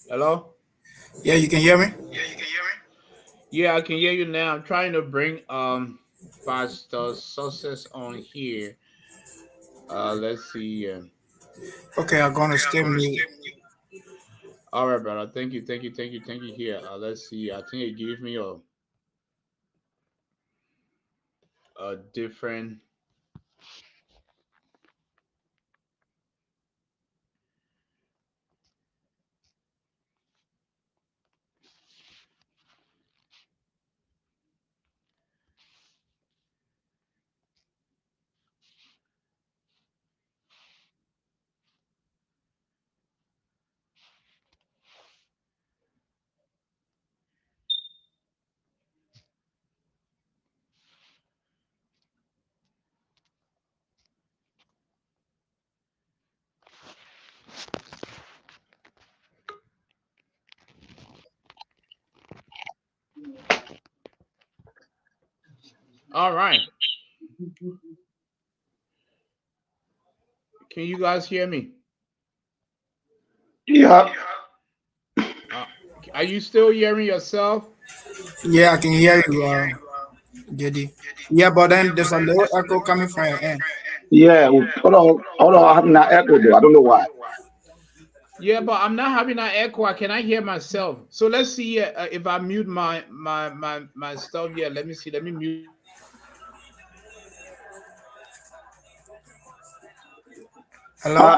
Hello? Yeah, you can hear me? Yeah, I can hear you now. I'm trying to bring Pastor Success on here. Let's see. Okay, I'm gonna stay mute. All right, brother. Thank you. Here. Let's see. I think it gave me a different. All right. Can you guys hear me? Yeah. Uh, are you still hearing yourself? Yeah, I can hear you, JD. Yeah, but then there's a little echo coming from your end. Yeah. Hold on. I have not echo though. I don't know why. Yeah, but I'm not having an echo. I cannot hear myself. So let's see if I mute my stuff here. Let me see. Let me mute. Hello?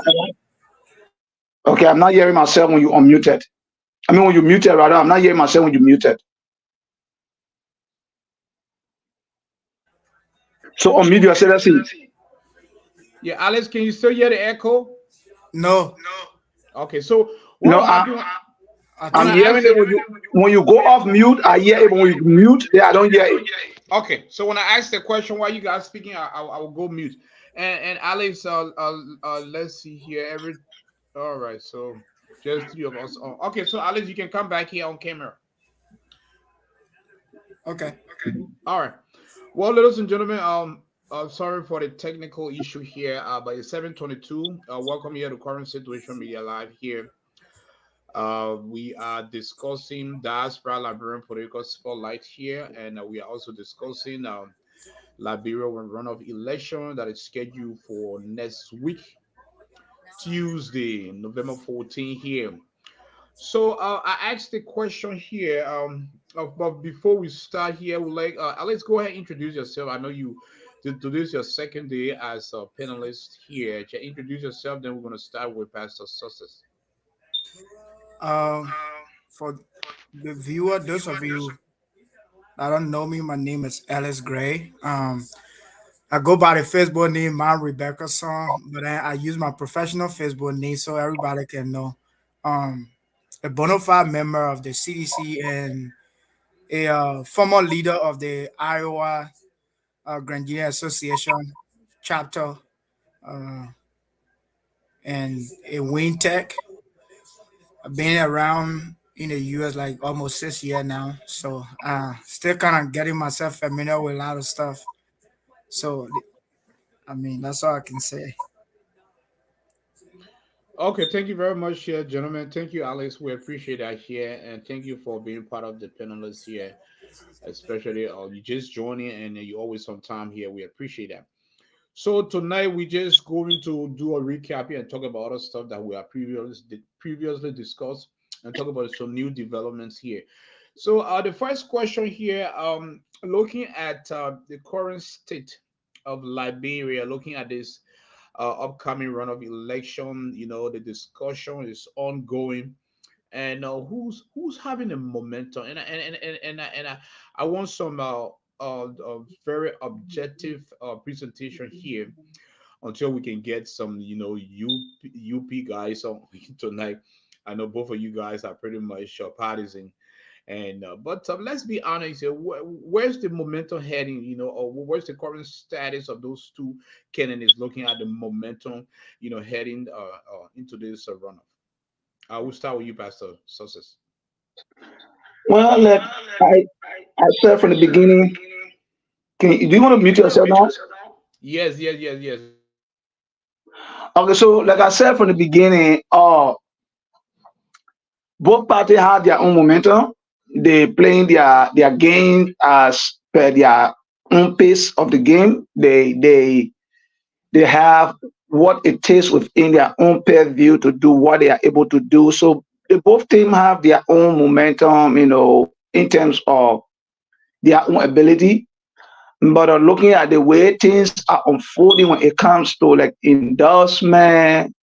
Okay, I'm not hearing myself when you unmuted. I mean, when you muted, rather, I'm not hearing myself when you muted. So unmute yourself. Let's see. Yeah, Alex, can you still hear the echo? No, Okay, so what No, will happen I when I'm I think ask hearing it the when you go off mute. I hear it, but when you mute, yeah, I don't hear it. okay? So when I ask the question while you guys speaking, I will go mute. And Alex, let's see here. All right, so just three of us. Okay, so Alex, you can come back here on camera. okay. All right. Well, ladies and gentlemen, sorry for the technical issue here. But it's 7:22. Welcome here to Current Situation Media Live here. We are discussing diaspora Liberian political spotlight here, and we are also discussing Liberia runoff election that is scheduled for next week, Tuesday, November 14 here. So I asked the question here. But before we start here, we like Alex, go ahead and introduce yourself. I know you this is your second day as a panelist here. Just introduce yourself, then we're gonna start with Pastor Success. Um, for the viewer, those of you that don't know me, my name is Alice Gray. I go by the Facebook name Mount Rebecca Song, but then I use my professional Facebook name so everybody can know. Um, a bona fide member of the CDC and a former leader of the Iowa Liberia Association chapter uh, and a Wayne Tech. I've been around in the US like almost 6 years now. So still kind of getting myself familiar with a lot of stuff. So I mean that's all I can say. Okay, thank you very much here, gentlemen. Thank you, Alex. We appreciate that here, and thank you for being part of the panelists here, especially you just joining and you always on time here. We appreciate that. So tonight we just going to do a recap here and talk about other stuff that we have previously discussed and talk about some new developments here. So the first question here, looking at the current state of Liberia, looking at this upcoming runoff election, the discussion is ongoing, and who's having the momentum, I want some very objective presentation here until we can get some UP guys on tonight. I know both of you guys are pretty much partisan, and but let's be honest here. Where's the momentum heading? Or where's the current status of those two candidates looking at the momentum? Heading into this runoff. I will start with you, Pastor Success. Well, like I, I said from the beginning. Do you want to mute yourself now? Yes, yes, yes, yes. Okay, so like I said from the beginning, both parties have their own momentum. They playing their game as per their own pace of the game. They have what it takes within their own purview to do what they are able to do. So the both teams have their own momentum, in terms of their own ability. But looking at the way things are unfolding when it comes to like endorsement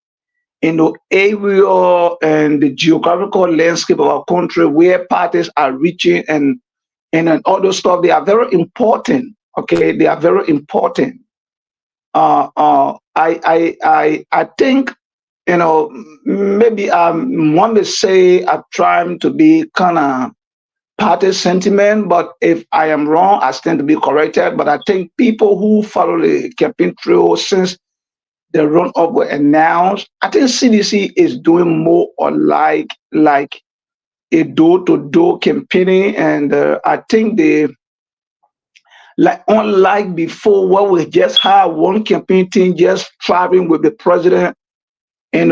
in the area and the geographical landscape of our country where parties are reaching and all those stuff, they are very important. Okay, they are very important. I think maybe one may say I'm trying to be kind of party sentiment, but if I am wrong, I stand to be corrected. But I think people who follow the campaign through since the run up were announced, I think CDC is doing more or like a door-to-door campaigning, and I think they like unlike before where we just had one campaign team just traveling with the president,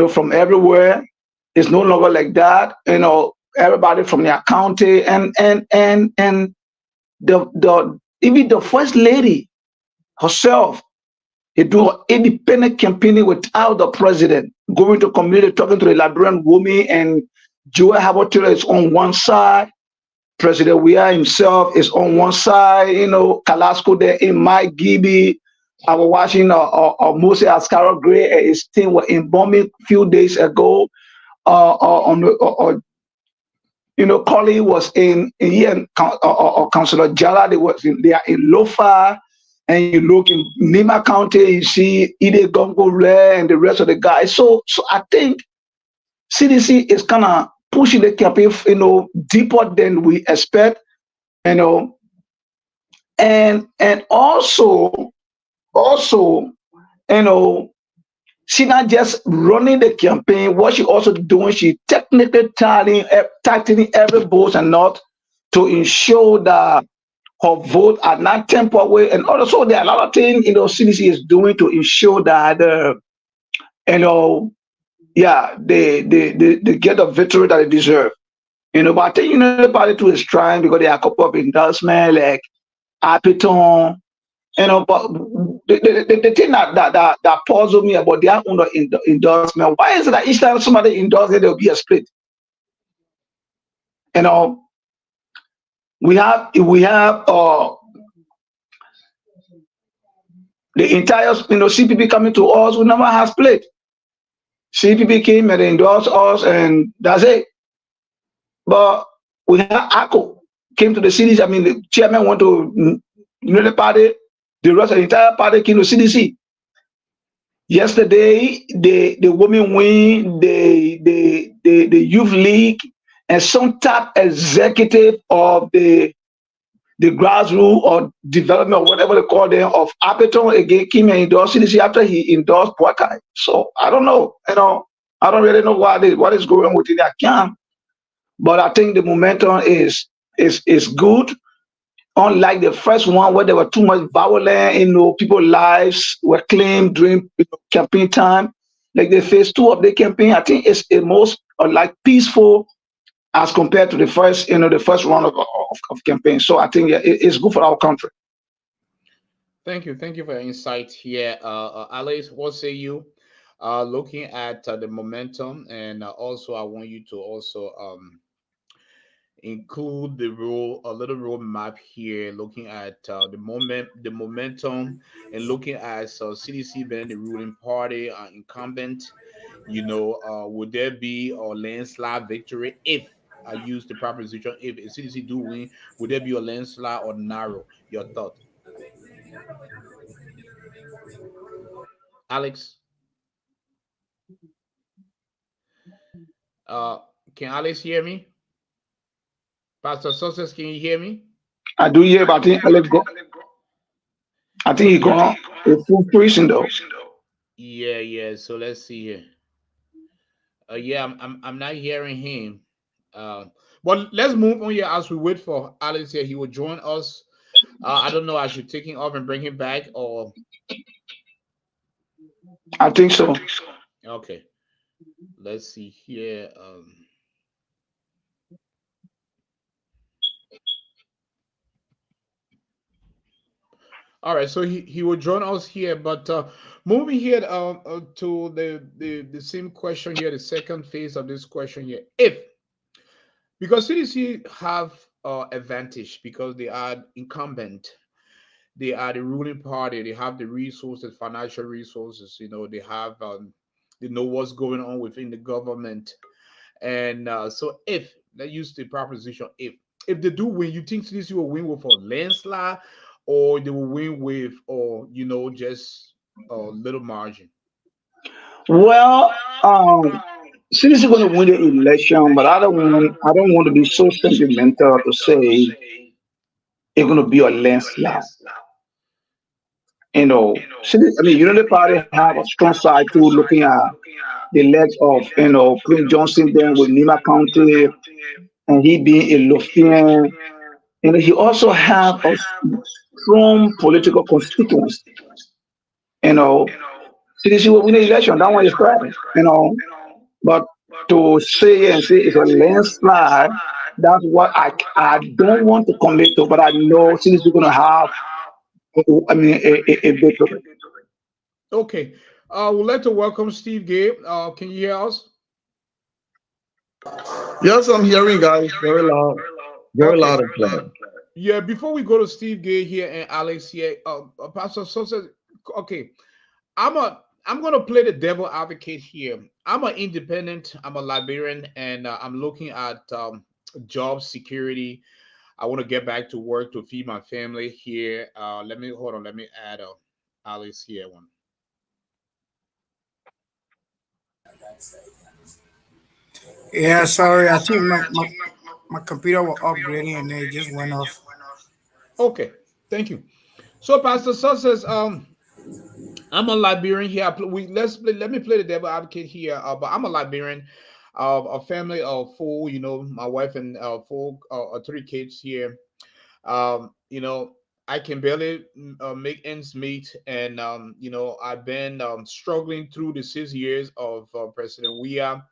from everywhere. It's no longer like that. Everybody from their county and the even the first lady herself, they do independent campaigning without the president going to community, talking to the Liberian woman, and Joel Habertiller is on one side. President Weah himself is on one side. Kalasco there in Mike Gibby. I was watching Moses Ascaro Gray and his team were in bombing a few days ago. On the Colley was in here, and Councilor Jala, they are in Lofa, and you look in Nima County, you see Ide Gongo and the rest of the guys. So I think CDC is kind of pushing the campaign, deeper than we expect, and also, she not just running the campaign. What she also doing, she technically tightening every vote and not to ensure that her vote are not tempered away. And also, there are a lot of things CDC is doing to ensure that yeah, they get the victory that they deserve. But I think the party too is trying because there are a couple of endorsements like Apiton. But the thing that puzzles me about their own endorsement, why is it that each time somebody endorses, there will be a split? We have the entire CPP coming to us, we never have split. CPP came and endorsed us, and that's it. But we have ACO came to the cities. I mean, the chairman went to the party. The rest of the entire party came to CDC. Yesterday, the women win, the youth league, and some top executive of the grassroots or development or whatever they call them of Apeton again came and endorsed CDC after he endorsed Boakai. So I don't know. I don't really know what is going on within that camp. But I think the momentum is good. Unlike the first one where there were too much violence, people's lives were claimed during campaign time. Like the phase 2 of the campaign, I think it's the most like peaceful as compared to the first, the first round of campaign. So I think it's good for our country. Thank you for your insight here, Alex. What say you? Looking at the momentum, and also I want you to also include a little roadmap here, looking at the momentum, and looking at CDC being the ruling party incumbent. Would there be a landslide victory if I use the proposition if CDC do win? Would there be a landslide or narrow? Your thought, Alex? Uh, can Alex hear me? Pastor Success, can you hear me? I do hear, but I think he gone a full prison though. Yeah. So let's see here. Yeah, I'm not hearing him. But let's move on here as we wait for Alex here. He will join us. I don't know. I should take him off and bring him back, or I think so. Okay, let's see here. All right, so he will join us here, but moving here to the same question here, the second phase of this question here. If because CDC have advantage because they are incumbent, they are the ruling party, they have the resources, financial resources, they have they know what's going on within the government. And so if let's use the proposition, if they do win, you think CDC will win with a landslide, or they will win with, or just a little margin? Well, CDC going to win the election, but I don't want to be so sentimental to say it's going to be a landslide. I mean, Unity Party have a strong side too, looking at the legs of Prince Johnson then with Nima County, and he being a Lothian, and he also have a strong political constituency. You know, CDC will win the election. That one is correct. But to say and say it's a landslide, that's what I don't want to commit to. But I know CDC is going to have, I mean, a victory. Okay, we'd like to welcome Steve Gabe. Can you hear us? Yes, I'm hearing guys very Okay. loud and clear. Yeah, before we go to Steve Gay here and Alex here, Pastor Sosa, okay, I'm gonna play the devil advocate here. I'm an independent, I'm a Liberian, and I'm looking at job security. I want to get back to work to feed my family here. Let me hold on. Let me add Alex here one. Yeah, sorry. I think my computer was upgrading and then it just went off. Okay, thank you. So Pastor Sosa, I'm a Liberian here. We let's play, let me play the devil advocate here. But I'm a Liberian of a family of four. My wife and four, three kids here. I can barely make ends meet, and I've been struggling through the 6 years of President Weah.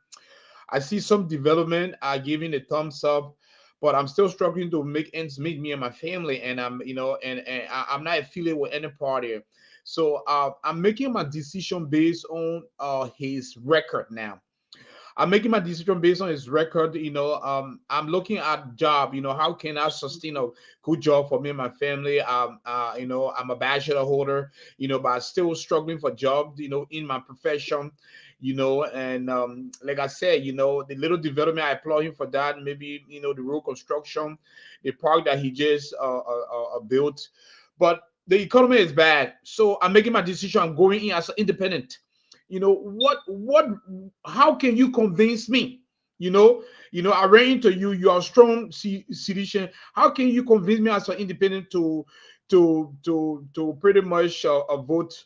I see some development. I giving a thumbs up, but I'm still struggling to make ends meet, me and my family. And I'm not affiliated with any party. So I'm making my decision based on his record now. I'm making my decision based on his record. I'm looking at job. How can I sustain a good job for me and my family? I'm a bachelor holder. But I'm still struggling for job. In my profession. And like I said, the little development I applaud him for that. Maybe the road construction, the park that he just built, but the economy is bad. So I'm making my decision. I'm going in as an independent. What how can you convince me? I ran into you. You are a strong citizen. How can you convince me as an independent to pretty much vote?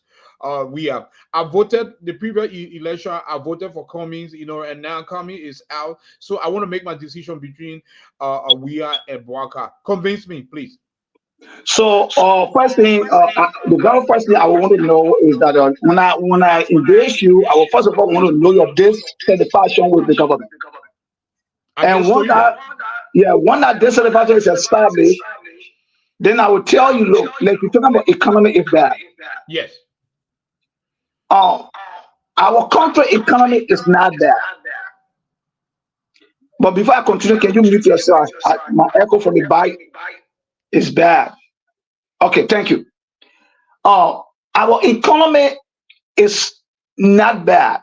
We have I voted the previous election. I voted for Cummings, and now Cummings is out. So I want to make my decision between Weah and Boaka. Convince me, please. So, first thing, the very first thing I want to know is that when I engage you, I will first of all want to know your dissatisfaction with the government. I And just once told you that. that, yeah, once that dissatisfaction is established, then I will tell you, look, like you're talking about economy is bad. Yes. Um, our country economy is not bad. But before I continue, can you mute yourself? My echo from the bike is bad. Okay, thank you. Uh, our economy is not bad.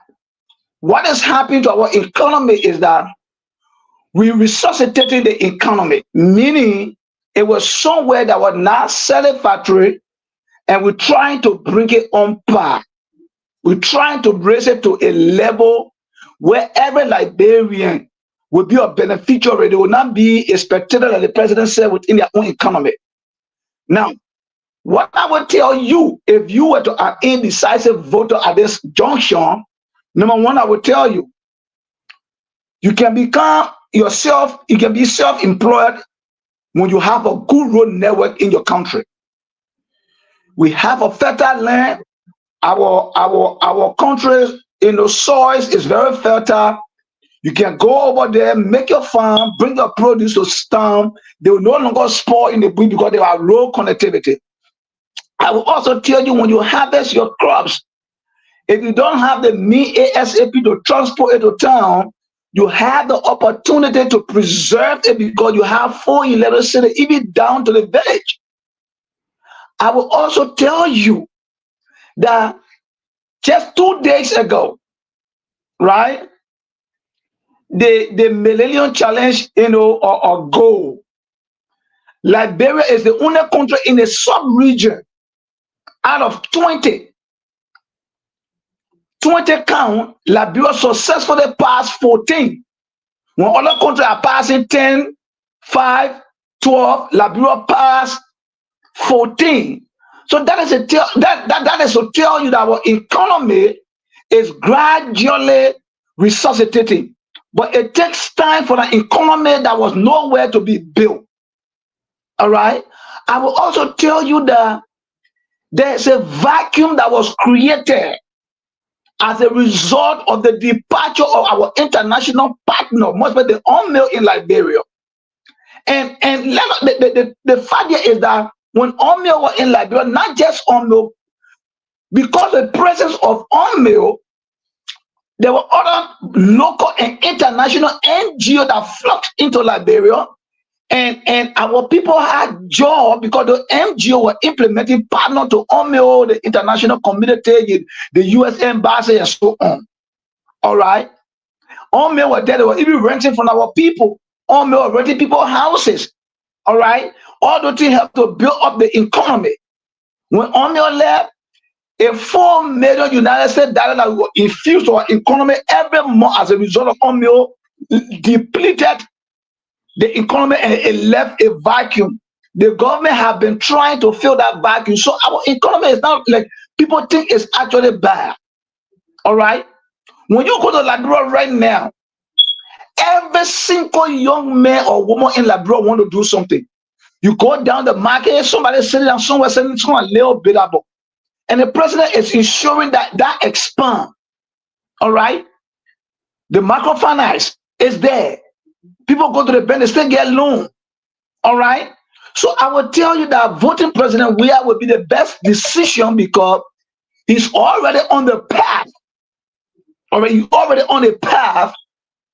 What is happening to our economy is that we resuscitated the economy, meaning it was somewhere that was not satisfactory, and we're trying to bring it on par. We're trying to raise it to a level where every Liberian will be a beneficiary. They will not be a spectator, like the president said, within their own economy. Now, what I would tell you, if you were to an indecisive voter at this junction, number one, I would tell you, you can become yourself, you can be self-employed when you have a good road network in your country. We have a fertile land, our country, soils is very fertile. You can go over there, make your farm, bring your produce to town. They will no longer spoil in the bush because they have road connectivity. I will also tell you, when you harvest your crops, if you don't have the mean ASAP to transport it to town, you have the opportunity to preserve it because you have full electricity, even down to the village. I will also tell you that just 2 days ago, right, the Millennium Challenge, or goal, Liberia is the only country in a sub-region out of 20 count. Liberia successfully passed 14. When other countries are passing 10, 5, 12, Liberia passed 14. So that is that is to tell you that our economy is gradually resuscitating. But it takes time for an economy that was nowhere to be built. All right. I will also tell you that there's a vacuum that was created as a result of the departure of our international partner, most of the UNMIL in Liberia. And the fact here is that when UNMIL was in Liberia, not just UNMIL, because of the presence of UNMIL, there were other local and international NGOs that flocked into Liberia, and our people had joy because the NGO were implementing partner to UNMIL, the international community, the US embassy, and so on. All right. UNMIL were there, they were even renting from our people. UNMIL were renting people's houses. All right. All those things help to build up the economy. When UNMIL left, a $4 million United States dollar that was infused to our economy every month as a result of UNMIL depleted the economy, and it left a vacuum. The government have been trying to fill that vacuum. So our economy is not like people think it's actually bad. All right. When you go to Liberia right now, every single young man or woman in Liberia want to do something. You go down the market, somebody sitting down somewhere selling a little bit about. And the president is ensuring that expand. All right. The microfinance is there. People go to the bank, they still get loan. All right. So I will tell you that voting President Weah will be the best decision because he's already on the path. He's already on the path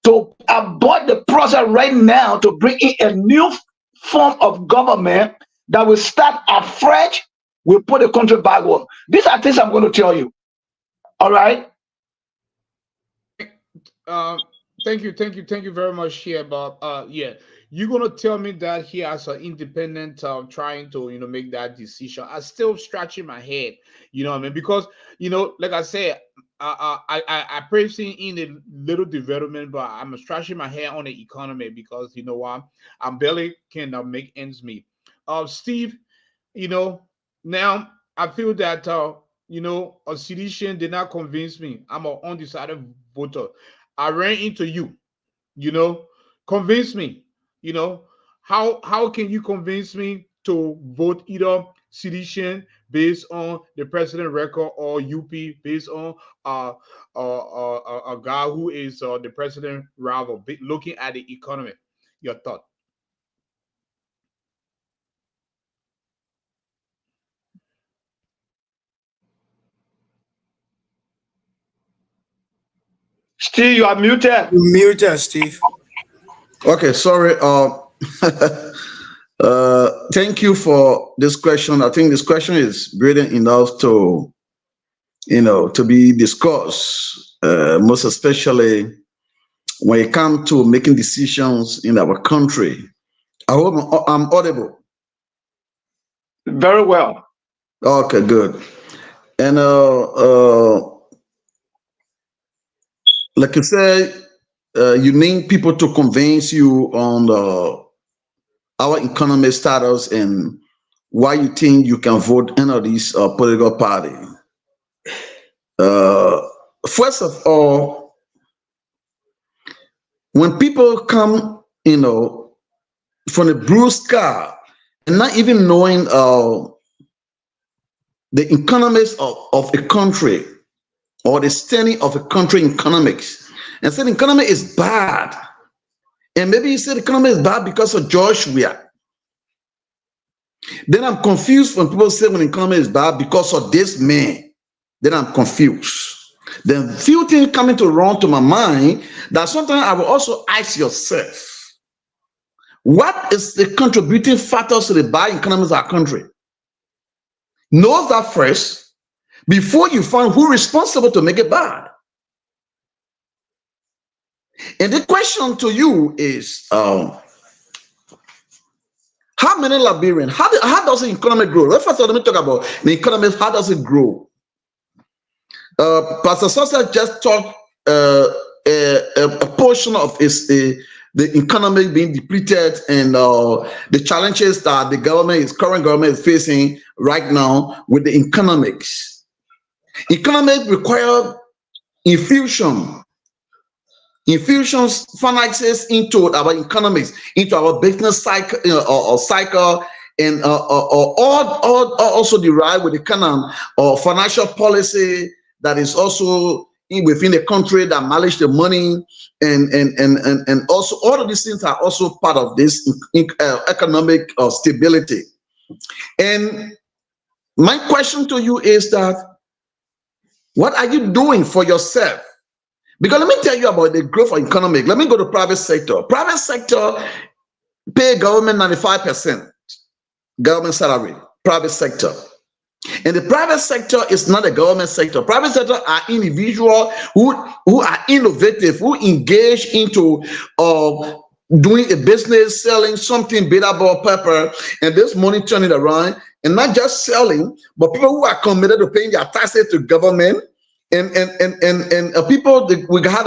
to abort the process right now to bring in a new form of government that will start afresh. Will put the country backward. These are things I'm going to tell you. All right. Thank you very much here, Bob. Yeah, you're gonna tell me that here as an independent, trying to make that decision. I still scratching my head, you know what I mean? Because like I said, I personally in a little development, but I'm scratching my head on the economy because you know what, I'm barely can make ends meet. Steve, now I feel that a sedition did not convince me. I'm an undecided voter. I ran into you, convince me, how can you convince me to vote either sedition based on the president record or UP based on a guy who is the president rival, looking at the economy? Your thought? Steve, you are muted. You muted, Steve. Okay, sorry. Thank you for this question. I think this question is brilliant enough to, to be discussed, most especially when it comes to making decisions in our country. I hope I'm audible. Very well. Okay, good. And like you said, you need people to convince you on our economic status and why you think you can vote any of these political party. First of all, when people come, from the blue sky and not even knowing the economics of a country or the standing of a country in economics and say the economy is bad, and maybe you say the economy is bad because of George Weah, then I'm confused when people say when the economy is bad because of this man. Then I'm confused. Then few things coming to run to my mind that sometimes I will also ask yourself, what is the contributing factors to the bad economies of our country? Know that first before you find who is responsible to make it bad. And the question to you is, how many Liberians, how does the economy grow? First let me talk about the economy. How does it grow? Pastor Sosa just talked a portion of the economy being depleted and the challenges that the current government is facing right now with the economics. Economics require infusions, finances into our economics, into our business cycle, and also derived with the kind of financial policy that is also within the country that manage the money, and also all of these things are also part of this economic stability. And my question to you is that, what are you doing for yourself? Because let me tell you about the growth of economic. Let me go to private sector. Private sector pay government 95% government salary. Private sector. And the private sector is not a government sector. Private sector are individuals who are innovative, who engage into doing a business, selling something, bitter ball pepper, and this money turning around, and not just selling, but people who are committed to paying their taxes to government, and people we had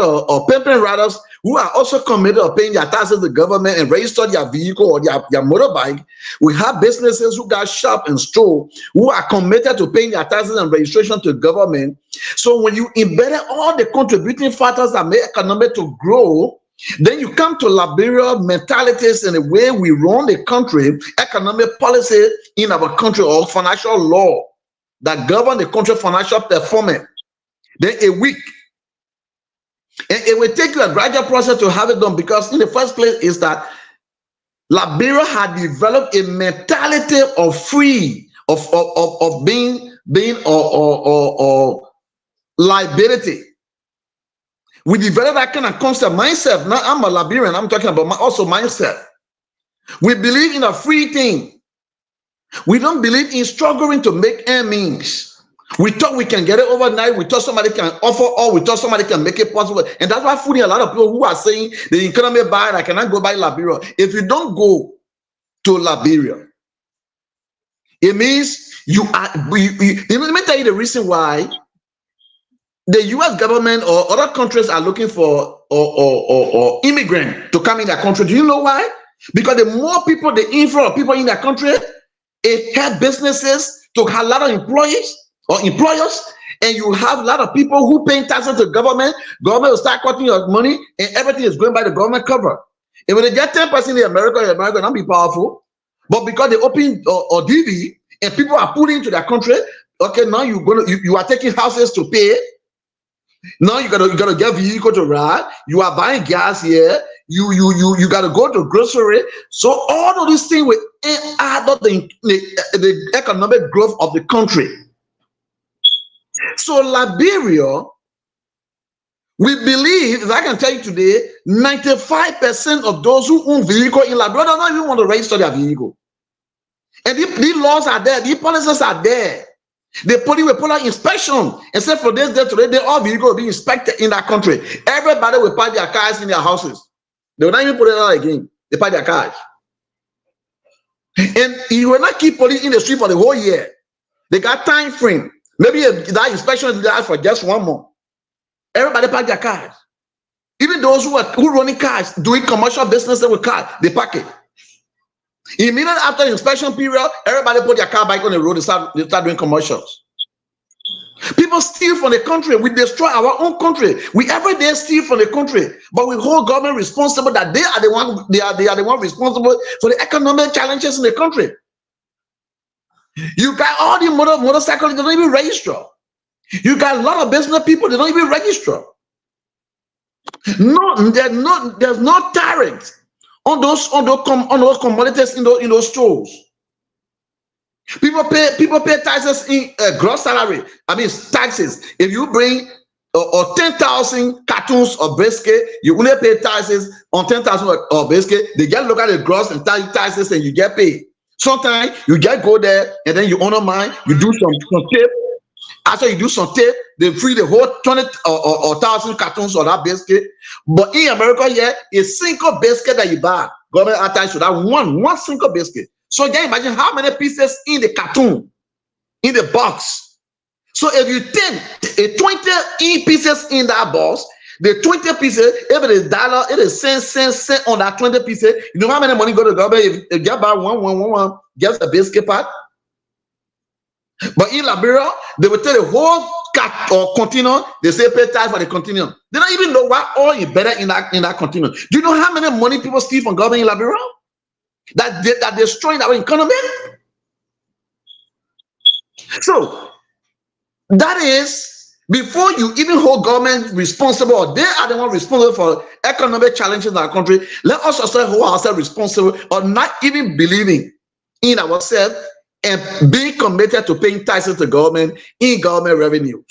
pimping riders who are also committed to paying their taxes to government and register their vehicle or their motorbike. We have businesses who got shop and store who are committed to paying their taxes and registration to government. So when you embedded all the contributing factors that make economy to grow, then you come to Liberia mentalities and the way we run the country, economic policy in our country, or financial law that govern the country financial performance. Then a week. And it will take you a gradual process to have it done, because in the first place is that Liberia had developed a mentality of free, of being liability. We developed that kind of concept mindset. Now I'm a Liberian, I'm talking about also mindset. We believe in a free thing. We don't believe in struggling to make earnings. We thought we can get it overnight. We thought somebody can offer, or we thought somebody can make it possible. And that's why fooling a lot of people who are saying the economy bad, I cannot go buy Liberia. If you don't go to Liberia, it means you are. Let me tell you the reason why the U.S. government or other countries are looking for or immigrants to come in their country. Do you know why? Because the more people, the inflow of people in their country, it helps businesses to have a lot of employees or employers, and you have a lot of people who pay taxes to government. Government will start cutting your money, and everything is going by the government cover. And when they get 10% in America not be powerful, but because they open or DV and people are pulling into their country, okay, now you are taking houses to pay. Now you gotta get vehicle to ride. You are buying gas here. You gotta go to grocery. So all of these things will add up the economic growth of the country. So Liberia, we believe, as I can tell you today, 95% of those who own vehicle in Liberia don't even want to register their vehicle. And these laws are there, these policies are there. They put out inspection. Except for this day today, all vehicles will be inspected in that country. Everybody will park their cars in their houses. They will not even put it out again. They park their cars. And you will not keep police in the street for the whole year. They got time frame. Maybe that inspection is there for just 1 month. Everybody park their cars. Even those who running cars, doing commercial business with cars, they park it. Immediately after the inspection period, everybody put their car back on the road. They start doing commercials. People steal from the country. We destroy our own country. We every day steal from the country, but we hold government responsible that they are the one responsible for the economic challenges in the country. You got all the motorcycles, they don't even register. You got a lot of business people, they don't even register. No, there's no tariff on those commodities in those stores. People pay taxes in gross salary. I mean taxes. If you bring or 10,000 cartons of biscuit, you only pay taxes on 10,000 of biscuit. They get look at the gross and taxes and you get paid. Sometimes you get go there and then you honor mine, you do some tape. After you do some tape, they free the whole 20 or 1,000 cartons of that biscuit. But in America, yeah, a single biscuit that you buy, government attached to that one single biscuit. So you can imagine how many pieces in the carton, in the box. So if you take a 20 pieces in that box, the 20 pieces, if it is dollar, it is cent on that 20 pieces. You know how many money go to the government if you buy one, just a biscuit pack? But in Liberia, they will tell the whole or container, they say pay tax for the container. They don't even know what oil is better in that container. Do you know how many money people steal from government in Liberia? That destroying our economy? So that is before you even hold government responsible, or they are the one responsible for economic challenges in our country. Let us also hold ourselves responsible or not even believing in ourselves and being committed to paying taxes to government in government revenues.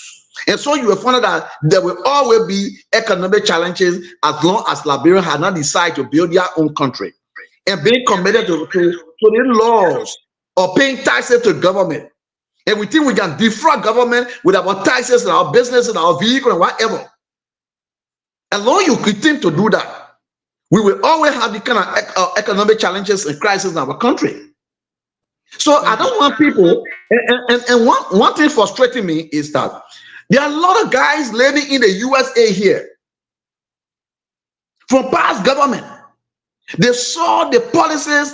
And so you will find out that there will always be economic challenges as long as Liberia has not decided to build their own country. And being committed to the laws of paying taxes to government. And we think we can defraud government with our taxes and our business and our vehicle and whatever. As long as you continue to do that, we will always have the kind of economic challenges and crises in our country. So I don't want people, and one thing frustrating me is that there are a lot of guys living in the USA here from past government. They saw the policies,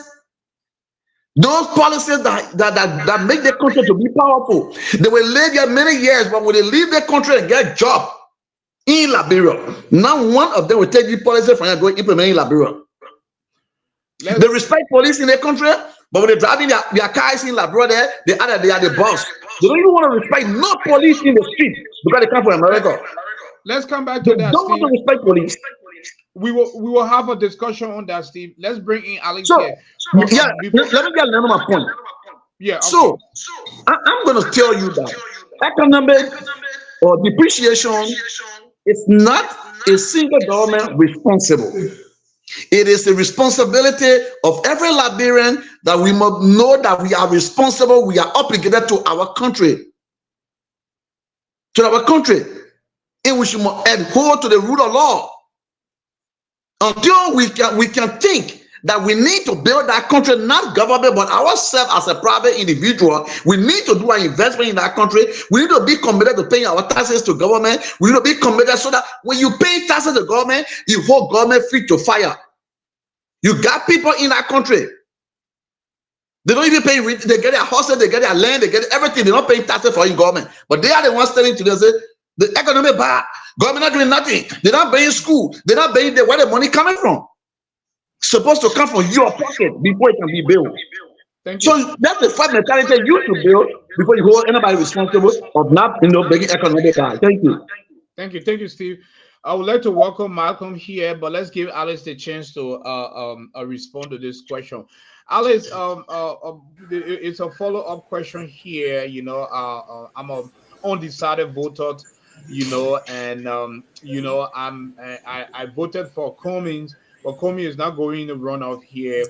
those policies that make the country to be powerful. They will live here many years, but when they leave the country and get a job in Liberia, not one of them will take the policy from and go implement in Liberia. They respect police in their country, but when they're driving their cars in Liberia, they are the boss. They don't even want to respect no police in the street because they come from America. Let's come back to They that, don't want to Steve. respect police. We will have a discussion on that, Steve. Let's bring in Alex So, here. But, yeah, before, let me get another point. yeah, okay. So, I'm going to tell you that economic or depreciation is not a single government responsible. It is the responsibility of every Liberian that we must know that we are responsible, we are obligated to our country. And we should adhere to the rule of law. Until we can think that we need to build that country, not government, but ourselves as a private individual. We need to do an investment in that country. We need to be committed to paying our taxes to government. We need to be committed so that when you pay taxes to government, you hold government free to fire. You got people in that country. They don't even pay rent. They get their houses, they get their land, they get everything. They're not paying taxes for your government. But they are the ones telling to them, say, the economy bad. Government not doing nothing. They're not paying school. They're not paying where the money coming from. Supposed to come from your pocket before it can be built. Thank you. So that's the first mentality you should build before you hold anybody responsible of not making economic bad. Thank you. Thank you, Steve. I would like to welcome Malcolm here, but let's give Alex the chance to respond to this question. Alex, it's a follow-up question here. You know, I'm a undecided voter. You know, and I voted for Cummings, but Cummings is not going to run out here,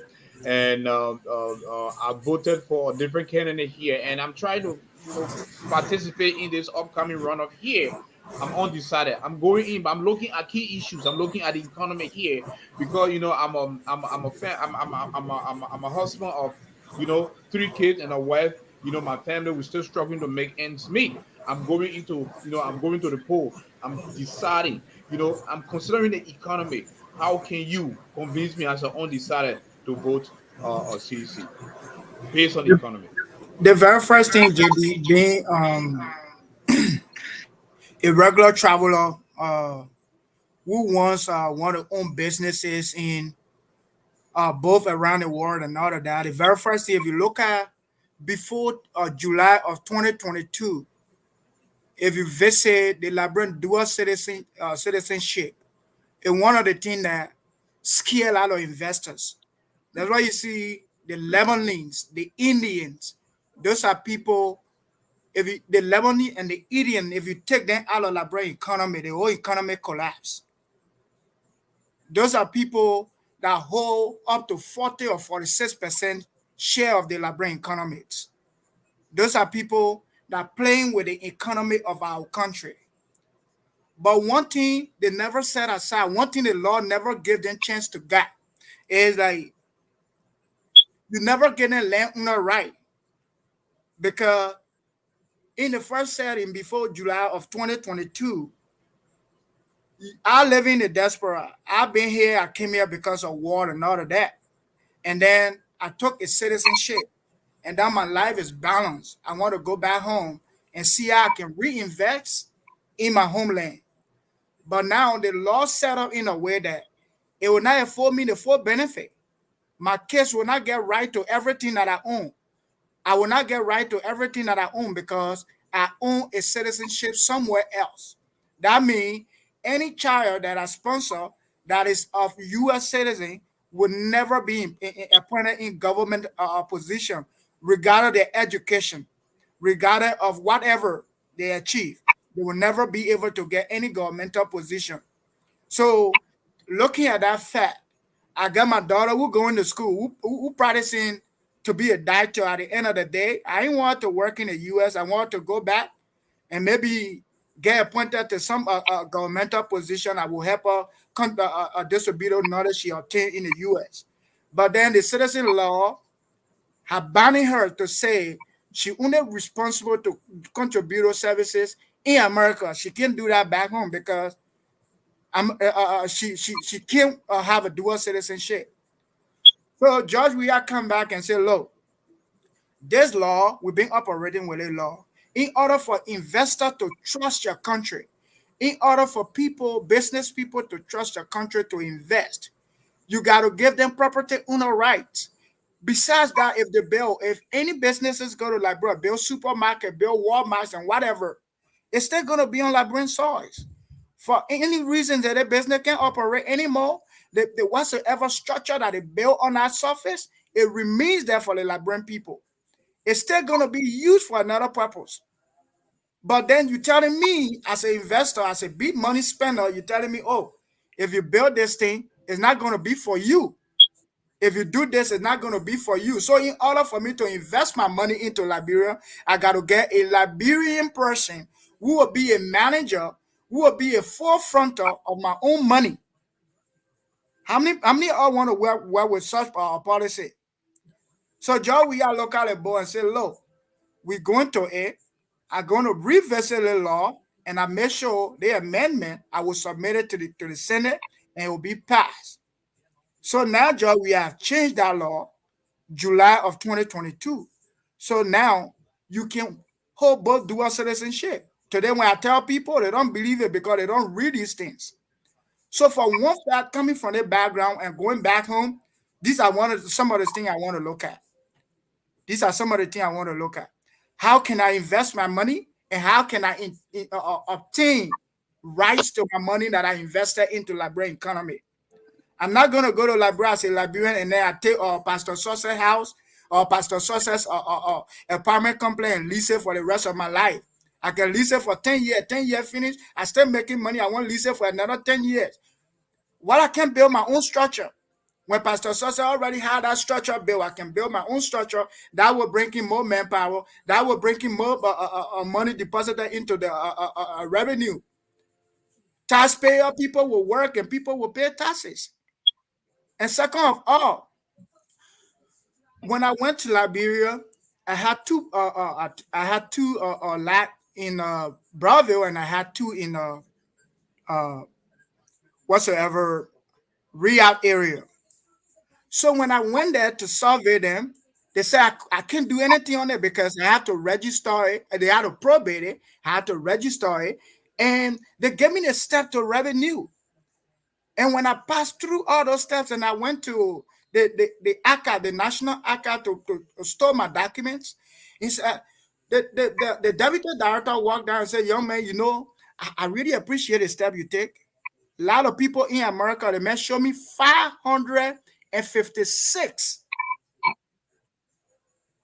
and I voted for a different candidate here, and I'm trying to participate in this upcoming runoff here. I'm undecided. I'm going in, but I'm looking at key issues. I'm looking at the economy here because I'm a husband of 3 kids and a wife. My family, we're still struggling to make ends meet. I'm going to the poll. I'm deciding. I'm considering the economy. How can you convince me as an undecided to vote CDC based on the economy? The very first thing, JB, being a regular traveler who wants want to own businesses in both around the world and all of that. The very first thing, if you look at before July of 2022, if you visit the Liberian dual citizenship, it's one of the things that scare a lot of investors. That's why you see the Lebanese, the Indians, those are people. If you, the Lebanese and the Indian, if you take them out of Liberian economy, the whole economy collapse. Those are people that hold up to 40 or 46% share of the Liberian economics. Those are people that are playing with the economy of our country. But one thing they never set aside, one thing the law never gave them chance to get is like you never get a landowner right, because in the first setting before July of 2022, I live in the diaspora. I've been here. I came here because of war and all of that. And then I took a citizenship. And now my life is balanced. I want to go back home and see how I can reinvest in my homeland. But now the law set up in a way that it will not afford me the full benefit. My kids will not get right to everything that I own. I will not get right to everything that I own because I own a citizenship somewhere else. That means any child that I sponsor that is of U.S. citizen would never be appointed in government position, regardless of their education, regardless of whatever they achieve. They will never be able to get any governmental position. So, looking at that fact, I got my daughter who going to school, who practicing to be a doctor. At the end of the day, I didn't want her to work in the U.S. I want her to go back and maybe get appointed to some governmental position. I will help her distribute knowledge she obtained in the U.S. But then the citizen law have banning her to say she only responsible to contribute services in America. She can't do that back home because she can't have a dual citizenship. So Judge, we have come back and say, look, this law, we've been operating with a law. In order for investor to trust your country, in order for people, business people to trust your country to invest, you got to give them property owner rights. Besides that, if any businesses go to Liberia, build supermarket, build Walmarts and whatever, it's still going to be on Liberian soils. For any reason that a business can't operate anymore, the whatsoever structure that they built on that surface, it remains there for the Liberian people. It's still going to be used for another purpose. But then you're telling me, as an investor, as a big money spender, you're telling me, oh, if you build this thing, it's not going to be for you. If you do this, it's not going to be for you. So in order for me to invest my money into Liberia, I got to get a Liberian person who will be a manager, who will be a forefronter of my own money. How many all want to work with such policy? So Joe, we are local board and say, look, we're going to it. I'm going to revisit the law and I make sure the amendment I will submit it to the Senate and it will be passed. So now, Joe, we have changed that law July of 2022. So now you can hold both dual citizenship. Today, when I tell people, they don't believe it because they don't read these things. So for one fact, coming from their background and going back home, these are some of the things I want to look at. These are some of the things I want to look at. How can I invest my money and how can I obtain rights to my money that I invested into Liberian economy? I'm not going to go to Liberia as a Liberian and then I take Pastor Sosa's house or Pastor Sosa's apartment complex and lease it for the rest of my life. I can lease it for 10 years. 10 years finish. I still making money. I want to lease it for another 10 years. Well, I can build my own structure. When Pastor Sosa already had that structure built, I can build my own structure that will bring in more manpower, that will bring in more money deposited into the revenue. Taxpayer people will work and people will pay taxes. And second of all, when I went to Liberia, I had two lot in Brownsville and I had two in whatsoever Riyadh area. So when I went there to survey them, they said I can't do anything on it because I have to register it. They had to probate it. I had to register it. And they gave me the step to revenue. And when I passed through all those steps and I went to the archive, the national archive, to store my documents. He said, the deputy director walked down and said, young man, you know, I really appreciate the step you take. A lot of people in America, the man showed me 556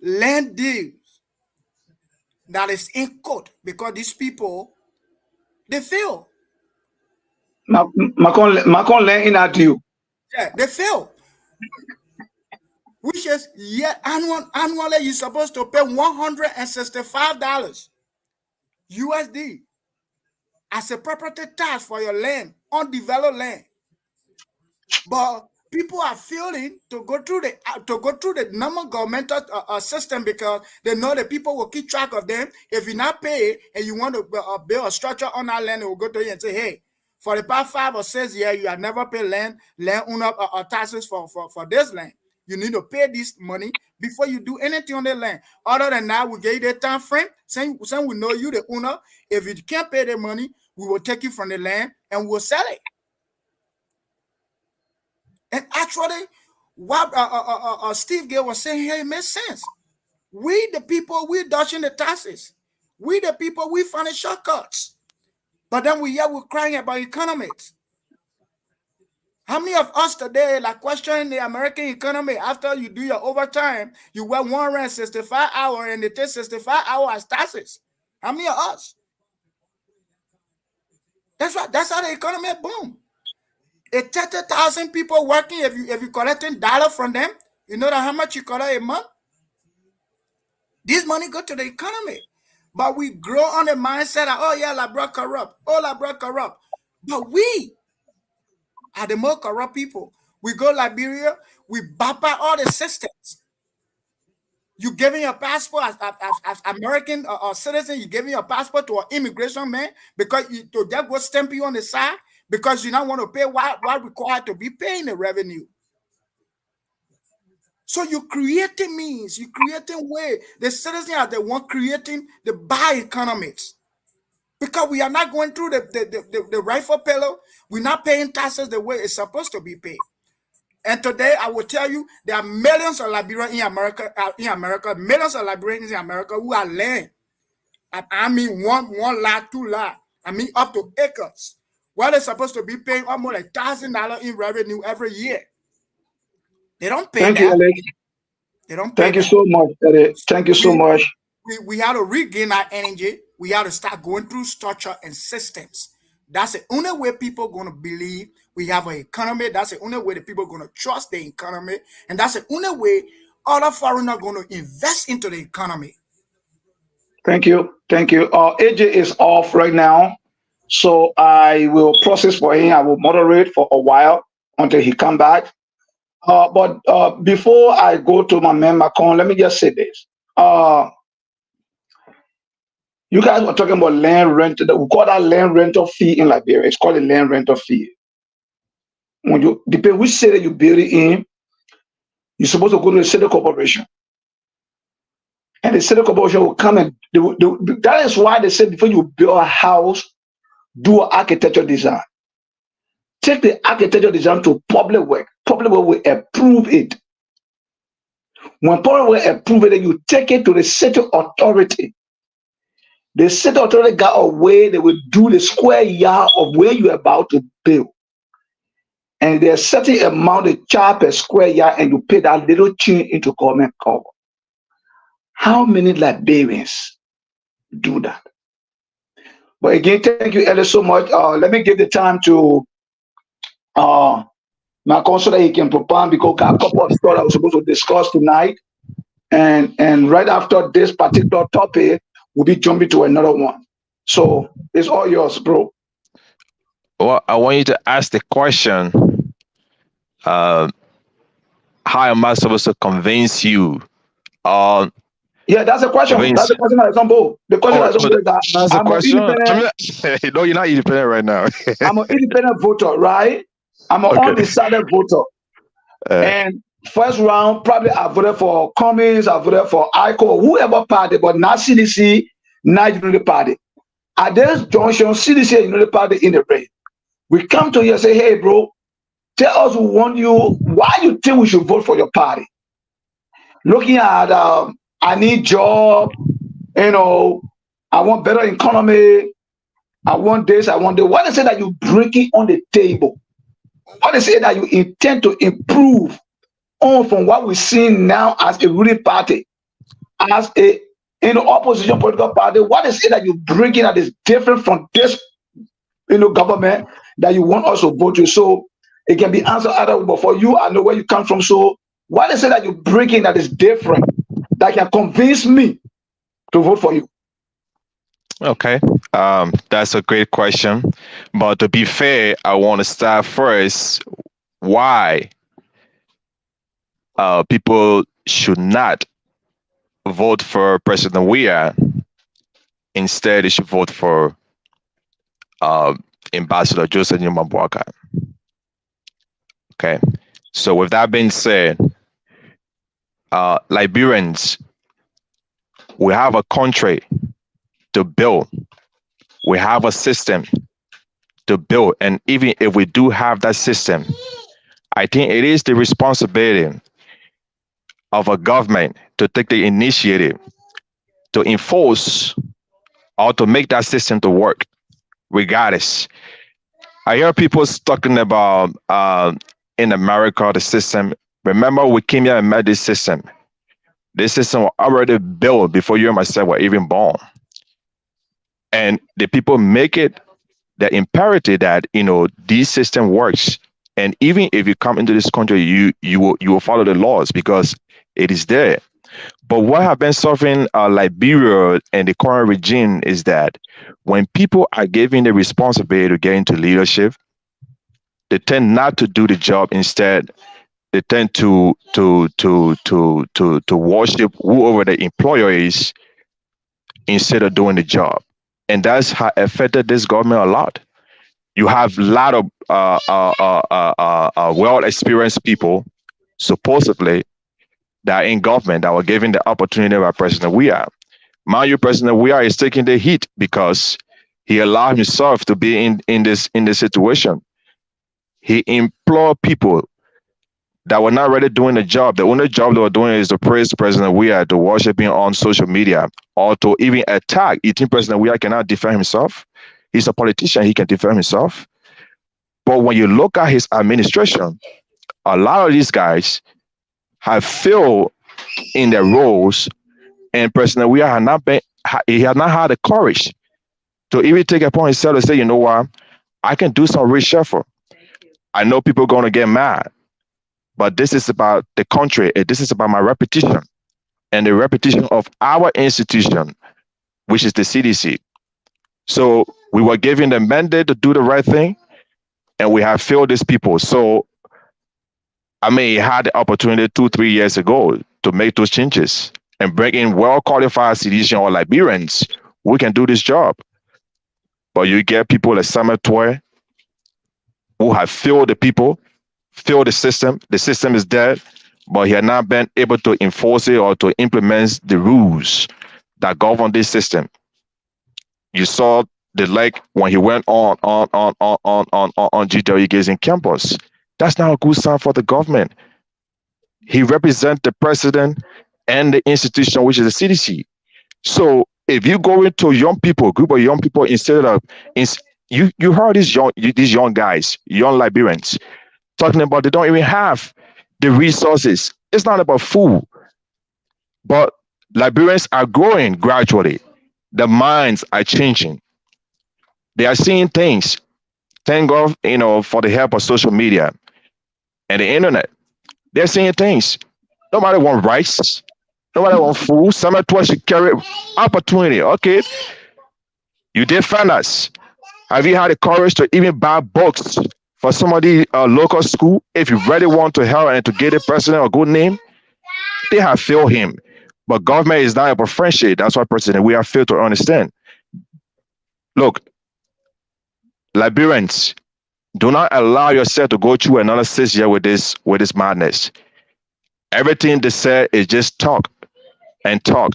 land deals that is in court because these people, they fail. Macron land at you. Yeah, they fail. Which is, yeah, annually you're supposed to pay $165 USD as a property tax for your land, undeveloped land. But people are failing to go through the normal governmental system because they know that people will keep track of them. If you not pay and you want to build a structure on that land, they will go to you and say, hey, for the past 5 or 6 years, you have never paid land owner taxes for this land. You need to pay this money before you do anything on the land. Other than that, we give you the time frame. Saying we know you the owner. If you can't pay the money, we will take you from the land and we'll sell it. And actually, what Steve Gale was saying here, it makes sense. We the people, we dodging the taxes. We the people, we finding shortcuts. But then we're crying about economics. How many of us today like questioning the American economy after you do your overtime, you work 165 hours and they take 65 hours as taxes? How many of us? That's how the economy boom. If 30,000 people working, if you collecting dollar from them, you know that how much you collect a month? This money go to the economy. But we grow on the mindset of, oh yeah, Liberia corrupt. Oh, Liberia corrupt. But we are the more corrupt people. We go Liberia, we bypass all the systems. You giving your passport as American or citizen, you giving your passport to an immigration man because to just go stamp you on the side because you don't want to pay what required to be paying the revenue. So you're creating means, you're creating way. The citizens are the one creating the buy economics. Because we are not going through the rightful pillar, we're not paying taxes the way it's supposed to be paid. And today, I will tell you, there are millions of Liberians in America, millions of Liberians in America who are land. I mean, one lot, 2 lot. I mean, up to acres. Well, they're supposed to be paying almost like $1,000 in revenue every year. They don't pay Thank that. you, Alex. They don't pay Thank you that. so much, Eddie. Thank you so much. We have to regain our energy. We have to start going through structure and systems. That's the only way people are going to believe we have an economy. That's the only way the people are going to trust the economy. And that's the only way other foreigners are going to invest into the economy. Thank you. Thank you. AJ is off right now. So I will process for him. I will moderate for a while until he come back. But before I go to my man Macron, let me just say this. You guys were talking about land rental. We call that land rental fee in Liberia. It's called a land rental fee. When you depend which city you build it in, you're supposed to go to the city corporation. And the city corporation will come and that is why they say before you build a house, do an architectural design. Take the architectural design to public work. Public work will approve it. When public work approve it, then you take it to the city authority. The city authority got a way they will do the square yard of where you're about to build. And there's a certain amount they charge per square yard, and you pay that little change into government cover. How many Liberians do that? But again, thank you, Ellie, so much. Let me give the time to Macron so that he can propound because got a couple of stuff I was supposed to discuss tonight. And right after this particular topic, we'll be jumping to another one. So it's all yours, bro. Well, I want you to ask the question, how am I supposed to convince you? Yeah, that's a question. That's the question that's on both. The question is that I'm an independent. No, you're not independent right now. I'm an independent voter, right? I'm an undecided voter. And first round, probably I voted for Cummings, I voted for ICO, whoever party, but not CDC, not Unity Party. At this junction, CDC and Unity Party in the race. We come to you and say, hey, bro, Tell us who want you, why you think we should vote for your party. Looking at, I need job, you know, I want better economy, I want this, I want that. What is it that you bring it on the table? What is it that you intend to improve on from what we see now as a ruling party, as a opposition political party? What is it that you bring in that is different from this government that you want us to vote to? So it can be answered either way, but for you, I know where you come from. So what is it that you bring in that is different that can convince me to vote for you? Okay, that's a great question. But to be fair, I want to start first why people should not vote for President Weah. Instead, they should vote for uh, Ambassador Joseph Nyumabwaka. Okay, so with that being said, Liberians, we have a country to build. We have a system to build. And even if we do have that system, I think it is the responsibility of a government to take the initiative to enforce or to make that system to work regardless. I hear people talking about in America, the system. Remember, we came here and met this system. This system was already built before you and myself were even born. And the people make it the imperative that this system works. And even if you come into this country, you will follow the laws because it is there. But what have been suffering Liberia and the current regime is that when people are given the responsibility to get into leadership, they tend not to do the job. Instead, they tend to worship whoever the employer is instead of doing the job. And that's how affected this government a lot. You have a lot of well-experienced people, supposedly, that are in government that were given the opportunity by President Weah. Mind you, President Weah is taking the heat because he allowed himself to be in this situation. He implored people that were not really doing the job. The only job they were doing is to praise President Weah, to worship him on social media, or to even attack. You think President Weah cannot defend himself? He's a politician, he can defend himself. But when you look at his administration, a lot of these guys have failed in their roles, and President Weah had not had the courage to even take it upon himself to say, you know what, I can do some reshuffle. I know people are going to get mad, but this is about the country. This is about my reputation and the reputation of our institution, which is the CDC. So we were given the mandate to do the right thing, and we have failed these people. So I mean, he had the opportunity 2-3 years ago to make those changes and bring in well-qualified citizens or Liberians who can do this job. But you get people like Samuel Toy who have failed the people, failed the system. The system is dead, but he had not been able to enforce it or to implement the rules that govern this system. You saw the like when he went on GW Gazing campus. That's not a good sign for the government. He represents the president and the institution, which is the CDC. So if you go into young people, group of young people, instead of you heard these young guys, young Liberians, talking about they don't even have the resources. It's not about food, but Liberians are growing gradually. The minds are changing. They are seeing things. Thank God, for the help of social media and the internet. They're seeing things. Nobody want rice. Nobody want food. Somebody should carry opportunity. Okay, you did find us. Have you had the courage to even buy books for somebody local school? If you really want to help and to get a president a good name, they have failed him. But government is not a friendship. That's why President we have failed to understand. Look, Liberians, do not allow yourself to go through another 6 years with this madness. Everything they said is just talk and talk,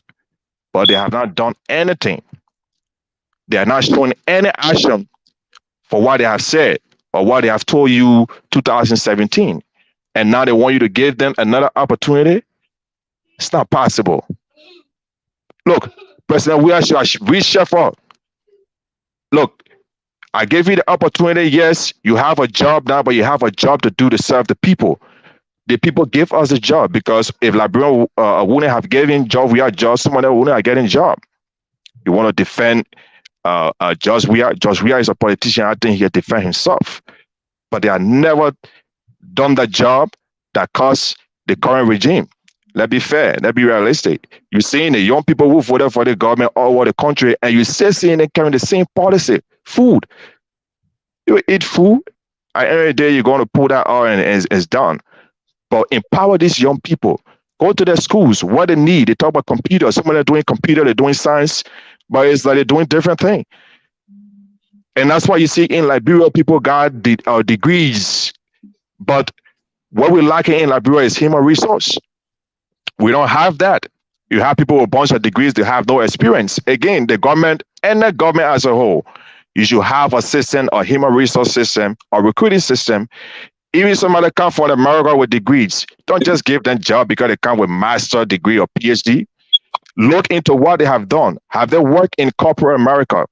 but they have not done anything. They are not showing any action for what they have said. or what they have told you 2017, and now they want you to give them another opportunity. It's not possible. Look, President, we reshuffle. Look, I gave you the opportunity. Yes, you have a job now, but you have a job to do to serve the people. The people give us a job, because if Liberia wouldn't have given job, we are jobs, someone else wouldn't have getting job. You want to defend Judge Weah. Judge Weah is a politician. I think he can defend himself. But they have never done the job that costs the current regime. Let's be fair. Let's be realistic. You're seeing the young people who voted for the government all over the country, and you're still seeing them carrying the same policy. Food. You eat food, at the end of the day, you're going to pull that out and it's done. But empower these young people. Go to their schools. What they need. They talk about computers. Some of them are doing computer, they're doing science, but it's like they're doing different things. And that's why you see in Liberia, people got degrees. But what we're lacking in Liberia is human resource. We don't have that. You have people with a bunch of degrees, they have no experience. Again, the government and the government as a whole, you should have a system, a human resource system, a recruiting system. Even somebody come from America with degrees, don't just give them job because they come with master degree or PhD. Look into what they have done. Have they worked in corporate America?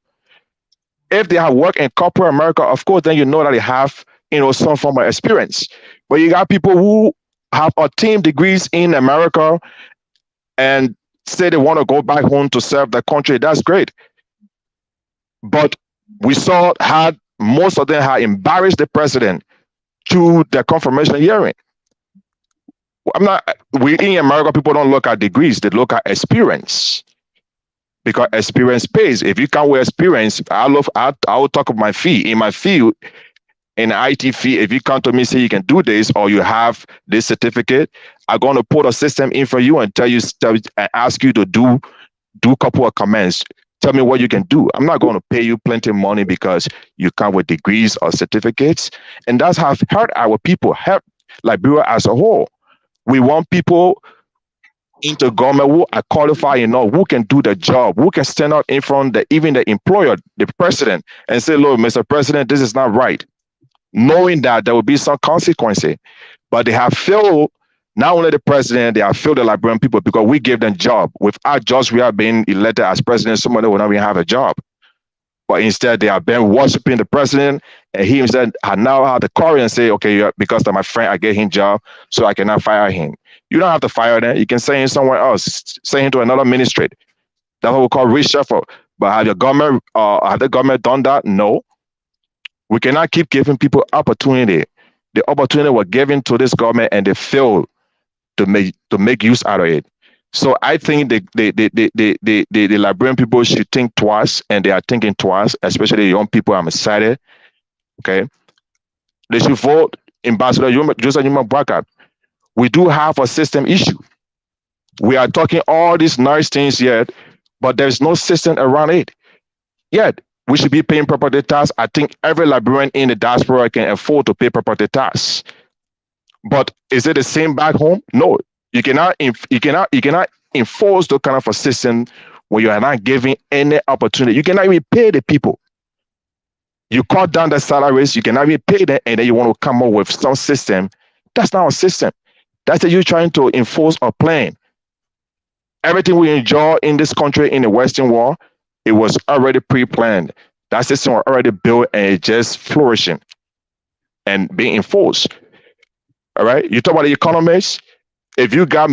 If they have worked in corporate America, of course, then you know that they have, some form of experience. But you got people who have obtained degrees in America and say they want to go back home to serve the country. That's great. But we saw how most of them had embarrassed the president through the confirmation hearing. We in America, people don't look at degrees, they look at experience. Because experience pays. If you come with experience, I will talk of my fee. In my field, in the IT fee, if you come to me say you can do this or you have this certificate, I'm going to put a system in for you and and ask you to do a couple of commands. Tell me what you can do. I'm not going to pay you plenty of money because you come with degrees or certificates. And that's how hurt our people, hurt Liberia as a whole. We want people into government who are qualified enough, who can do the job, who can stand up in front of even the employer, the president, and say, look, Mr. President, this is not right. Knowing that there will be some consequences. But they have failed not only the president, they have failed the Liberian people because we gave them job. Without jobs, we have been elected as president, somebody will not even have a job. But instead, they have been worshiping the president, and he himself now have the courage and say, okay, because of my friend, I get him job, so I cannot fire him. You don't have to fire them. You can send him somewhere else, send him to another ministry. That's what we call reshuffle. But have the government done that? No. We cannot keep giving people opportunity. The opportunity was given to this government, and they failed to make use out of it. So I think the Liberian people should think twice, and they are thinking twice, especially the young people. I'm excited. Okay, they should vote Ambassador Joseph Newman Brackett. We do have a system issue. We are talking all these nice things yet, but there's no system around it. Yet we should be paying property tax. I think every Liberian in the diaspora can afford to pay property tax. But is it the same back home? No. You cannot enforce the kind of a system where you are not giving any opportunity. You cannot even pay the people. You cut down the salaries, you cannot even pay them, and then you want to come up with some system. That's not a system. That's that you're trying to enforce a plan. Everything we enjoy in this country, in the Western world, it was already pre-planned. That system was already built and it's just flourishing and being enforced. All right. You talk about the economists. If you got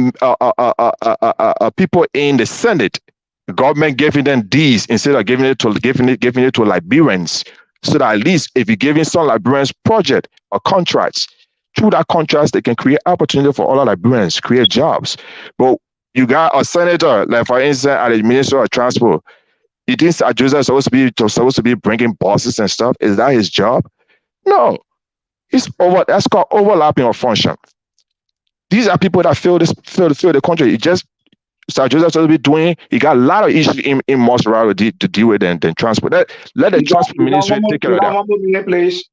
people in the Senate, the government giving them these instead of giving it to Liberians, so that at least if you're giving some Liberians project or contracts, through that contracts they can create opportunity for all Liberians, create jobs. But you got a senator, like for instance, at the Ministry of Transport. You think Joseph is supposed to be bringing buses and stuff? Is that his job? No. That's called overlapping of function. These are people that fill the country. It just Sir Joseph supposed to be doing. He got a lot of issues in Montserrat to deal with than transport. Let the transport ministry take care of that.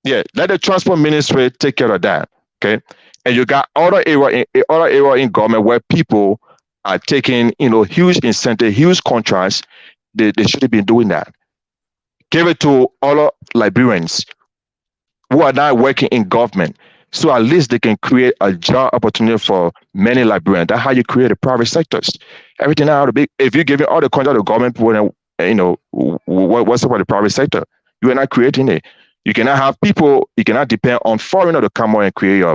Yeah, let the transport ministry take care of that. Okay, and you got other area in government where people are taking huge incentive, huge contracts. They should have been doing that. Give it to all Liberians. who are not working in government. So at least they can create a job opportunity for many Liberians. That's how you create the private sectors. Everything out of big. If you're giving all the contract to government people, what's about the private sector? You are not creating it. You cannot have people. You cannot depend on foreigners to come on and create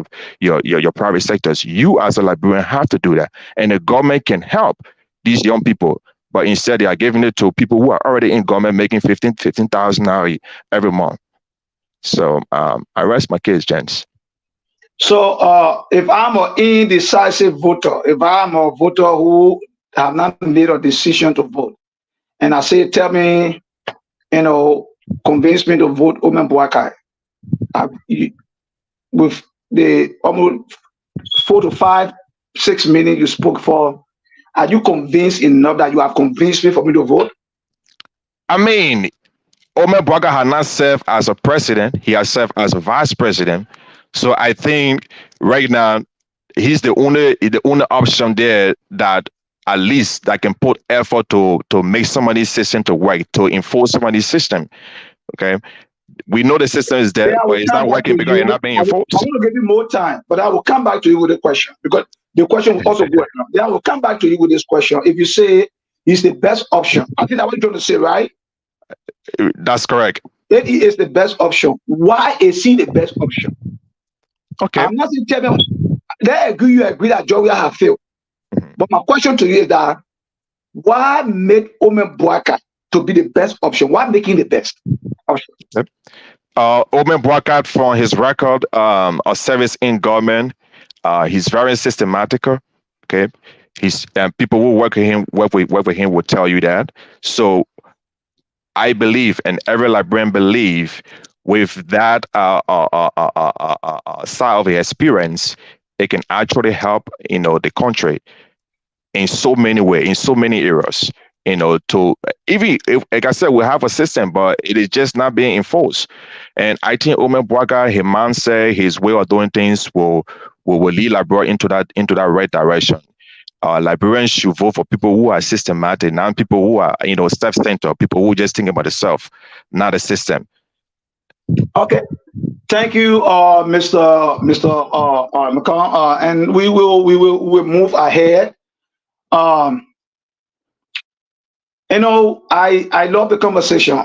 your private sectors. You as a Liberian have to do that, and the government can help these young people. But instead, they are giving it to people who are already in government making $15,000 every month. So I rest my case, gents. So if I'm an indecisive voter, if I'm a voter who have not made a decision to vote, and I say, tell me, convince me to vote Omen Boakai, with the almost 4 to 5, 6 minutes you spoke for, are you convinced enough that you have convinced me for me to vote? I mean, Omen Boakai has not served as a president. He has served as a vice president. So I think right now he's the only option there that at least that can put effort to make somebody's system to work, to enforce somebody's system. Okay, we know the system is there, but it's not working because it's not being enforced. I want to give you more time, but I will come back to you with a question because the question will also go on. Then I will come back to you with this question. If you say he's the best option, I think that's what you're trying to say, right? That's correct. If he is the best option, why is he the best option? Okay. I'm not saying tell me you agree that Georgia have failed. But my question to you is that why make Omen Boakai to be the best option? Why making the best option? Yep. Omen Boakai, from his record of service in government, he's very systematic. Okay, he's people who work with him will tell you that. So I believe, and every Liberian believe, with that side of the experience, it can actually help the country in so many ways, in so many areas. To even if, like I said, we have a system, but it is just not being enforced. And I think Omen Boakai, his mindset, his way of doing things will lead Liberia into that right direction. Liberians should vote for people who are systematic, not people who are self-centered, people who just think about themselves, not the system. Okay, thank you, Mr. McCall, and we will move ahead. I love the conversation.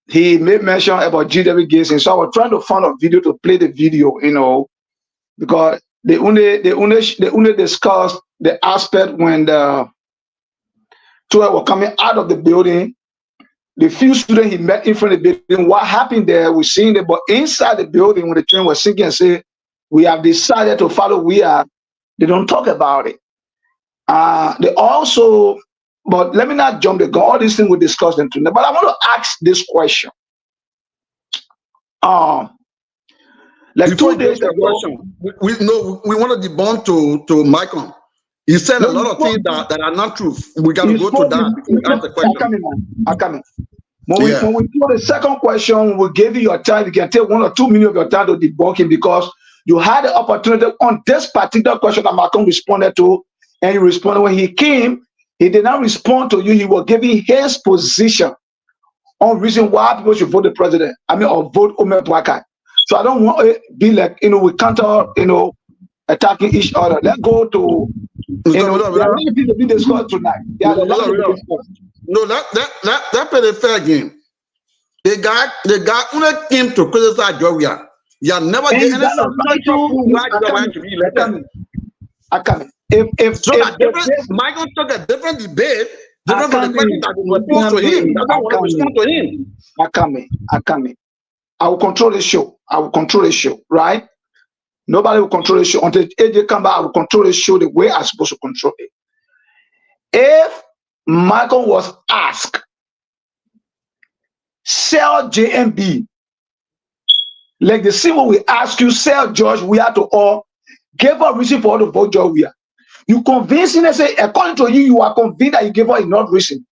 He made mention about GW Gates, and so I was trying to find a video to play the video. Because they only discussed the aspect when the two were coming out of the building. The few students he met in front of the building, what happened there, we're seeing it, but inside the building, when the train was sinking and say, we have decided to follow they don't talk about it. They also, but let me not jump the gun, all these things we discussed them tonight, but I want to ask this question. Like 2 days ago, we want to debunk to Michael. He said a lot of things that are not true. We got to go to that. I'm coming. When we do the second question, we gave you your time. You can take 1 or 2 minutes of your time to debunk him because you had the opportunity on this particular question that Malcolm responded to, and he responded when he came. He did not respond to you. He was giving his position on reason why people should vote the president. Or vote Omen Boakai. So I don't want to be like we counter attacking each other. Let's go to to be discussed tonight. Yeah, no, that play a fair game. The guy only came to criticize Georgia. You have never did any if Michael took a different debate, different from the question that was posed to him. That's not what was respond to him. Akame. I will control the show. Right? Nobody will control the show until AJ come back. I will control the show the way I'm supposed to control it. If Michael was asked, sell JMB, like the same way we ask you, sell George, we have to all give a reason for all the vote George we are. You convince him and say, according to you, you are convinced that you give her enough reason.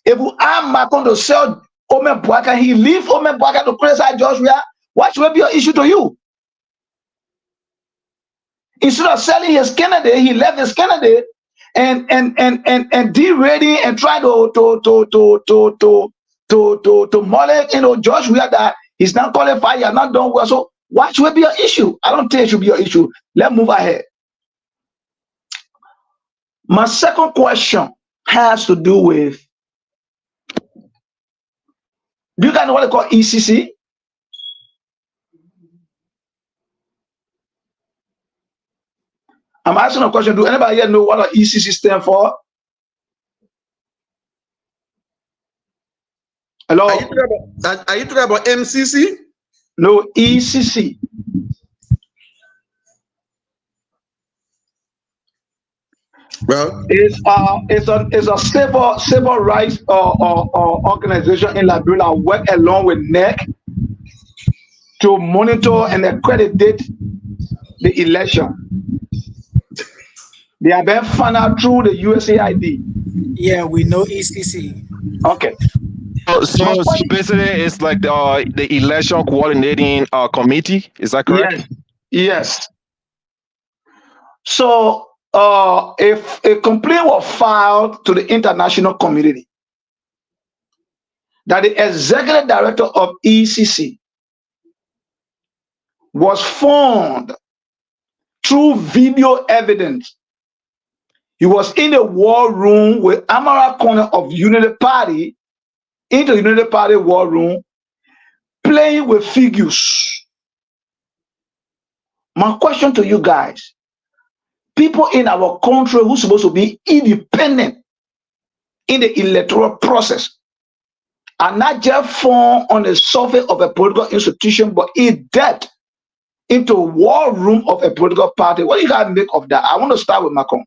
If we ask Michael to sell Omen Boakai, he leave Omen Boakai to criticize George we are, what should be your issue to you? Instead of selling his candidate, he left his candidate and derating and trying to molest George we are that He's not qualified. You're not done well. So why should it be an issue? I don't think it should be an issue. Let's move ahead. My second question has to do with, do you guys know what they call ECC? I'm asking a question. Do anybody here know what an ECC stands for? Hello? Are you talking about MCC? No, ECC. Well, it's a civil rights organization in Liberia that work along with NEC to monitor and accredit the election. They have been funded through the USAID. Yeah, we know ECC. Okay. So basically, it's like the election coordinating committee. Is that correct? Yes. So if a complaint was filed to the international community that the executive director of ECC was found through video evidence, he was in a war room with Amara Corner of Unity Party, in the Unity Party war room, playing with figures. My question to you guys, people in our country who are supposed to be independent in the electoral process are not just found on the surface of a political institution, but in depth into a war room of a political party. What do you guys make of that? I want to start with Macron.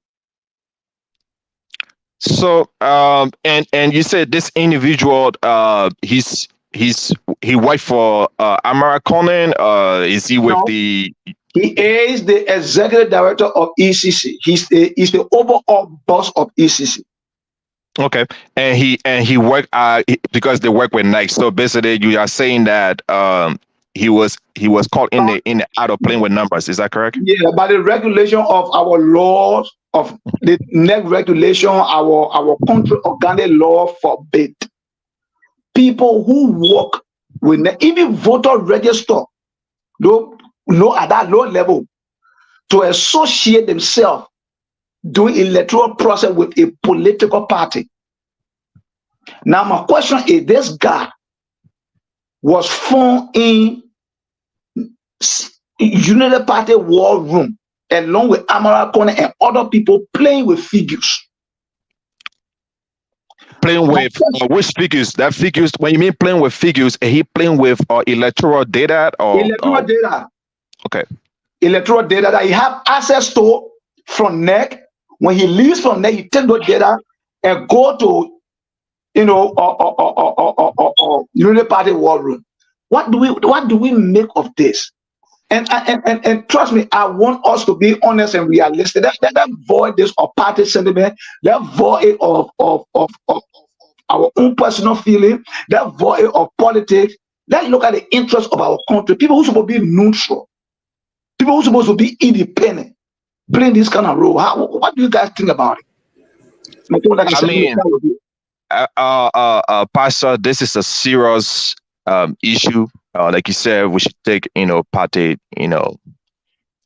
So and you said this individual he worked for Amara Conan. Is he with the? He is the executive director of ECC. He's the overall boss of ECC. Okay, and he worked because they work with Nike. So basically, you are saying that he was caught in the out of playing with numbers. Is that correct? Yeah, by the regulation of our laws, of the next regulation, our country organic law forbid people who work with even voter register, no at that low level, to associate themselves doing electoral process with a political party. Now my question is, this guy was found in Unity Party war room along with Amara Kone and other people playing with figures. Playing with which figures? That figures, when you mean playing with figures, are he playing with electoral data or electoral data? Okay. Electoral data that he have access to from NEC. When he leaves from NEC, he take those data and go to Unity Party war room. What do we make of this? And trust me, I want us to be honest and realistic. That void this of party sentiment, that void of our own personal feeling, that void of politics. Let's look at the interests of our country. People who are supposed to be neutral, people who are supposed to be independent, playing this kind of role. What do you guys think about it? I mean, Pastor, this is a serious issue. Like you said, we should take party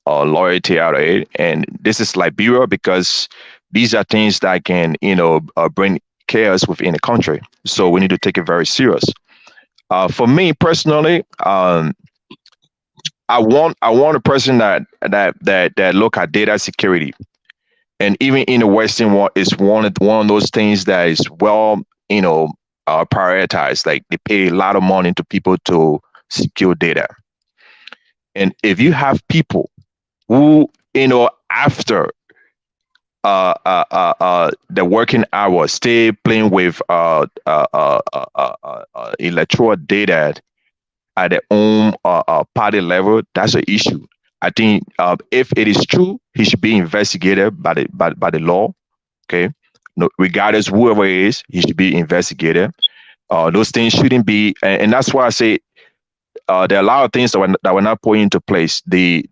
loyalty out of it, and this is Liberia because these are things that can bring chaos within the country. So we need to take it very serious. For me personally, I want a person that look at data security, and even in the Western world, is one of those things that is well prioritized. Like they pay a lot of money to people to secure data. And if you have people who after the working hours stay playing with electoral data at their own party level, that's an issue. I think if it is true, he should be investigated by the law. Okay, no, regardless whoever it is, he should be investigated. Those things shouldn't be, and that's why I say there are a lot of things that were not put into place. The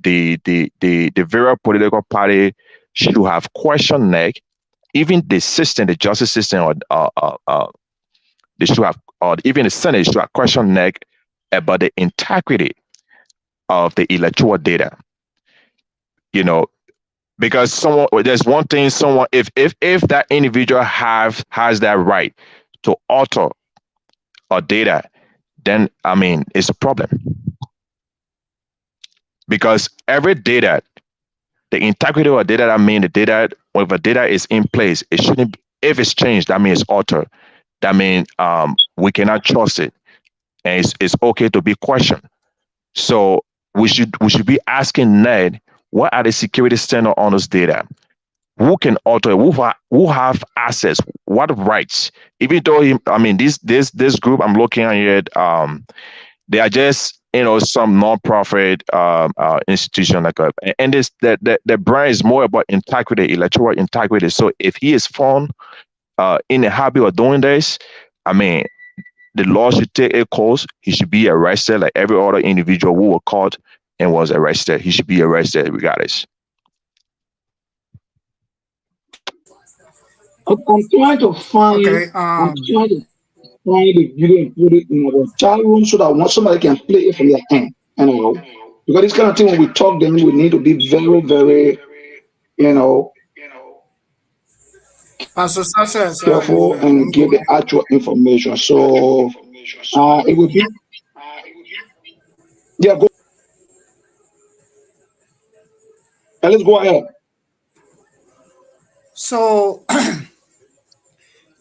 various political party should have questioned NEC, even the system, the justice system, or they should have, or even the Senate should have questioned NEC about the integrity of the electoral data. You know, because someone there's one thing someone if that individual has that right to alter or data, then I mean it's a problem because every data, the integrity of data, I mean the data, when the data is in place, it shouldn't if it's changed, that means it's altered. That means we cannot trust it, and it's okay to be questioned. So we should be asking Ned, what are the security standards on this data? Who can alter it? Who have access? What rights? Even though I mean this group I'm looking at here, they are just some non-profit institution like and this the brand is more about integrity, electoral integrity. So if he is found in the habit of doing this, I mean the law should take a course. He should be arrested like every other individual who was caught and was arrested. He should be arrested regardless. I'm trying to find. Okay. I'm trying to find the video and put it in our chat room so that once somebody can play it from their end. Because this kind of thing when we talk, then we need to be very, very, you know, Pastor Success, careful let and me go give the back. actual information. So it would be yeah. Go let's go ahead. So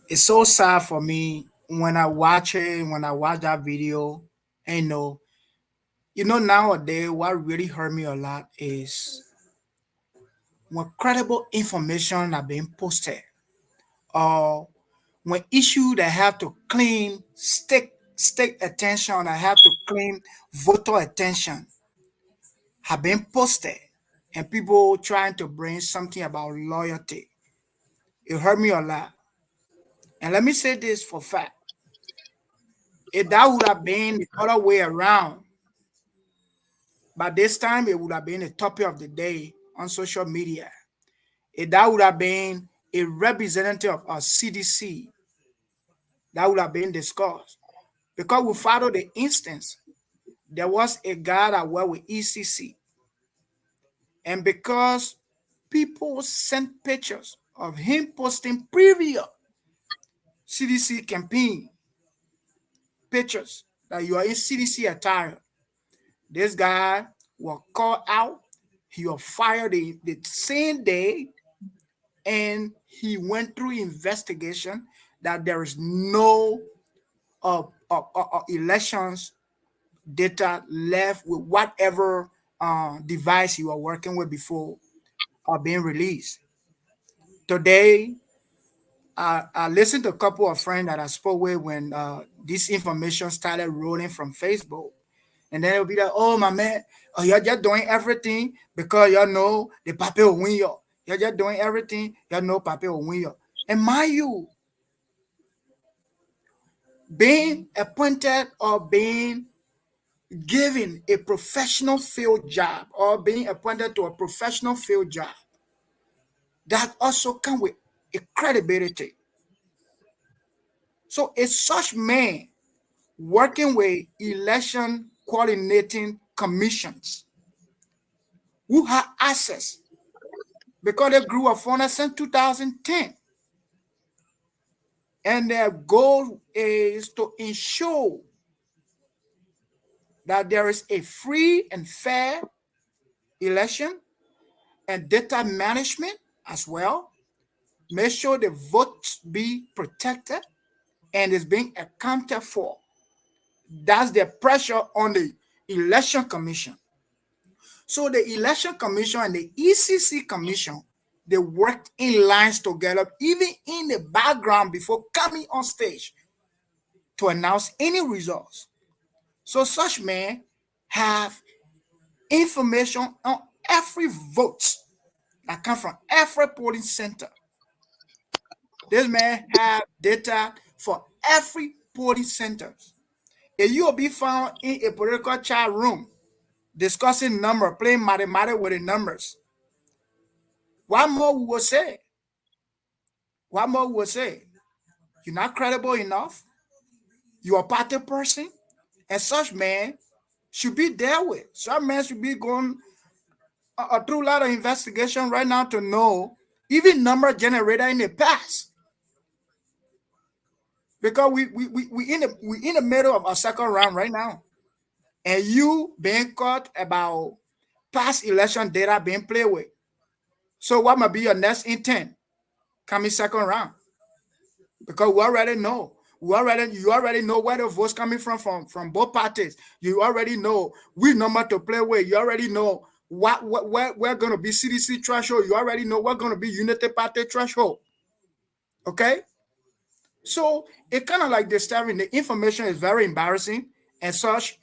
it's so sad for me when I watch it, when I watch that video, and nowadays what really hurt me a lot is when credible information are being posted or when issue that have to claim state attention, that have to claim voter attention have been posted and people trying to bring something about loyalty. It hurt me a lot. And let me say this for fact. If that would have been the other way around, by this time it would have been the topic of the day on social media. If that would have been a representative of CDC, that would have been discussed. Because we follow the instance, there was a guy that worked with ECC, and because people sent pictures of him posting previous CDC campaign pictures that you are in CDC attire, this guy was called out. He was fired the same day, and he went through investigation that there is no elections data left with whatever device you are working with before being released. Today, I listened to a couple of friends that I spoke with when this information started rolling from Facebook. And then it'll be like, oh, my man, oh, you're just doing everything because you know the papi will win you. You're just doing everything, you know papi will win you. And mind you, being appointed or being given a professional field job or being appointed to a professional field job, that also comes with a credibility. So it's such man working with election coordinating commissions who have access because they grew up on us since 2010. And their goal is to ensure that there is a free and fair election and data management as well. Make sure the votes be protected and is being accounted for. That's the pressure on the election commission. So the election commission and the ECC commission, they work in lines together, even in the background before coming on stage to announce any results. So such men have information on every vote that come from every polling center. This man have data for every polling center. If you will be found in a political chat room discussing number, playing mathematics with the numbers, what more we will say? What more we will say? You're not credible enough. You're a party person. And such man should be dealt with. Such man should be going through a lot of investigation right now to know even number generator in the past. Because we in the middle of a second round right now. And you being caught about past election data being played with. So what might be your next intent coming second round? Because we already know. You already know where the votes coming from both parties. You already know which number to play with. You already know where we're gonna be CDC threshold. You already know what's gonna be Unity Party threshold. Okay? So it kind of like disturbing. The information is very embarrassing and such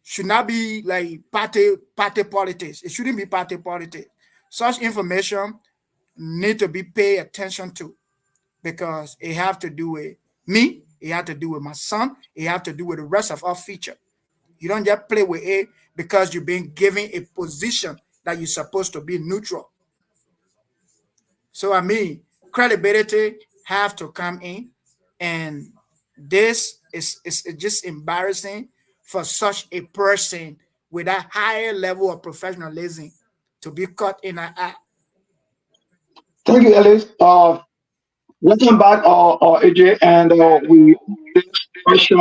should not be like party politics. It shouldn't be party politics. Such information need to be paid attention to because it have to do with me, it have to do with my son, it have to do with the rest of our future. You don't just play with it because you've been given a position that you're supposed to be neutral. So I mean, credibility have to come in, and this is just embarrassing for such a person with a higher level of professionalism to be caught in an act. Thank you, Ellis. Welcome back, AJ, and we question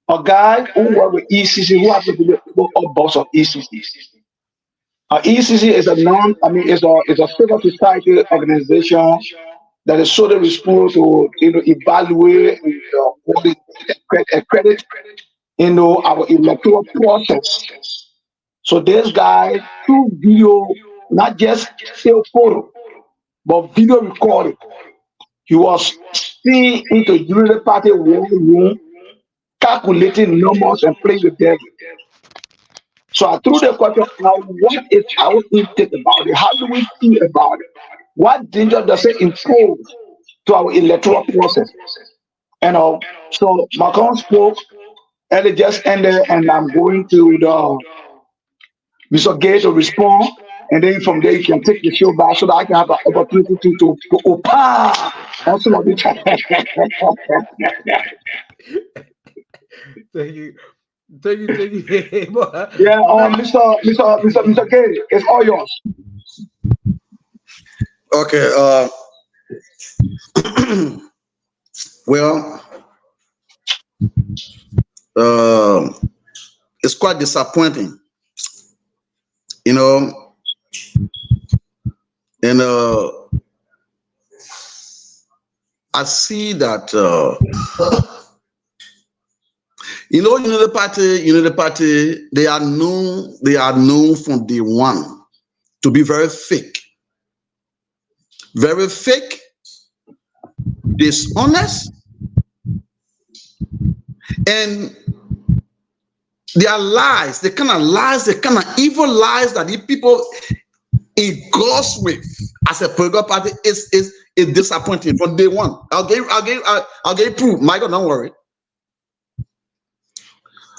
a guy who worked with ECC, who happens to be a boss of ECC. ECC is is a civil society organization that is solely responsible to evaluate accredit our electoral process. So this guy through video, not just still photo, but video recording. He was seen into Unity Party war room, calculating numbers and playing the devil. So I threw the question out, what is our intake about it? How do we feel about it? What danger does it impose to our electoral process? And so Macron spoke, and it just ended, and I'm going to Mr. Gay to respond, and then from there you can take the show back so that I can have an opportunity to opine on some of the Thank you. Yeah, Mr. Gay, it's all yours. Okay. Well, it's quite disappointing, and I see that Unity Party, they are known from day one to be very fake, dishonest, and their lies, the kind of evil lies that the people engulf with as a political party is disappointing from day one. I'll get proof, Michael. Don't worry.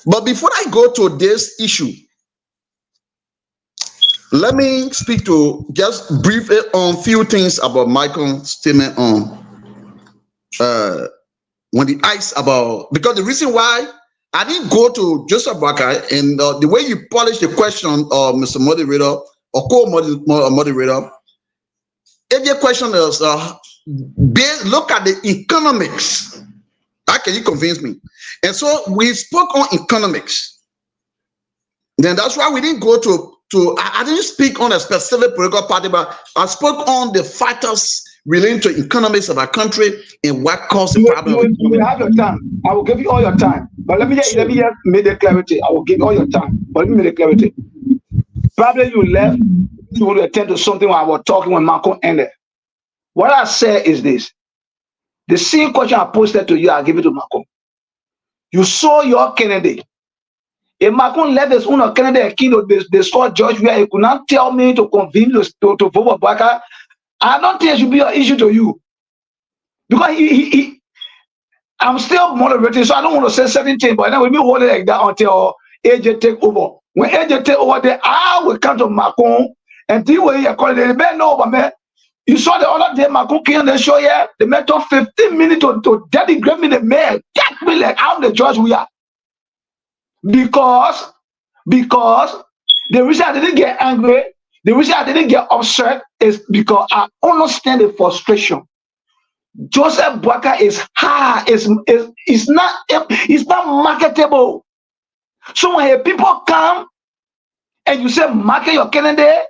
But before I go to this issue, let me speak to just briefly on a few things about Michael's statement on when the ice about, because the reason why I didn't go to Joseph Baka and the way you polish the question, Mr. Moderator or co-moderator, if your question is look at the economics. How can you convince me? And so we spoke on economics. Then that's why we didn't go to I didn't speak on a specific political party, but I spoke on the factors relating to economics of our country and what caused the problem. You will have your time. I will give you all your time. But let me just make the clarity. I will give all your time. But let me make the clarity. Probably you left to attend to something while I was talking when Marco ended. What I said is this. The same question I posted to you, I'll give it to Marco. You saw your candidate. If Marco left his own candidate, they scored George where he could not tell me to convince to vote for Baka. I don't think it should be an issue to you. Because I'm still moderating, so I don't want to say certain things, but then we'll be holding like that until AJ take over. When AJ take over, then I will come to Macron and the way you call it, they better know about me. You saw the other day, Macron came on the show here. They met up 15 minutes to denigrate me, the man. Get me like I'm the judge we are. because the reason I didn't get angry, the reason I didn't get upset is because I understand the frustration. Joseph Boakai is hard, it's not marketable. So when people come and you say market your candidate,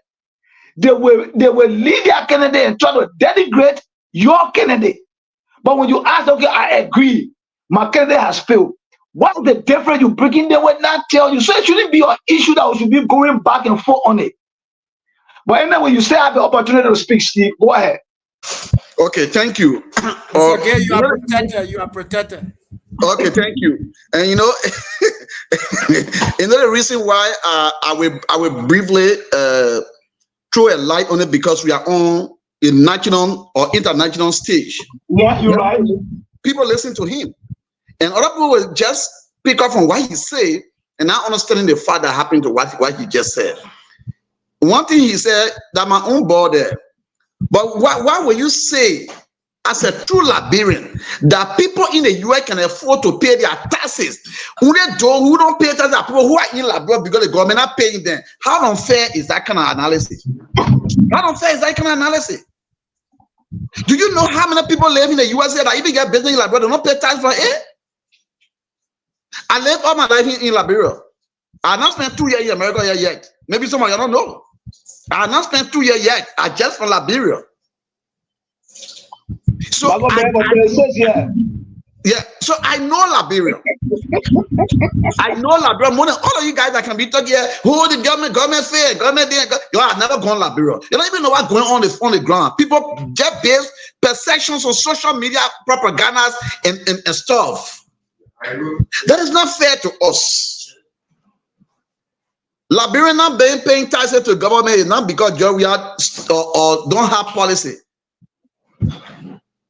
they will leave their candidate and try to denigrate your candidate. But when you ask, okay, I agree, my candidate has failed. What's the difference you bring in? They will not tell you. So it shouldn't be an issue that we should be going back and forth on it. But anyway, when you say I have the opportunity to speak, Steve, go ahead. Okay, thank you. Okay, you are protected. You are protected. Okay, thank you. And you know the reason why I will briefly throw a light on it, because we are on a national or international stage. Yeah, you're right. People listen to him, and other people will just pick up from what he said and not understanding the fact that happened to what he just said. One thing he said that my own border, but why will you say, as a true Liberian, that people in the US can afford to pay their taxes? Who don't pay taxes are people who are in Liberia because the government are paying them. How unfair is that kind of analysis? How unfair is that kind of analysis? Do you know how many people live in the USA that even get business in Liberia, they don't pay tax for it? I live all my life in Liberia. I have not spent 2 years in America yet. Maybe some of you don't know. I have not spent 2 years yet. I just from Liberia. So so I know Liberia. I know Liberia more than all of you guys that can be talking here. Who the government fair, government there. You have never gone Liberia. You don't even know what's going on the ground. People get based perceptions on social media, propagandas, and stuff. That is not fair to us. Liberian not paying taxes to government is not because we are or don't have policy.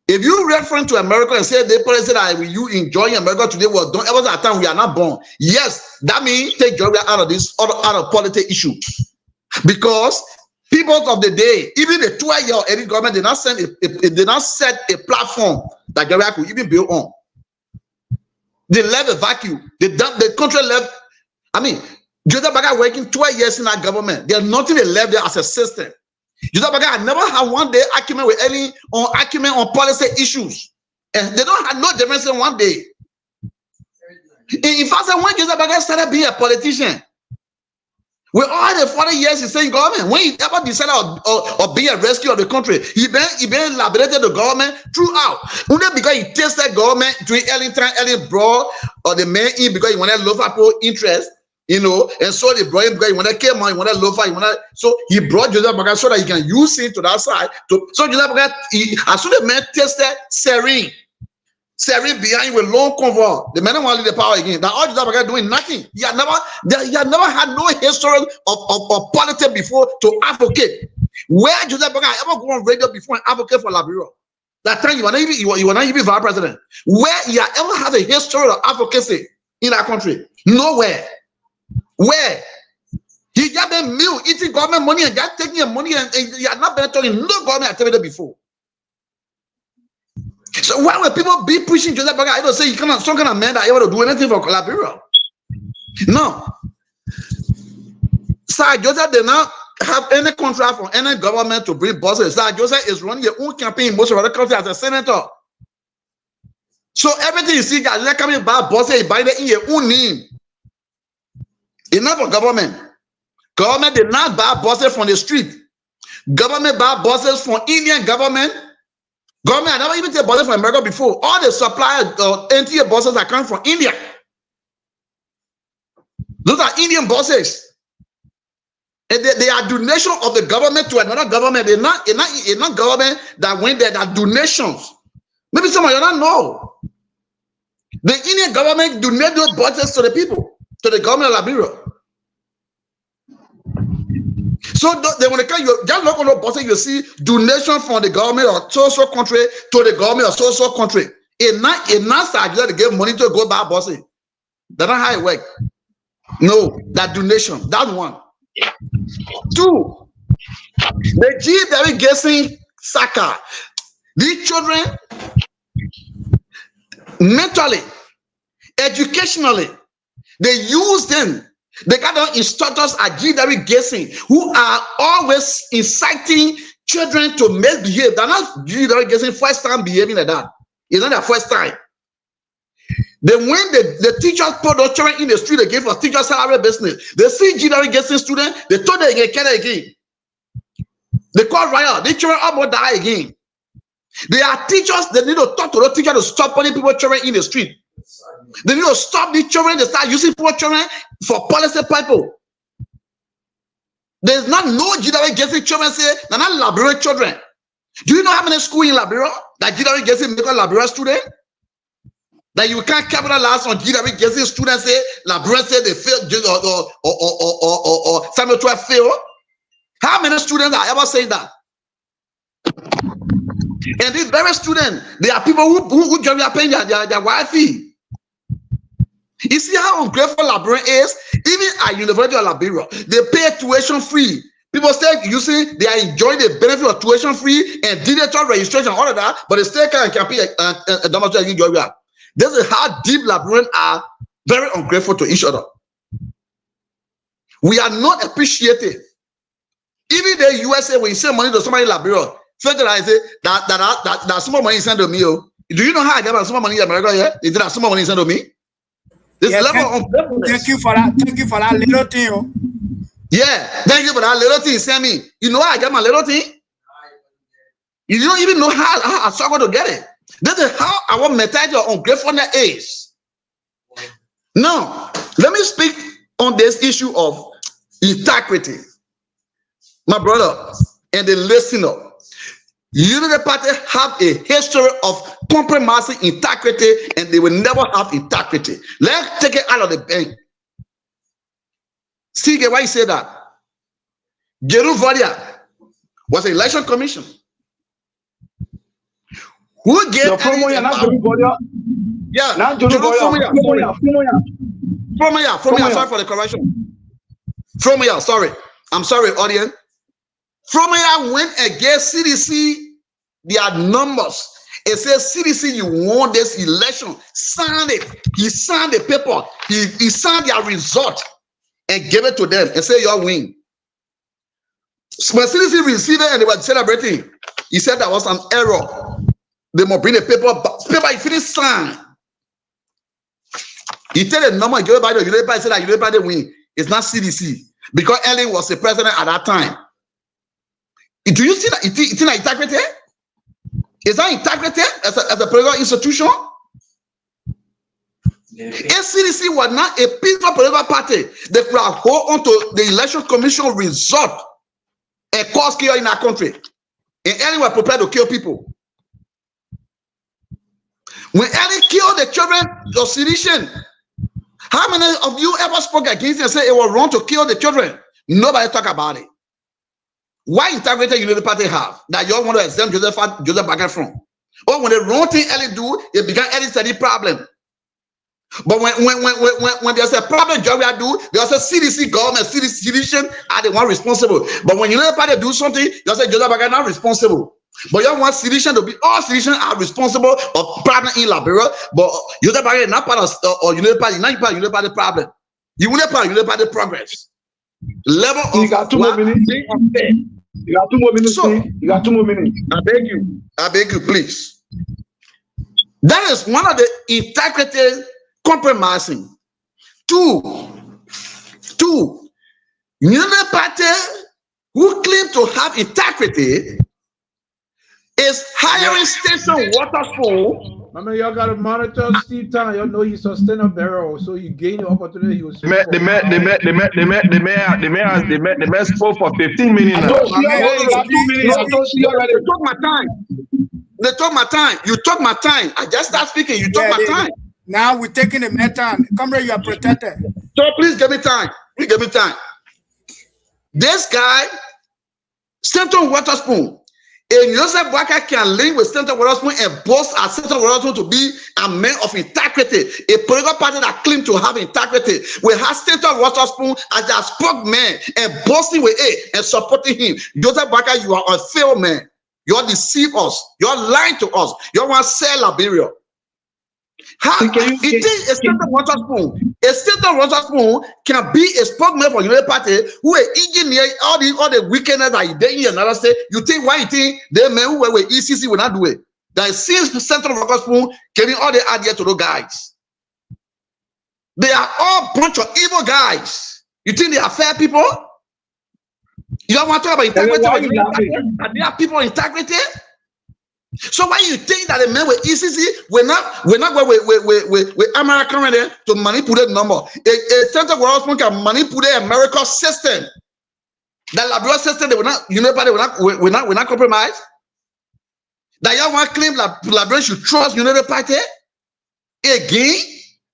If you refer to America and say the policy that you enjoy America today was done ever that time we are not born, yes, that means take Georgia out of this out of politics issue. Because people of the day, even the 12-year any government did not set a platform that Georgia could even build on. They left a vacuum. The country left. I mean, Joseph Boakai working 12 years in that government. There's nothing they left there as a system. Joseph Boakai never had one day argument with any argument on policy issues. And they don't have no difference in one day. In fact, when Joseph Boakai started being a politician, with all the 40 years he's saying government, when he ever decided or be a rescue of the country, he been liberated the government throughout. Only because he tasted government doing early broad or the main in because he wanted low for interest. You know, and so they brought him because he wanted came on, he wanted low fight, so he brought Joseph Boakai so that he can use it to that side. So Joseph Boakai, as soon as the man tested serene behind with long convoy, the man want to leave the power again. Now all Joseph Boakai doing nothing. He had never had no history of politics before to advocate. Where Joseph Boakai ever go on radio before and advocate for Liberia? That time you were not even vice president. Where he had ever had a history of advocacy in that country? Nowhere. Where he just been eating government money and just taking your money and he had not been talking no government activity before. So why would people be pushing Joseph Boakai? I don't say you cannot some kind of man that able to do anything for Liberia. No. Sir Joseph did not have any contract from any government to bring buses. Sir Joseph is running your own campaign in most of the country as a senator. So everything you see guys like coming by buses, you buy it in your own name. Enough of government. Government did not buy buses from the street. Government buy buses from Indian government. Government I never even take buses from America before. All the suppliers NTA buses are coming from India. Those are Indian buses. And they are donation of the government to another government. They're not government that went there, that donations. Maybe some of you don't know. The Indian government donate those buses to the people. To the government of Liberia. So they want to come, you just look on the bus, you see donation from the government of so country to the government of so country. It's not start to give money to go buy buses. That's not how it works. No, that donation, that one. Two, the G very guessing Saka. These children mentally, educationally, They use them. They got on instructors at Gidari Gazing who are always inciting children to misbehave. They're not Gidari Gazing first time behaving like that. It's not their first time. Then when the teachers put those children in the street again for teacher salary business, they see Gidari Gazing students, they told them again. They call riot. The children almost die again. They are teachers. They need to talk to the teacher to stop putting people children in the street. They need to stop these children. They start using poor children for policy people. There's not no Gidari Gazing children say they're not Liberia children. Do you know how many schools in Liberia that Gidari Gazing make a Liberia student? That you can't capitalize on Gidari Gazing students say Liberia say they fail or Samuel 12 fail. How many students are ever saying that? And these very students, they are people who are paying their wifey. You see how ungrateful Liberia is? Even at University of Liberia, they pay tuition free. People still using, they are enjoying the benefit of tuition free and digital registration, all of that, but they still can't pay a domestic in Georgia. This is how deep Liberians are very ungrateful to each other. We are not appreciated. Even the USA, when you send money to somebody in Liberia, I say that some money is sent to me. Do you know how I get some money in America? Yeah, is that some money is sent to me? This level of thank you for that. Thank you for that little thing. Oh. Yeah, thank you for that little thing. Send me. You know how I get my little thing? You don't even know how I struggle to get it. This is how our mentality of ungratefulness is. Now, let me speak on this issue of integrity. My brother and the listener, Unity Party have a history of compromising integrity, and they will never have integrity. Let's take it out of the bank. See, why you say that? Jeruvalia was an election commission. Who gave Jeruvalia? Yeah, not Jeruvalia. Sorry for the correction. Fromaya, sorry. I'm sorry, audience. Fromaya went and gave CDC their numbers. It says, CDC, you won this election. Sign it. He signed the paper. He signed their result and gave it to them and said, you win. So when CDC received it and they were celebrating, he said there was an error. They must bring the paper. Paper, he finished sign. He tell the number, he gave it by the Unity Party, said that Unity Party win. It's not CDC. Because Ellen was the president at that time. Do you see that? It's not integrity? Is that integrity as a political institution? If CDC was not a peaceful political party, they could have hold on to the election commission result and cause chaos in our country. And Ellen was prepared to kill people. When Ellen killed the children of sedition, how many of you ever spoke against it and said it was wrong to kill the children? Nobody talk about it. Why integrity Unity Party have that you all want to exempt Joseph Baker from? Or when the wrong thing Ellie do, it began Ellie study problem. But when there's a problem, Georgia do, there's a CDC government, CDC are the one responsible. But when Unity Party do something, you say Joseph Baker not responsible. But you want sedition to be all sedition are responsible of problem in Liberia, but Joseph Baker is not part of or Unity Party, not part of Unity Party problem. You will not part of Unity Party progress. Level of you got 2 more minutes. You got 2 more minutes. So, you got 2 more minutes. I beg you, please. That is one of the integrity compromising. Two, Unity Party who claim to have integrity is hiring Station Waterspoon. I mean, y'all got to monitor Steve Town. Y'all know he's sustainable barrel, so you gain the opportunity. The man spoke for 15 minutes. They took my time. You took my time. I just started speaking. You took my time. Now we're taking the man time. Come here, you are protected. So please give me time. This guy, Stanton Waterspoon, and Joseph Baker can link with Stanton Waterspoon and boast as Stanton Waterspoon to be a man of integrity, a political party that claims to have integrity. We have Stanton Waterspoon as their spokesman and boasting with it and supporting him. Joseph Baker, you are a failed man. You deceive us. You are lying to us. You want to sell Liberia. It is Stanton Waterspoon, A Senator Witherspoon can be a spokesman for United Party who are engineer all the wickedness that they in another state. You think why you think the men who were ECC will not do it? That since the Senator Witherspoon giving all the idea to those guys. They are all bunch of evil guys. You think they are fair people? You don't want to talk about integrity? Are they are people integrity? So why you think that the men with ECC we're not going with American ready to manipulate number? A Senator Witherspoon can manipulate America's system. That Liberia system, they will not, you know, will not compromise. That y'all want to claim that Liberia should trust United Party again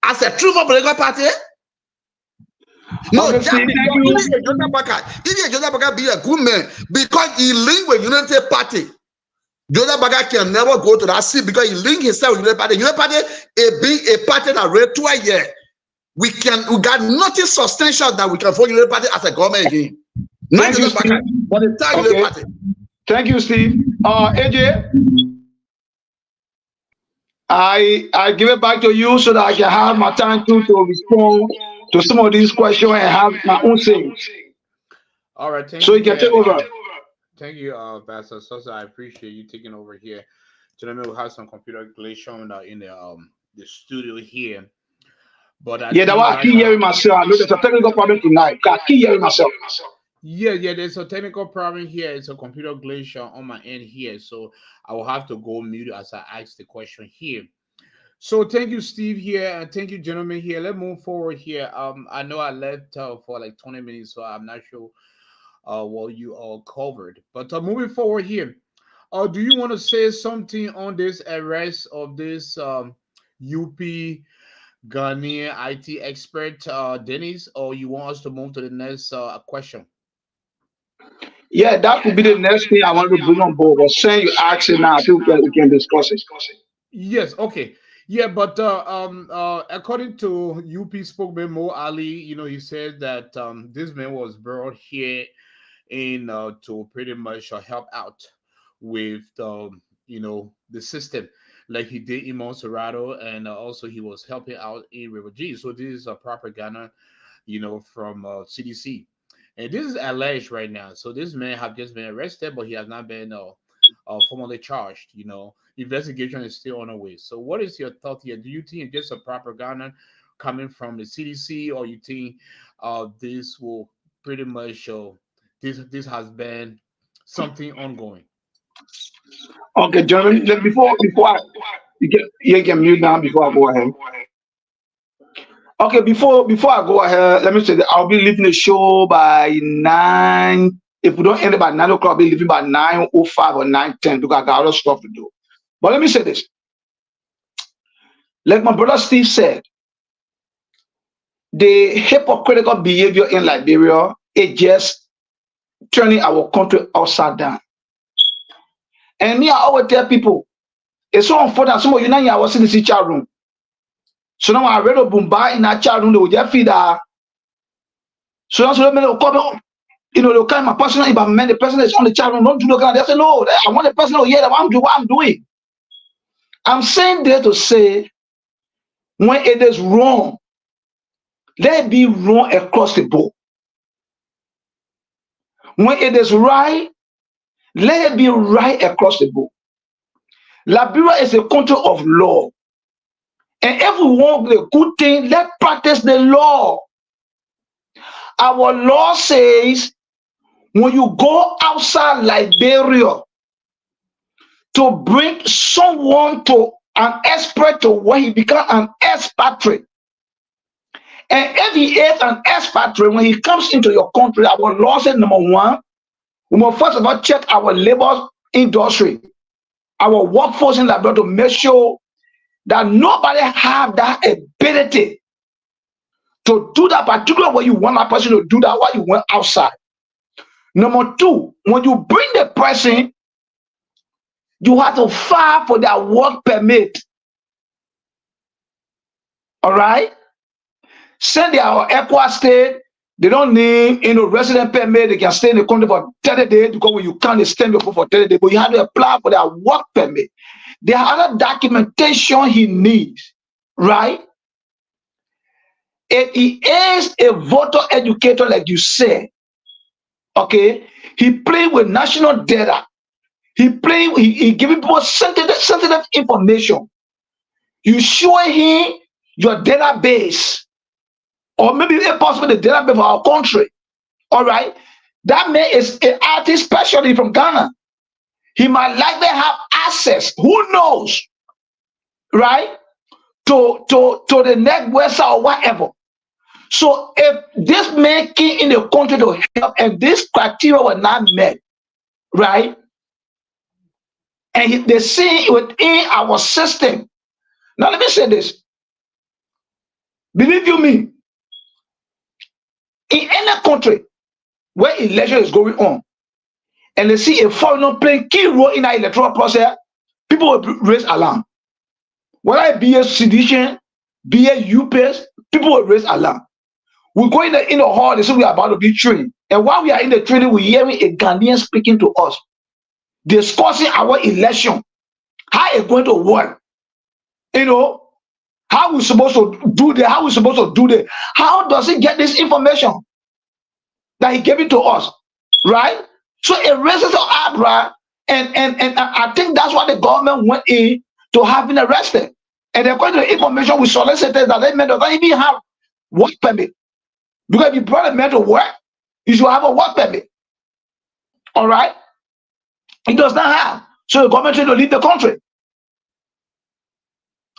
as a true political party. No, if Jonathan Baka be a good man because he linked with United Party. Jonathan Baka can never go to that seat because he linked himself with United Party. United Party being a party that read 2 a year. We got nothing substantial that we can vote United Party as a government again. Not Jonathan Baka, but the entire United Party. Thank you, Steve. AJ, I give it back to you so that I can have my time to respond to some of these questions and have my own things. All right, thank so you. You can take over. Thank you, Pastor Sosa. I appreciate you taking over here. Gentlemen, we have some computer glitch in the studio here. But that's why I keep hearing myself. I know there's a technical problem tonight. I keep hearing myself. Yeah, there's a technical problem here. It's a computer glitch on my end here. So I will have to go mute as I ask the question here. So thank you, Steve, here, and thank you, gentlemen, here. Let's move forward here. I know I left for like 20 minutes, so I'm not sure what you all covered. But moving forward here, do you want to say something on this arrest of this UP Ghanaian IT expert, Dennis, or you want us to move to the next question? Yeah, that would be the next thing I want to bring on board. But saying you ask it now, I think we can discuss it. Yes, okay. Yeah, but according to UP spokesman Mo Ali, he said that this man was brought here in to pretty much help out with the system, like he did in Monserrato, and also he was helping out in River G. So this is a propaganda, from CDC, and this is alleged right now. So this man have just been arrested, but he has not been formally charged. Investigation is still on the way. So what is your thought here? Do you think it's just a propaganda coming from the CDC, or you think this will pretty much show this has been something ongoing? Okay, Jeremy, before you can mute now before I go ahead. Okay, before I go ahead, let me say that I'll be leaving the show by 9. If we don't end it by 9 o'clock, I'll be leaving by 9:05 or 9:10 because I got other stuff to do. But let me say this. Like my brother Steve said, the hypocritical behavior in Liberia is just turning our country upside down. And me, I always tell people, it's so unfortunate. Some of you now, I was in the chat room. So now I read a Boomba in that chat room, they will just feed that. So now, they'll come, they'll kind of my personal, if I'm the person that's on the chat room, don't do the kind of, they say, no, I want the person to hear what I'm doing. I'm saying there to say, when it is wrong, let it be wrong across the board. When it is right, let it be right across the board. Liberia is a country of law. And if we want the good thing, let's practice the law. Our law says, when you go outside Liberia to bring someone to an expert to where he become an expatriate, and if he is an expatriate, when he comes into your country, our law says, number one, we must first of all check our labor industry, our workforce in Liberia, to make sure that nobody have that ability to do that particular way you want that person to do that while you went outside. Number two, when you bring the person, you have to file for their work permit. All right? Send their Equa state. They don't need resident permit. They can stay in the country for 30 days because when you can't extend your proof for 30 days, but you have to apply for their work permit. There are other documentation he needs, right? if he is a voter educator, like you said, okay, he playing with national data. He giving people sensitive information. You show him your database, or maybe if possible the database of our country. All right, that man is an artist, especially from Ghana. He might likely have access. Who knows, right? To the next website or whatever. So if this man came in the country to help, and this criteria were not met, right? And they see within our system. Now let me say this. Believe you me, in any country where election is going on, and they see a foreigner playing key role in our electoral process, people will raise alarm. Whether it be a sedition, be a UPS, people will raise alarm. We go in the hall, they say we are about to be trained. And while we are in the training, we're hearing a Ghanaian speaking to us, discussing our election, how it's going to work. You know, how we're supposed to do that, how we're supposed to do that. How does he get this information that he gave it to us, right? So it raises an eyebrow, and I think that's why the government went in to having arrested. And according to the information we solicited, that they does not even have work permit. Because if you brought a man to work, you should have a work permit. All right? He does not have. So the government tried to leave the country.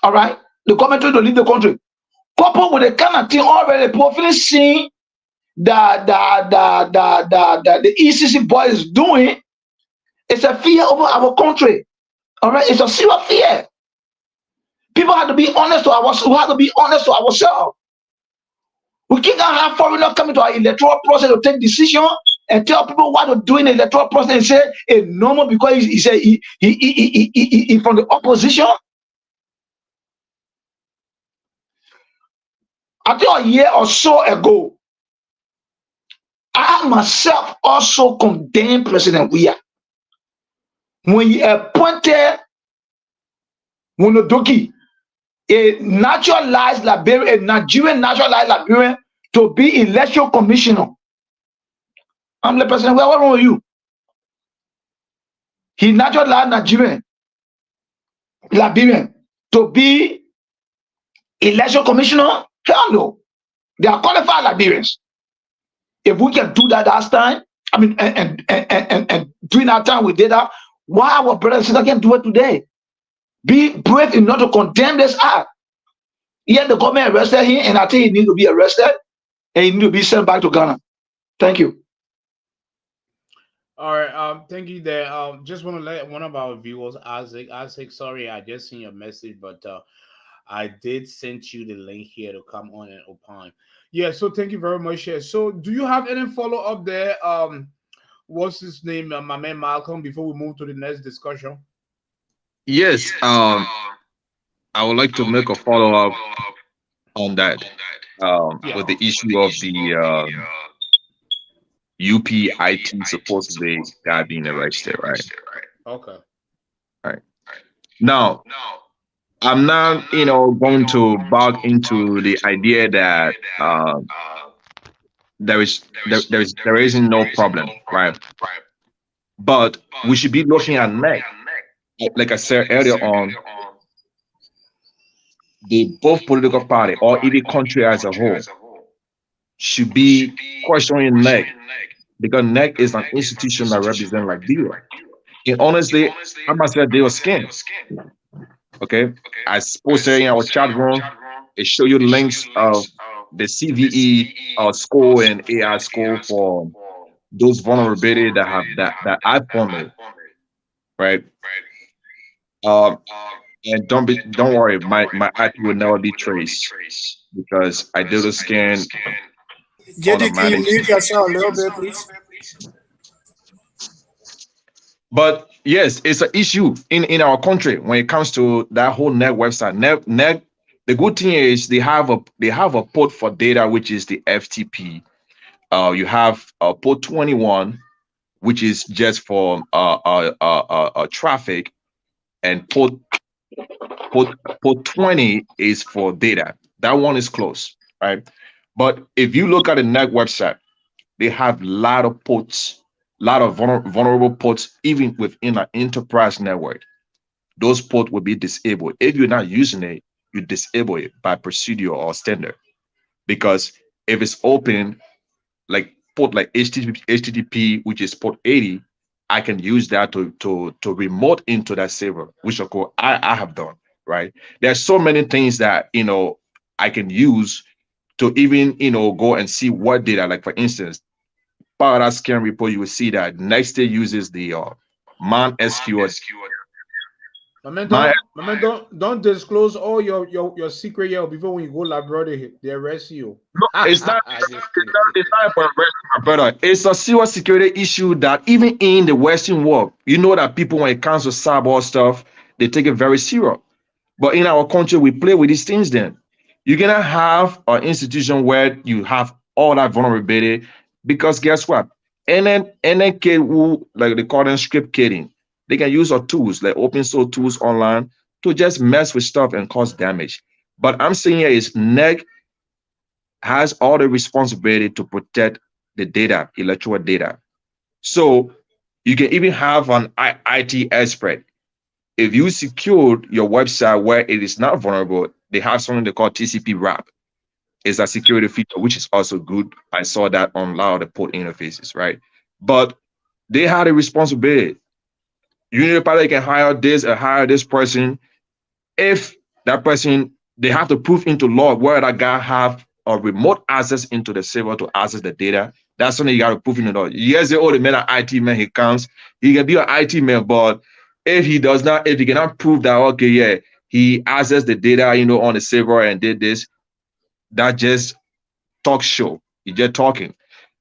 All right? The government tried to leave the country. Coupled with the kind of thing already, people seeing that the ECC boy is doing, it's a fear over our country. All right? It's a serious fear. People have to be honest to ourselves. We have to be honest to ourselves. We can't have foreigners coming to our electoral process to take decision and tell people what to do in the electoral process and say it's normal because he said he from the opposition. I think a year or so ago, I myself also condemned President Weah when he appointed Wunodoki, a naturalized Liberian, a Nigerian naturalized Liberian, to be election commissioner. I'm the president. What's wrong with you? He naturalized Nigerian, Liberian, to be election commissioner. Hell no. They are qualified Liberians. If we can do that last time, I mean, and during that time we did that, why our brothers and sisters can't do it today? Be brave enough to condemn this act. Yet the government arrested him, and I think he needs to be arrested and he needs to be sent back to Ghana. Thank you. All right. Thank you there. Just want to let one of our viewers, Isaac, sorry, I just seen your message, but I did send you the link here to come on and opine. Yeah, so thank you very much. Yeah. So do you have any follow-up there? What's his name? My man Malcolm, before we move to the next discussion. Yes. I would like to make a follow-up on that. With the issue of the UPIT supposedly guy being arrested, right? Okay. Right. Now, I'm not, going to bog into the idea that there isn't no problem, right? But we should be looking at next, like I said earlier on, the both political party or even country as a whole should be questioning NEC, because NEC is an institution that represents Liberia. And honestly, I must say they were scared. Okay, as posted in our chat room, it show you links of the CVE score and AI score for those vulnerability that have that I found, right? And don't worry, my IP will never be traced because I did a scan JD, can you automatic. mute yourself a little bit, please? But yes, it's an issue in our country when it comes to that whole NEC website. NEC, the good thing is they have a port for data, which is the FTP. You have port 21, which is just for traffic, and port 20 is for data. That one is closed, right? But if you look at the NEC website, they have a lot of ports, a lot of vulnerable ports, even within an enterprise network. Those ports will be disabled. If you're not using it, you disable it by procedure or standard. Because if it's open, like port like HTTP, which is port 80, I can use that to remote into that server, which of course I have done, right? There's so many things that I can use to even go and see what data. Like for instance, part of that scan report, you will see that Nextday uses the man SQL. Man, My man, don't disclose all your secret yet before when you go library they arrest you. no, it's not. I just kidding. It's not about arrest, my brother. It's a serious security issue that even in the Western world, you know that people when it comes to cyber stuff, they take it very serious. But in our country, we play with these things. Then you cannot have an institution where you have all that vulnerability because guess what? And then kid who like they call them script kidding, they can use our tools like open source tools online to just mess with stuff and cause damage. But I'm saying here is NEC has all the responsibility to protect the data, electoral data. So you can even have an IT expert. If you secured your website where it is not vulnerable, they have something they call TCP wrap. It's a security feature, which is also good. I saw that on a lot of the port interfaces, right? But they had a responsibility. You probably can hire this or hire this person. If that person, they have to prove into law where that guy have a remote access into the server to access the data. That's something you got to prove into law. Yes, the man, an IT man, he comes, he can be an IT man, but if he cannot prove that, okay, yeah, he accessed the data, on the server and did this, that just talk show. You're just talking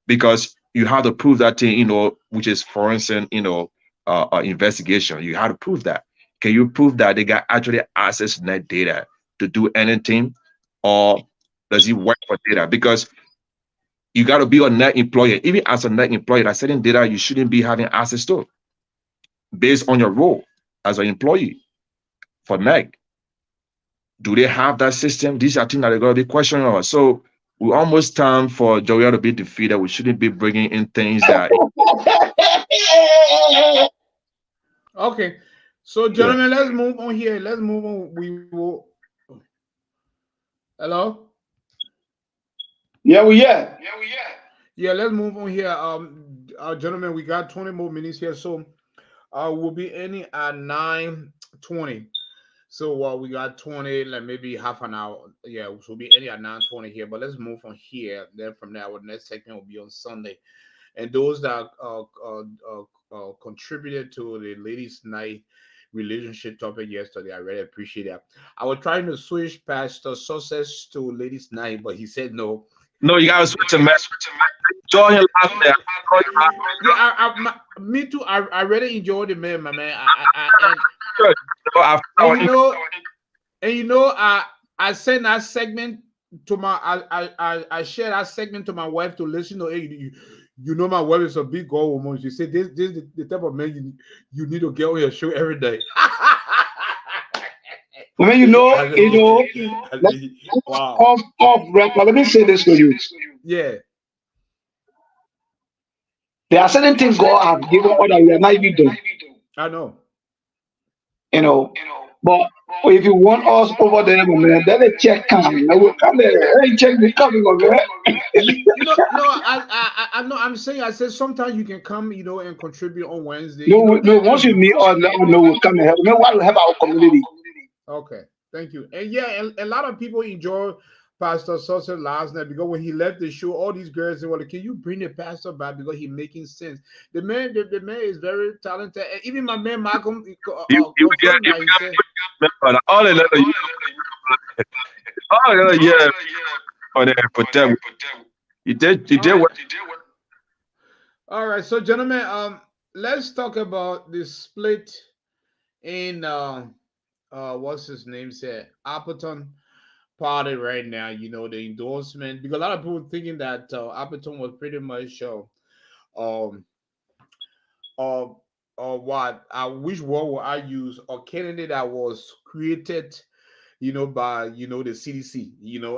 because you have to prove that thing, which is forensic, investigation. You have to prove that. Can you prove that they got actually access to that data to do anything, or does he work for data? Because you got to be a net employer. Even as a net employer, that certain data you shouldn't be having access to based on your role as an employee for NEC. Do they have that system? These are things that they're going to be questioning us. So we're almost time for Joel to be defeated. We shouldn't be bringing in things that. Okay, so Yeah. gentlemen, let's move on here. Let's move on. We will. Hello. Yeah, we yeah. Yeah, let's move on here. Gentlemen, we got 20 more minutes here, so we'll be ending at 9:20. So we got 20, like maybe half an hour. Yeah, so we'll be ending at 9:20 here. But let's move on here. Then from there, our next segment will be on Sunday. And those that contributed to the ladies' night relationship topic yesterday, I really appreciate that. I was trying to switch Pastor Success to ladies' night, but he said no. No, you got to switch a mess. Join your life there. Yeah, me too. I really enjoyed it, man, my man. And After you know, I sent that segment to my I shared that segment to my wife to listen to. Hey, my wife is a big girl woman. She said this is the type of man you need to get on your show every day. I mean, I said, I let, said, wow. off record. Let me say this to you. Yeah, There are certain things God have given us that we are not even doing. I know. You know. But if you want us over there, man, then they check coming. I will come there. Hey, check me coming over there. No, I know. I'm saying, I said sometimes you can come, and contribute on Wednesday. No. Once you meet us, let us know we'll come and help. Man, what will help our community? Okay, thank you. And yeah, a lot of people enjoy Pastor Sosa last night because when he left the show, all these girls said, "Well, can you bring the pastor back because he making sense?" The man is very talented. And even my man Malcolm you get confirmed that. He said, all the letter you all the letter, yeah, for the protect. You did what "All right, so gentlemen, let's talk about the split in what's his name said Appleton party right now. The endorsement because a lot of people thinking that Appleton was pretty much um uh which word will I use? A candidate that was created, by the CDC,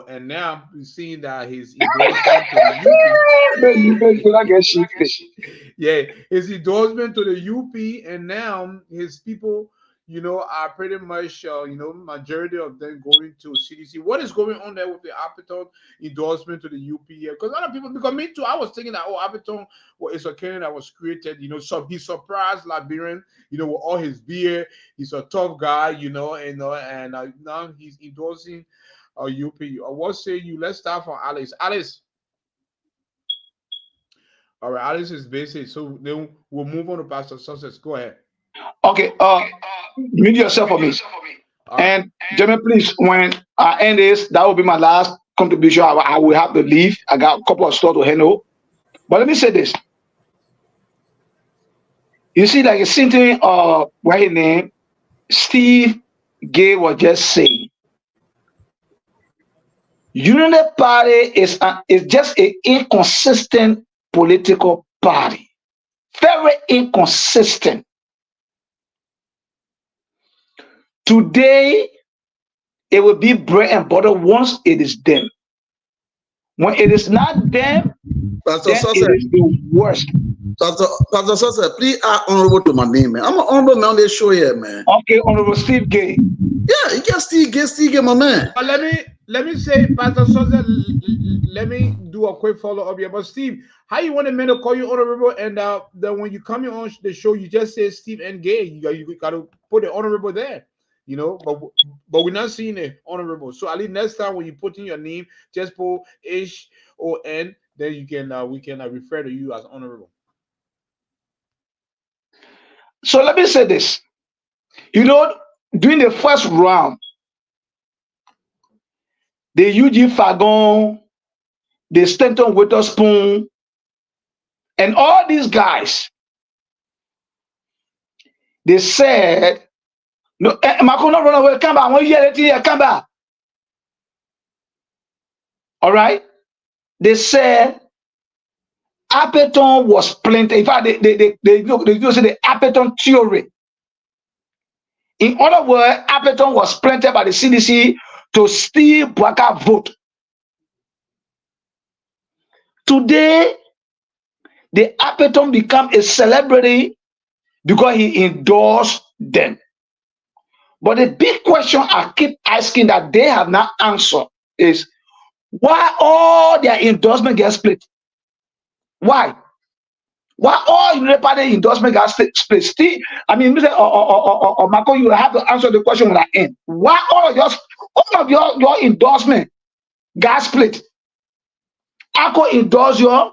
and now I'm seeing that his endorsement to the UP. Yeah, his endorsement to the UP, and now his people, are pretty much, majority of them going to CDC. What is going on there with the Appeton endorsement to the UP? Because a lot of people, because me too, I was thinking that, Appeton is a candidate that was created, so he surprised Liberian, with all his beer. He's a tough guy, and now he's endorsing UP. What say you? Let's start from Alice. Alice. All right, Alice is busy, so then we'll move on to Pastor Success. Go ahead. Okay, mute yourself for me. All right. And gentlemen, please, when I end this, that will be my last contribution. I will have to leave. I got a couple of stuff to handle. But let me say this. You see, like a sitting what his name, Steve Gay was just saying. Unity Party is just an inconsistent political party. Very inconsistent. Today, it will be bread and butter once it is them. When it is not them, Pastor then Sosa, it is the worst. Pastor Sosa, please add honorable to my name, man. I'm an honorable man on this show here, man. Okay, Honorable Steve Gay. Yeah, you can still get my man. But let me say, Pastor Sosa, let me do a quick follow up here. But Steve, how you want a man to call you honorable, and then when you come here on the show, you just say Steve and Gay. You got to put the honorable there. But we're not seeing it honorable. So at least next time when you put in your name, just put HON, then we can refer to you as honorable. So let me say this. During the first round, the UG Fagon, the Stanton Witherspoon, and all these guys, they said, no, Macron not run away, come back. 1 year later, come back. All right? They said Appeton was planted. In fact, they say the Appeton theory. In other words, Appeton was planted by the CDC to steal Bwaka vote. Today, the Appeton become a celebrity because he endorsed them. But the big question I keep asking that they have not answered is why all their endorsement gets split? Why? Why all Unity Party endorsement got split? Steve, or Marco, you have to answer the question when I end. Why all of your endorsement got split? Ako endorse your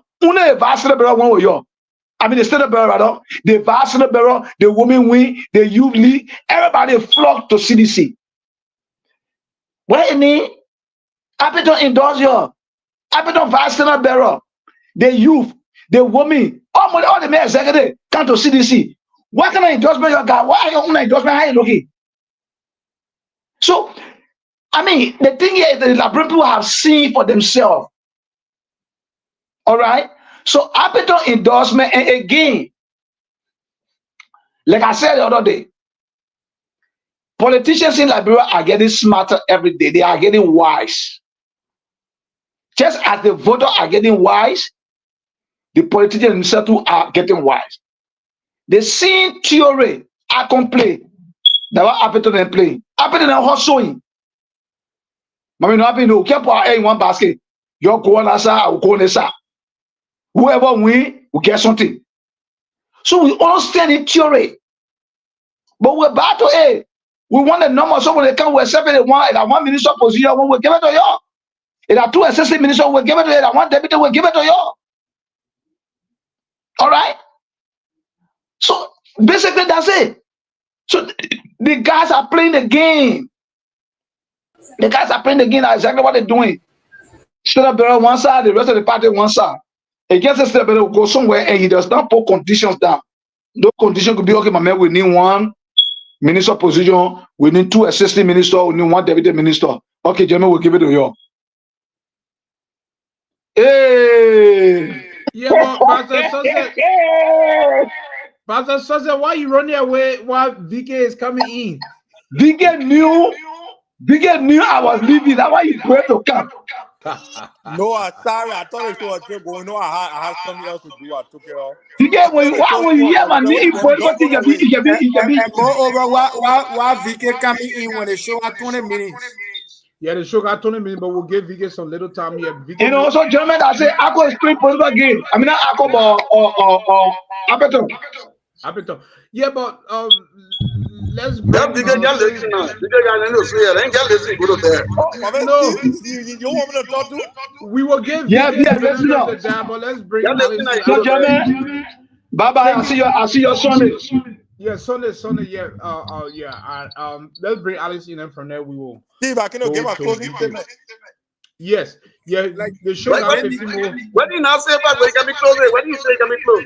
the state bureau, the vice bureau, the women wing, the youth league, everybody flocked to CDC. Where any Appeton endorse your Appeton vice bureau, the youth, the women, all the mayor executive come to CDC. What kind of endorsement you got? Why your own endorsement? How you looking? So, the thing here is that the Liberian people have seen for themselves. All right. So Appeton endorsement, and again, like I said the other day, politicians in Liberia are getting smarter every day. They are getting wise. Just as the voters are getting wise, the politicians themselves too are getting wise. The same theory I can play. That what Appeton and play. Appeton and hustling. No happen no keep in one basket. You're going as I will go as whoever win will get something. So we understand in theory. But we're back to A. We want the number, so when they come, we're separate one minister position, we'll give it to you. If there are 2 assistant ministers, we'll give it to you. If there are 1 deputy, we'll give it to you. All right? So basically, that's it. So the guys are playing the game. The guys are playing the game. That's exactly what they're doing. State of Bureau one side, the rest of the party one side. Against the State Bureau will go somewhere and he does not put conditions down. No condition could be, okay, my man, we need 1 minister position, we need 2 assistant ministers, we need 1 deputy minister. Okay, gentlemen, we'll give it to you. Hey! Yeah, but Pastor Sosa, why you running away while VK is coming in? VK knew Bigot knew I was leaving. That's why he went to come. No, I'm sorry. I thought the show was still going. No, I had something else to do. I took it off. Bigot, Until the show when you stopped, hear I was my like, what name, you want? political Don't go thing, away. And moreover, why VK coming in when the show at 20 minutes? Yeah, the show got 20 minutes, but we'll give Vicky some little time here. you know, so gentlemen, I say, I go stream political game. I mean, I go or Aperton. Appleton. Yeah, but let's Yeah, bring bigger guy listen now. Bigger guy no see it. Ain't guy listen go to there. no. You want me to talk to? We will give Yeah, Vicky yeah, listen Jonathan up. the time, but let's bring Yeah, listen Alice now. in. You So, go to there. gentlemen, bye bye. I see your Sunday. Yeah, Sunday, yeah, yeah. Let's bring Alice in, and from there we will Steve, I cannot go give my to closing VK. statement. Yes, yeah. Like, The show What got what 15 more. what do you now say about when you can be close? What do you say you can be close?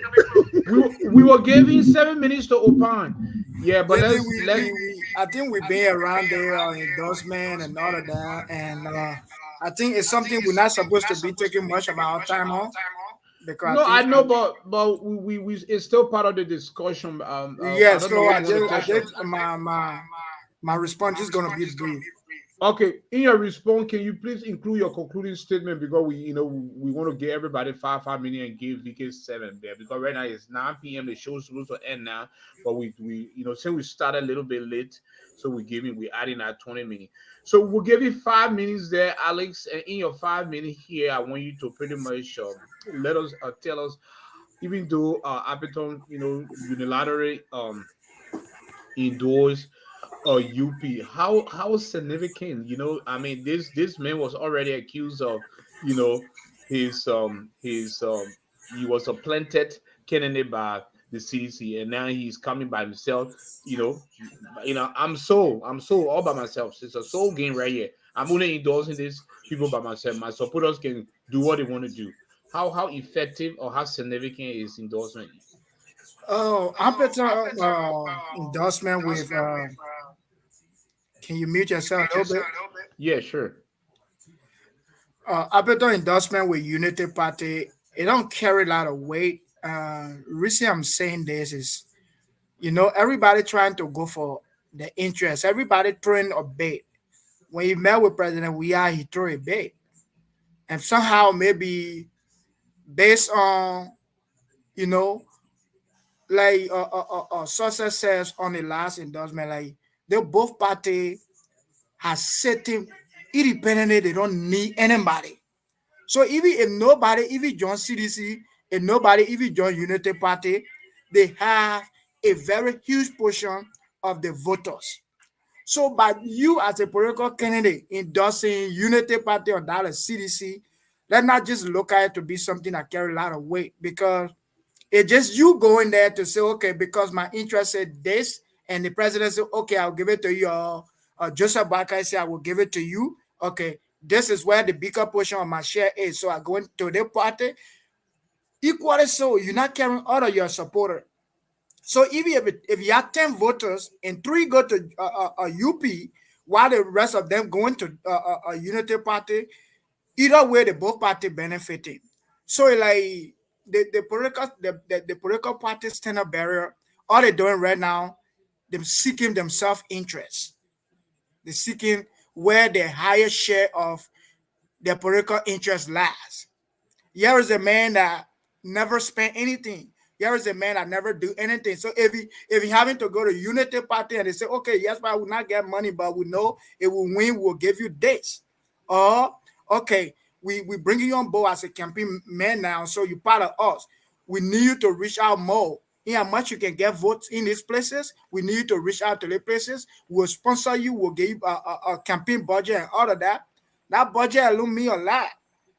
We were giving 7 minutes to opine. Yeah, but lately let's I think we've been around there endorsement and all of that, and I think it's something we're not supposed to be taking much of our time on because no, I I think know, but we it's still part of the discussion. I yeah. don't know So what you want to I touch on. just my response is gonna be brief. Okay, in your response, can you please include your concluding statement because we want to get everybody 5 minutes and give VK 7 there because right now it's 9 p.m. The show's supposed to end now, but we since we started a little bit late, so we adding our 20 minutes. So we'll give you 5 minutes there, Alex, and in your 5 minutes here, I want you to pretty much let us tell us, even though Appleton unilaterally endorsed UP. How significant? I mean, this man was already accused of, you know, his he was a planted candidate by the CDC, and now he's coming by himself. You know, I'm so all by myself. It's a soul game right here. I'm only endorsing these people by myself. My supporters can do what they want to do. How effective or how significant is endorsement? Oh, Ampeter endorsement with can you mute yourself a little bit? Yeah, sure. Ampeter endorsement with Unity Party, it don't carry a lot of weight. Reason I'm saying this is, everybody trying to go for the interest. Everybody throwing a bait. When he met with President Weah, he threw a bait. And somehow maybe based on, you know, like sources says on the last endorsement, like they both party has certain independently, they don't need anybody. So even if nobody, even join CDC, if nobody even join Unity Party, they have a very huge portion of the voters. So by you as a political candidate endorsing Unity Party or that CDC, let's not just look at it to be something that carry a lot of weight because it's just you going there to say, okay, because my interest said this, and the president said, okay, I'll give it to you. Joseph Barker said, I will give it to you. Okay, this is where the bigger portion of my share is. So I go into the party. Equally so, you're not carrying all of your supporter. So if you have 10 voters and 3 go to UP, while the rest of them going to a Unity Party, either way, they both party benefiting. So like the political parties stand up barrier. All they're doing right now, they're seeking themselves interest. They're seeking where the highest share of their political interest lies. Here is a man that never spent anything. Here is a man that never do anything. So if he having to go to Unity Party and they say, okay, yes, but I will not get money, but we know it will win, we'll give you this. Or okay, we bring you on board as a campaign man now, so you're part of us. We need you to reach out more. In how much you can get votes in these places, we need you to reach out to the places. We'll sponsor you. We'll give you a campaign budget and all of that. That budget alone me a lot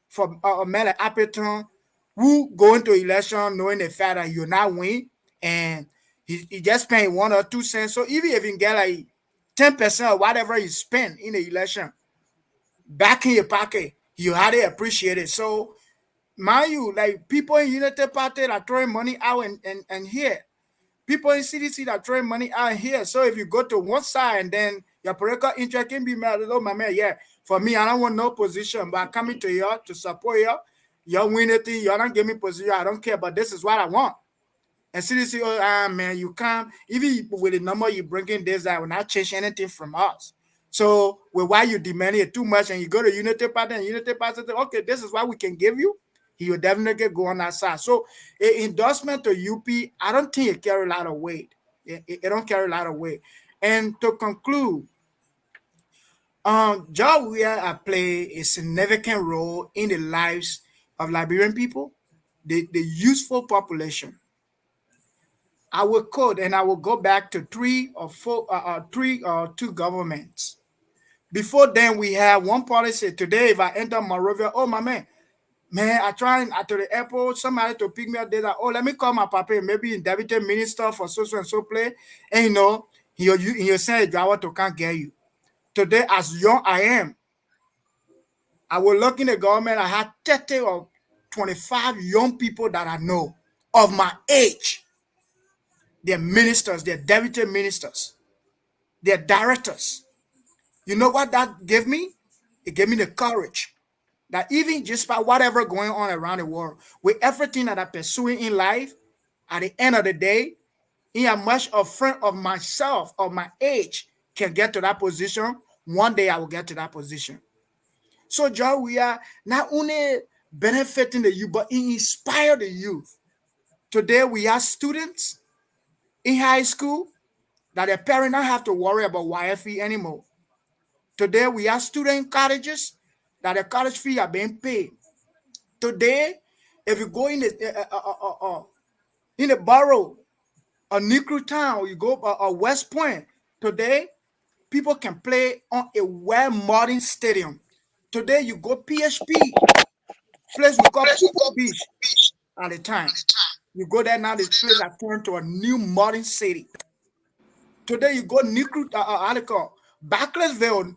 for a man like Appleton who go into election knowing the fact that you're not win and he just paying 1 or 2 cents. So even if you get like 10% of whatever you spend in the election back in your pocket, you hardly appreciate it. So mind you, like people in Unity Party are throwing money out and here. People in CDC that throwing money out here. So if you go to one side and then your political interest can be mad, oh my man, yeah. For me, I don't want no position, but I'm coming to you to support you. You're winning thing, you don't give me position. I don't care, but this is what I want. And CDC, oh man, you come even with the number you bring in this, that will not change anything from us. So why you demanding it too much and you go to Unity Party and Unity Party say, okay, this is what we can give you, he will definitely go on that side. So endorsement to UP, I don't think it carry a lot of weight. It don't carry a lot of weight. And to conclude, George Weah play a significant role in the lives of Liberian people, the useful population. I will quote, and I will go back to three or two governments. Before then, we had one policy. Today, if I enter Monrovia, oh my man, I try to the airport, somebody to pick me up there. Like, oh, let me call my papa, maybe in deputy minister for so and so play, and he'll send a driver to come get you. Today, as young I am, I will look in the government. I had 30 or 25 young people that I know of my age. They're ministers, they're deputy ministers, they're directors. You know what that gave me? It gave me the courage that even just by whatever going on around the world, with everything that I'm pursuing in life, at the end of the day, in as much a friend of myself, of my age, can get to that position, one day I will get to that position. So, Joe, we are not only benefiting the youth, but inspire the youth. Today, we are students in high school that their parents don't have to worry about YFE anymore. Today, we are student in colleges that the college fee are being paid. Today, if you go in the borough, a Negro town, you go a West Point, today, people can play on a well modern stadium. Today, you go PHP, place we call People Beach at the time. You go there now, this place has turned to a new modern city. Today, you go Negro, Backlessville,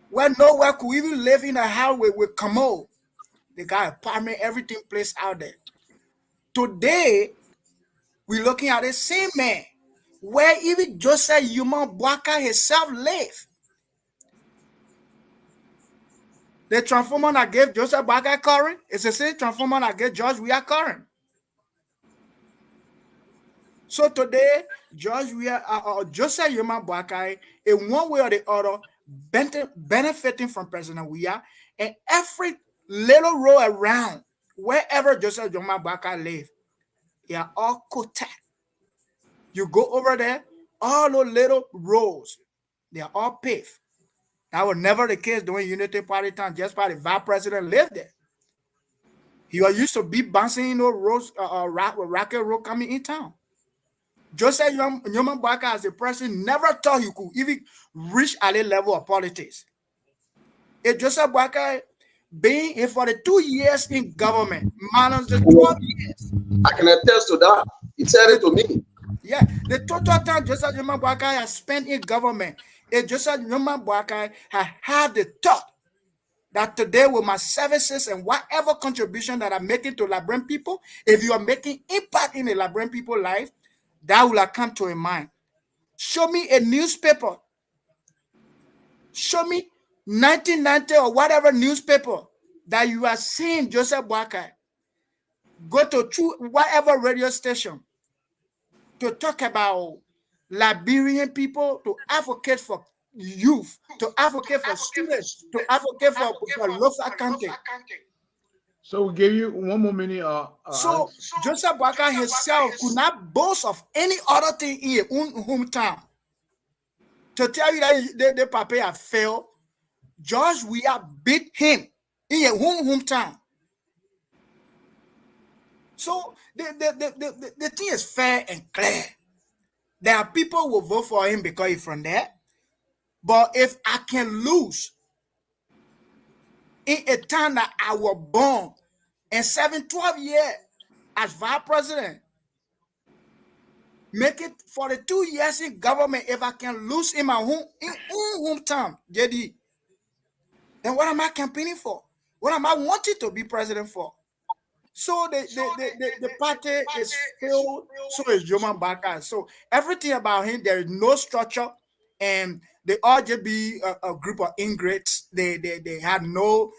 where nowhere could even live in a house with commode. They got apartment, everything placed out there. Today, we're looking at the same man where even Joseph Yuma Bwaka himself lived. The transformer that gave Joseph Bwaka current is the same transformer that gave George Weah current. So today, George Weah, Joseph Yuma Bwaka, in one way or the other, benefiting from President Weah, and every little row around, wherever Joseph Yuma Bwaka lived, they are all quoted. You go over there, all those little roads, they are all paved. That was never the case during Unity Party time. Just by the vice president lived there. He was used to be bouncing in those roads, rocket road coming in town. Joseph Nyoman Bwaka as a person never thought he could even reach at a level of politics. If Joseph Bwaka being here for the 2 years in government, minus the 12 years. I can attest to that. He said it to me. Yeah, the total time Joseph Nyoman Bwaka has spent in government, if Joseph Nyoman Bwaka had the thought that today with my services and whatever contribution that I'm making to Liberian people, if you are making impact in the Liberian people life, that will have come to a mind. Show me a newspaper. Show me 1990 or whatever newspaper that you are seeing Joseph Bwaka go to whatever radio station to talk about Liberian people, to advocate for youth, to advocate for students, to advocate for local content. So we give you one more minute. So Joseph Bwaka himself could not boast of any other thing in his own hometown. To tell you that the papa had failed, George Weah beat him in his own hometown. So the thing is fair and clear. There are people who will vote for him because he's from there. But if I can lose in a town that I was born and 12 years as vice president, make it for the 2 years in government, if I can lose in my hometown, JD, then what am I campaigning for? What am I wanting to be president for? So the party is filled, so is Joman Baka. So everything about him, there is no structure, and they all just be a group of ingrates. They had no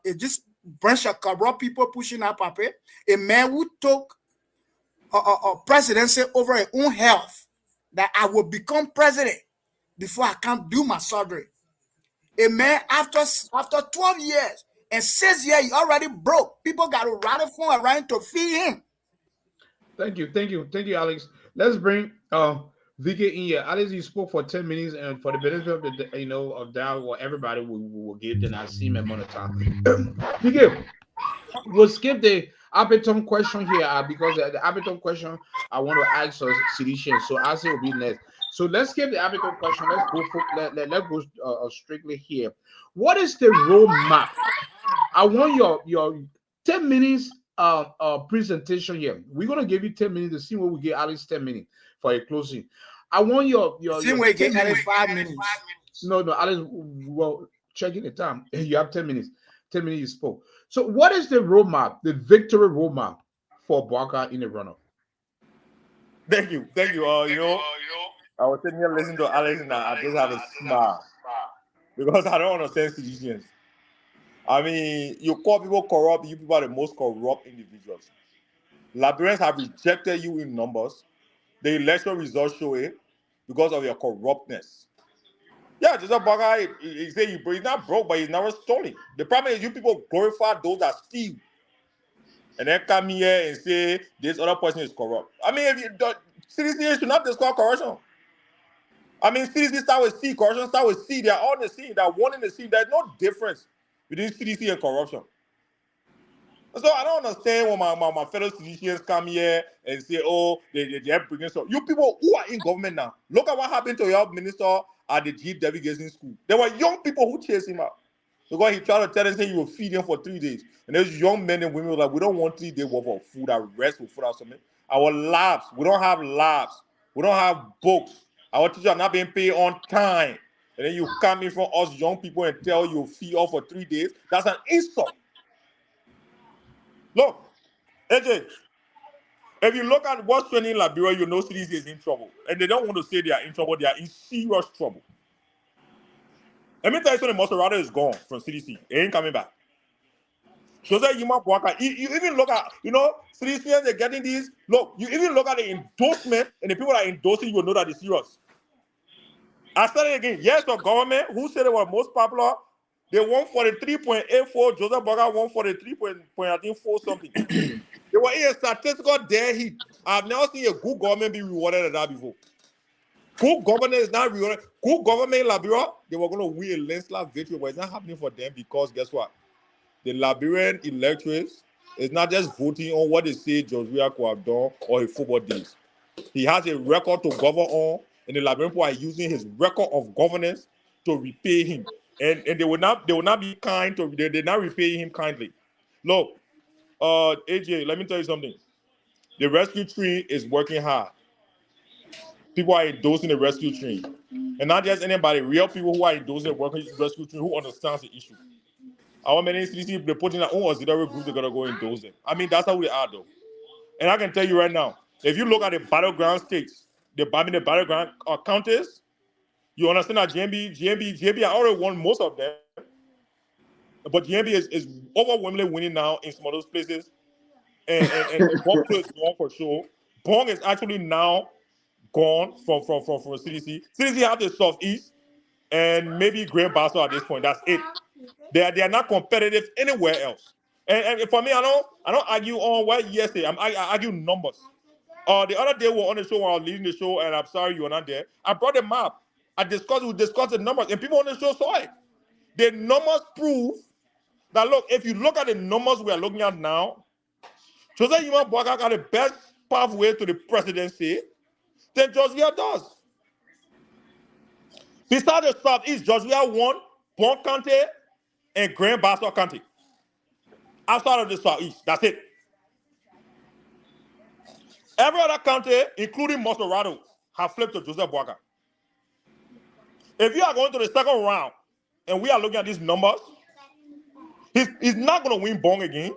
it just bunch of corrupt people pushing up party. A man who took a presidency over his own health, that I will become president. before I can't do my surgery. A man after 12 years and 6 years, he already broke. People got to rally phone around to feed him. Thank you, Alex. Let's bring Vicky in here. Alex, you spoke for 10 minutes, and for the benefit of the of that, or everybody will give. Then I see my amount of time. Vicky, we'll skip the Apeton question here because the Apeton question I want to ask us Sidishan. So I say will be next. So let's skip the Apeton question. Let's go for let's go strictly here. What is the roadmap? I want your 10 minutes presentation here. We're gonna give you 10 minutes to see what we get Alex 10 minutes for a closing. I want Same your way, 10 get minutes. 5 minutes. No, Alex, well, checking the time. You have 10 minutes. 10 minutes you spoke. So what is the roadmap, the victory roadmap for Baka in the runoff? Thank you. I was sitting here listening to Alex and I just have a smile because I don't understand citizens. I mean, you call people corrupt, you people are the most corrupt individuals. Liberians have rejected you in numbers. The election results show it because of your corruptness. Yeah, just a bugger. He say he's not broke, but he's never stolen. The problem is you people glorify those that steal, and then come here and say this other person is corrupt. I mean, if you don't, citizens should not discuss corruption. I mean, citizens start with C, corruption start with C. They're all in the C. They're one in the C. There's no difference between CDC and corruption. So I don't understand when my fellow citizens come here and say, oh, they're bringing stuff. You people who are in government now, look at what happened to your minister at the G. Delegation School. There were young people who chased him out because he tried to tell them saying he will feed them for 3 days. And those young men and women were like, we don't want 3 days worth of food, our rest with food or something. Our labs, we don't have labs. We don't have books. Our teachers are not being paid on time. And then you come in from us young people and tell you feed off for 3 days. That's an insult. Look, AJ, if you look at what's trending in Liberia, you know CDC is in trouble. And they don't want to say they are in trouble. They are in serious trouble. Let me tell you something. Monserrato is gone from CDC. It ain't coming back. Jose Yuma Bwaka, you even look at, CDCs are getting these. Look, you even look at the endorsement and the people that are endorsing, you will know that it's serious. I said it again. Yes, the government, who said they were most popular, they won 43.84. Joseph Bwaka won 43.4 something. They were in a statistical dead heat. I've never seen a good government be rewarded at that before. Good government is not rewarded. Good government in Liberia, they were going to win a landslide victory, but it's not happening for them because guess what? The Liberian electorate is not just voting on what they say Joshua could have done or his football days. He has a record to govern on, and the Liberian people are using his record of governance to repay him. And they will not be kind to they're not repaying him kindly. Look, AJ, let me tell you something. The rescue train is working hard. People are endorsing the rescue train. And not just anybody, real people who are endorsing the rescue train who understands the issue. Our many CDC, they put in their own auxiliary group, they're going to go endorse them. I mean, that's how they are, though. And I can tell you right now, if you look at the battleground states, the battleground counties, you understand that GMB already won most of them. But GMB is overwhelmingly winning now in some of those places. And Bong is gone for sure. Bong is actually now gone from CDC. CDC have the Southeast and maybe Grand Bassa at this point. That's it. They are not competitive anywhere else. And for me, I don't argue on what yesterday. I argue numbers. The other day we were on the show when I was leading the show, and I'm sorry you were not there. I brought them up. We discussed the numbers, and people on the show saw it. The numbers prove that look, if you look at the numbers we are looking at now, Jose Yuma Bwaka got the best pathway to the presidency than Joshua does. Besides the Southeast, Joshua won Bon County and Grand Bassa County. Outside of the Southeast, that's it. Every other county, including Monserrato, have flipped to Joseph Bwaka. If you are going to the second round and we are looking at these numbers, he's not going to win Bong again.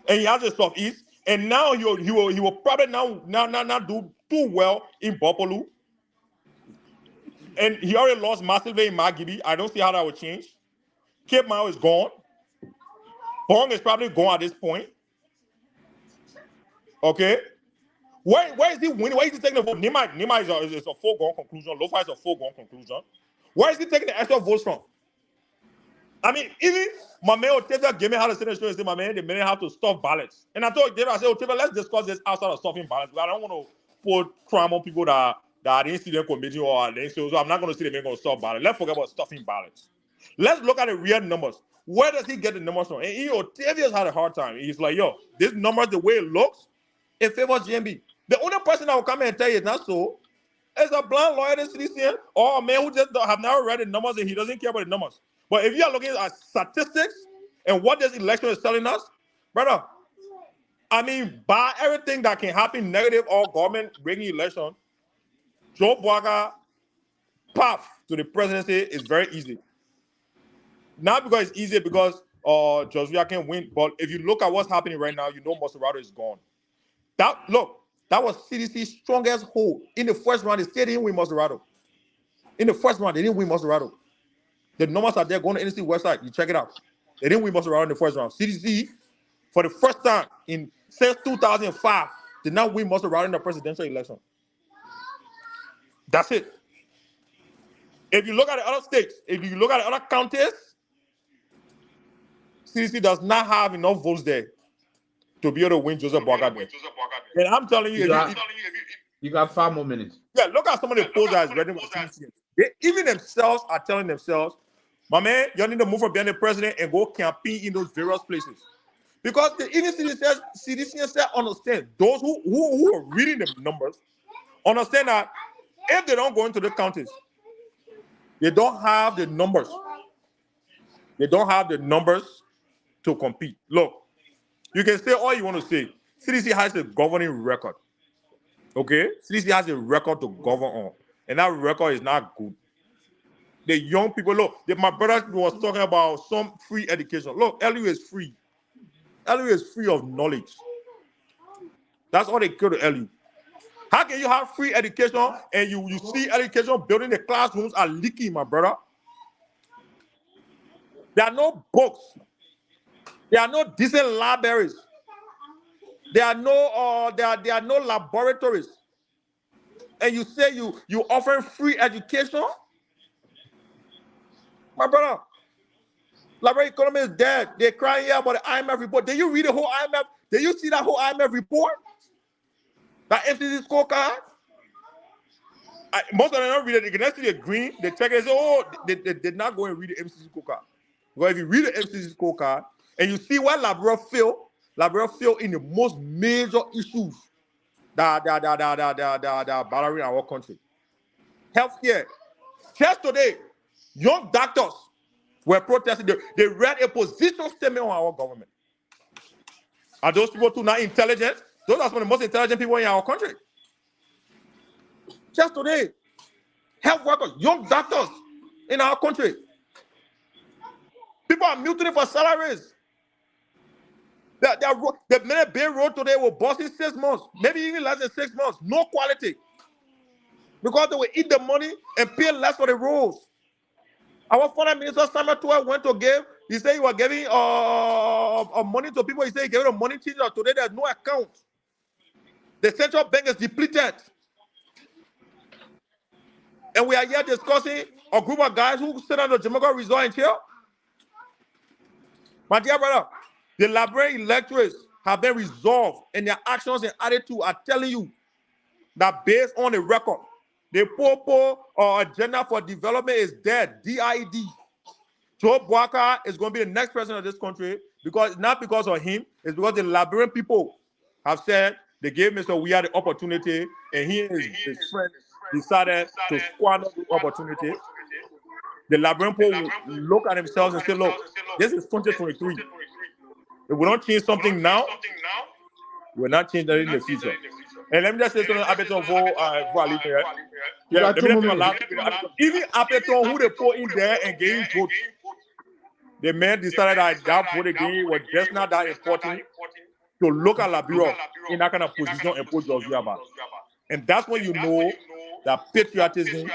And he has the Southeast. And now he will probably not do too well in Bopolu. And he already lost massively in Magibi. I don't see how that will change. Cape Mao is gone. Bong is probably gone at this point. Okay? Where is he winning? Where is he taking the vote? Nima is a foregone conclusion. Lofa is a foregone conclusion. Where is he taking the extra votes from? I mean, even my man Otavia gave me how to say this. My man, the men have to stuff ballots. And I told David, I said, Otavia, let's discuss this outside of stuffing ballots. I don't want to put crime on people that didn't see them committee or they so I'm not going to see them going to stuff ballots. Let's forget about stuffing ballots. Let's look at the real numbers. Where does he get the numbers from? And Otavia's had a hard time. He's like, yo, this number, the way it looks, it favors GMB. The only person that will come and tell you it's not so is a blind lawyer in CDCN or a man who just have never read the numbers and he doesn't care about the numbers. But if you are looking at statistics and what this election is telling us, brother, I mean, by everything that can happen, negative or government rigging election, Joe Biden path to the presidency is very easy. Not because it's easy because Joshua can win, but if you look at what's happening right now, you know Maserati is gone. That was CDC's strongest hold. In the first round, they still didn't win Maserati. In the first round, they didn't win Maserati. The numbers are there. Go on the NC website. You check it out. They didn't win Maserati in the first round. CDC, for the first time since 2005, did not win Maserati in the presidential election. That's it. If you look at the other states, if you look at the other counties, CDC does not have enough votes there to be able to win Joseph Boaga. And I'm telling you, you got 5 more minutes. Yeah, look at some of the polls that is ready for CDC. They even themselves are telling themselves, my man, you need to move from being the president and go campaign in those various places. Because even CDC said, understand, those who are reading the numbers, understand that if they don't go into the counties, they don't have the numbers. They don't have the numbers to compete. Look, you can say all you want to say. CDC has a governing record. Okay? CDC has a record to govern on. And that record is not good. The young people, look, my brother was talking about some free education. Look, LU is free. LU is free of knowledge. That's all they go to LU. How can you have free education and you see education building, the classrooms are leaking, my brother? There are no books. There are no decent libraries. There are no laboratories. And you say you offering free education? My brother, library economy is dead. They're crying here about the IMF report. Did you read the whole IMF? Did you see that whole IMF report? That FCC scorecard? Most of them don't read it. They can see the green. They check it and say, oh, they did not go and read the FCC scorecard. Because if you read the FCC scorecard and you see where Liberia fail in the most major issues that are bothering our country. Healthcare. Just today, young doctors were protesting. They read a position statement on our government. Are those people too not intelligent? Those are some of the most intelligent people in our country. Just today, health workers, young doctors in our country. People are mutinying for salaries. The minute Bay Road today will bust in 6 months, maybe even less than 6 months. No quality. Because they will eat the money and pay less for the roads. Our foreign minister, Samuel Tuah, went to give, he said he was giving money to people. He said he gave them money to today. There's no account. The central bank is depleted. And we are here discussing a group of guys who sit on the Jamaica resort in here. My dear brother, the Liberian electorates have been resolved, and their actions and attitude are telling you that based on the record, the Popo agenda for development is dead, DID. Joe Boaga is going to be the next president of this country, because not because of him, it's because the Liberian people have said they gave Mr. Weah the opportunity, and he and his friends decided to squander the opportunity. The Liberian people will look at themselves and say, look, this is 2023. If we don't change something now, we're not changing that in the future. And let me just say something Apeton for Ali here. Yeah, let me even Apeton, who they put in there and gave vote, the man decided that vote again was just not that important to look at Liberia in that kind of position and put Georgia back. And that's when you know that patriotism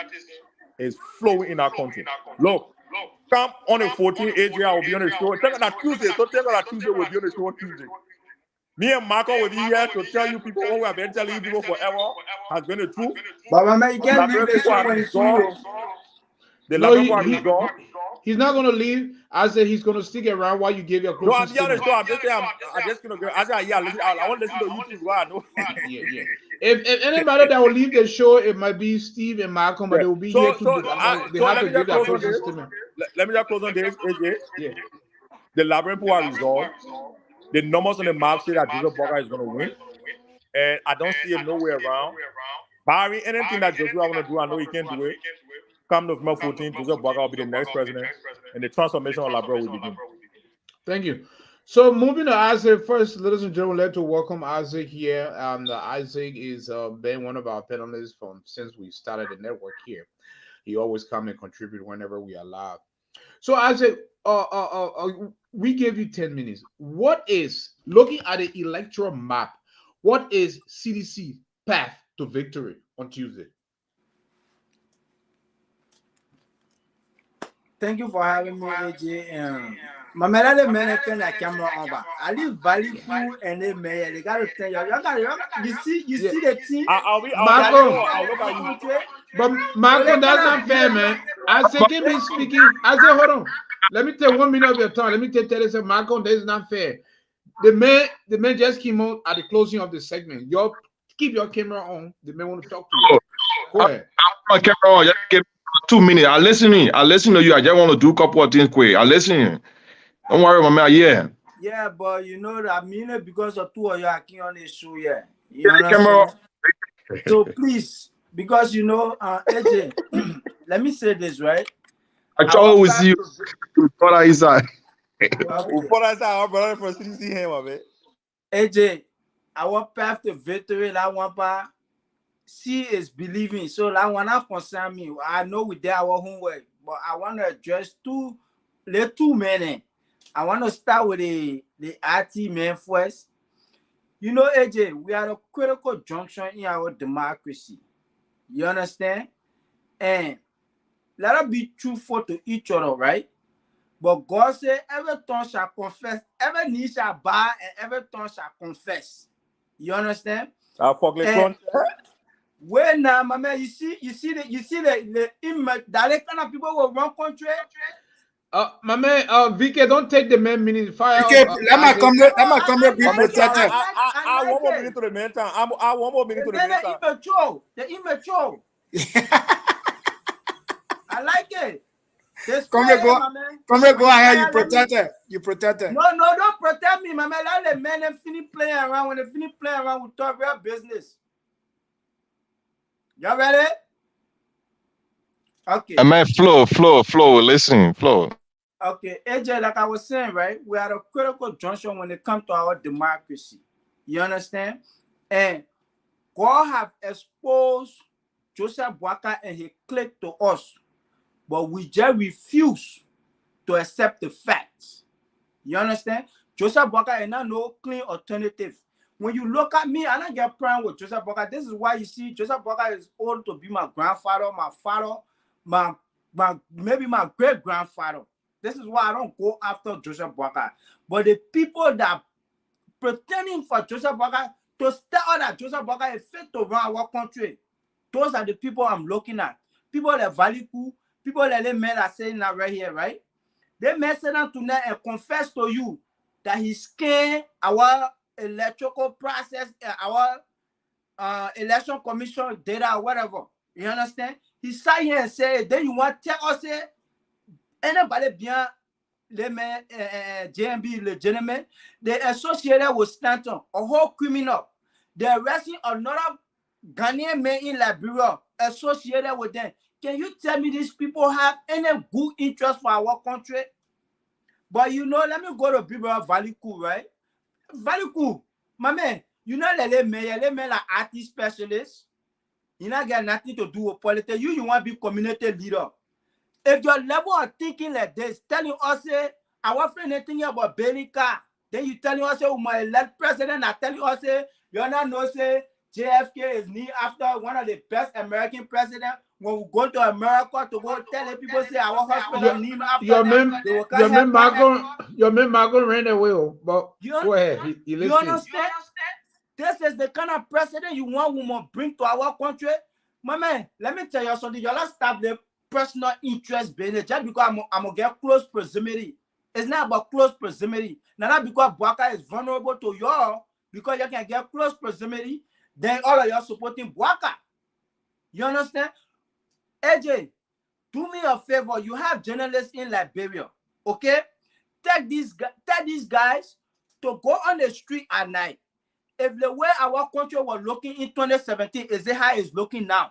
is flowing in our country. Look, come on the 14th, AJ, I will be on the show. Tell me that Tuesday, so tell me that Tuesday will be on the show on Tuesday. Me and Marco will be here to tell you people what we have been telling you people forever has been the truth. But my man, you The can't leave Liberian the people show have when you see resolved. you. The No, Liberian people have resolved. he's not gonna leave. I said he's gonna stick around while you give your No, closing I'm being honest. statement. No, I'm just saying. I'm just gonna go. I said, yeah, listen. I want to listen to YouTube. Right? No. Yeah. If anybody that will leave the show, it might be Steve and Malcolm, but Yeah. they will be So, here so, to. They have let to me give just their close on closing this. statement. Let me just close on this, AJ. Yeah. The Liberian people are resolved. The numbers on the map say that Joseph Boga is going to win, and I don't see him nowhere around. Barring anything that Joshua want to do, I know he can do it. Come November 14th, Joseph Boga will be the next president, and the transformation of Liberia will begin. Thank you. So moving to Isaac first, ladies and gentlemen, let's welcome Isaac here. Isaac is been one of our panelists from since we started the network here. He always come and contribute whenever we are live. So Isaac, we gave you 10 minutes. What is looking at the electoral map? What is CDC path to victory on Tuesday? Thank you for having me, AJ. My man, the man turn the camera over. I live Valley Pool and they may they gotta tell you see the team. I'll look at you. But Marco, that's not fair, man. Isaac, keep me speaking. Isaac, hold on. Let me take 1 minute of your time. Let me tell you, Marco, that is not fair. The man just came out at the closing of the segment. You keep your camera on. The man want to talk to you. Go ahead. My camera on. Just give me 2 minutes. I listen to you. I just want to do a couple of things quick. I listen. Don't worry, my man. Yeah. Yeah, but you know that I mean it because of two of you are on the show. Yeah, you Camera. so please, because you know, AJ, let me say this right. I always see you. Brother inside. Our brother from CDC here, my man. AJ, our path to victory, that one part, see is believing. So that one not concern me. I know we did our homework, but I want to address two men. I want to start with the IT men first. You know, AJ, we are a critical junction in our democracy. You understand? And let us be truthful to each other, right? But God said, every tongue shall confess, every knee shall bow, and every tongue shall confess. You understand? Where now, my man, you see the image that kind of people will run country. My man, VK, don't take the man minute fire. Okay, let my come be protected. I want more minute to the man time. I want more minute to the man time. The immature. I like it. Come here, go ahead. You protected. No, don't protect me, my man. Let the men finish playing around. When they finish playing around, we talk real business. Y'all ready? Okay. I mean, flow. Listen, flow. Okay, AJ, like I was saying, right? We are at a critical junction when it comes to our democracy. You understand? And God have exposed Joseph Boakai and his clique to us, but we just refuse to accept the facts. You understand? Joseph Boakai is not no clean alternative. When you look at me, I don't get prime with Joseph Boakai. This is why you see Joseph Boakai is old to be my grandfather, my father, maybe my great grandfather. This is why I don't go after Joseph Boakai. But the people that pretending for Joseph Boakai to tell that Joseph Boakai is fit to run our country, those are the people I'm looking at. People that value, people that they men are saying that right here, right? They may sit down tonight and confess to you that he scanned our electoral process, our election commission data, or whatever. You understand? He sat here and said, then you want to tell us anybody bien les men JMB legitimate, they associated with Stanton, a whole criminal. They're arresting another Ghanaian man in Liberia associated with them. Can you tell me these people have any good interest for our country? But you know, let me go to Liberia Valley Cool, right? Valley Cool, my man, you know les men like artist specialists. You not got nothing to do with politics. You want to be community leader. If your level of thinking like this, telling us, I want anything about Bailey car, then you telling us, my elect president, I telling us, you're not know, say, JFK is named after one of the best American presidents. when we go to America to go telling people say our hospital named after Your them, man, they will come your man help us. Malcolm ran away. But You, go ahead. He you listening. understand? This is the kind of president you want woman bring to our country. My man, let me tell you something. You all stop the personal interest business just because I'm gonna get close proximity. It's not about close proximity. Now not because Bwaka is vulnerable to y'all, because you can get close proximity, then all of y'all supporting Bwaka. You understand? AJ, do me a favor. You have journalists in Liberia, okay? Take these guys to go on the street at night. If the way our country was looking in 2017 is it how it's looking now?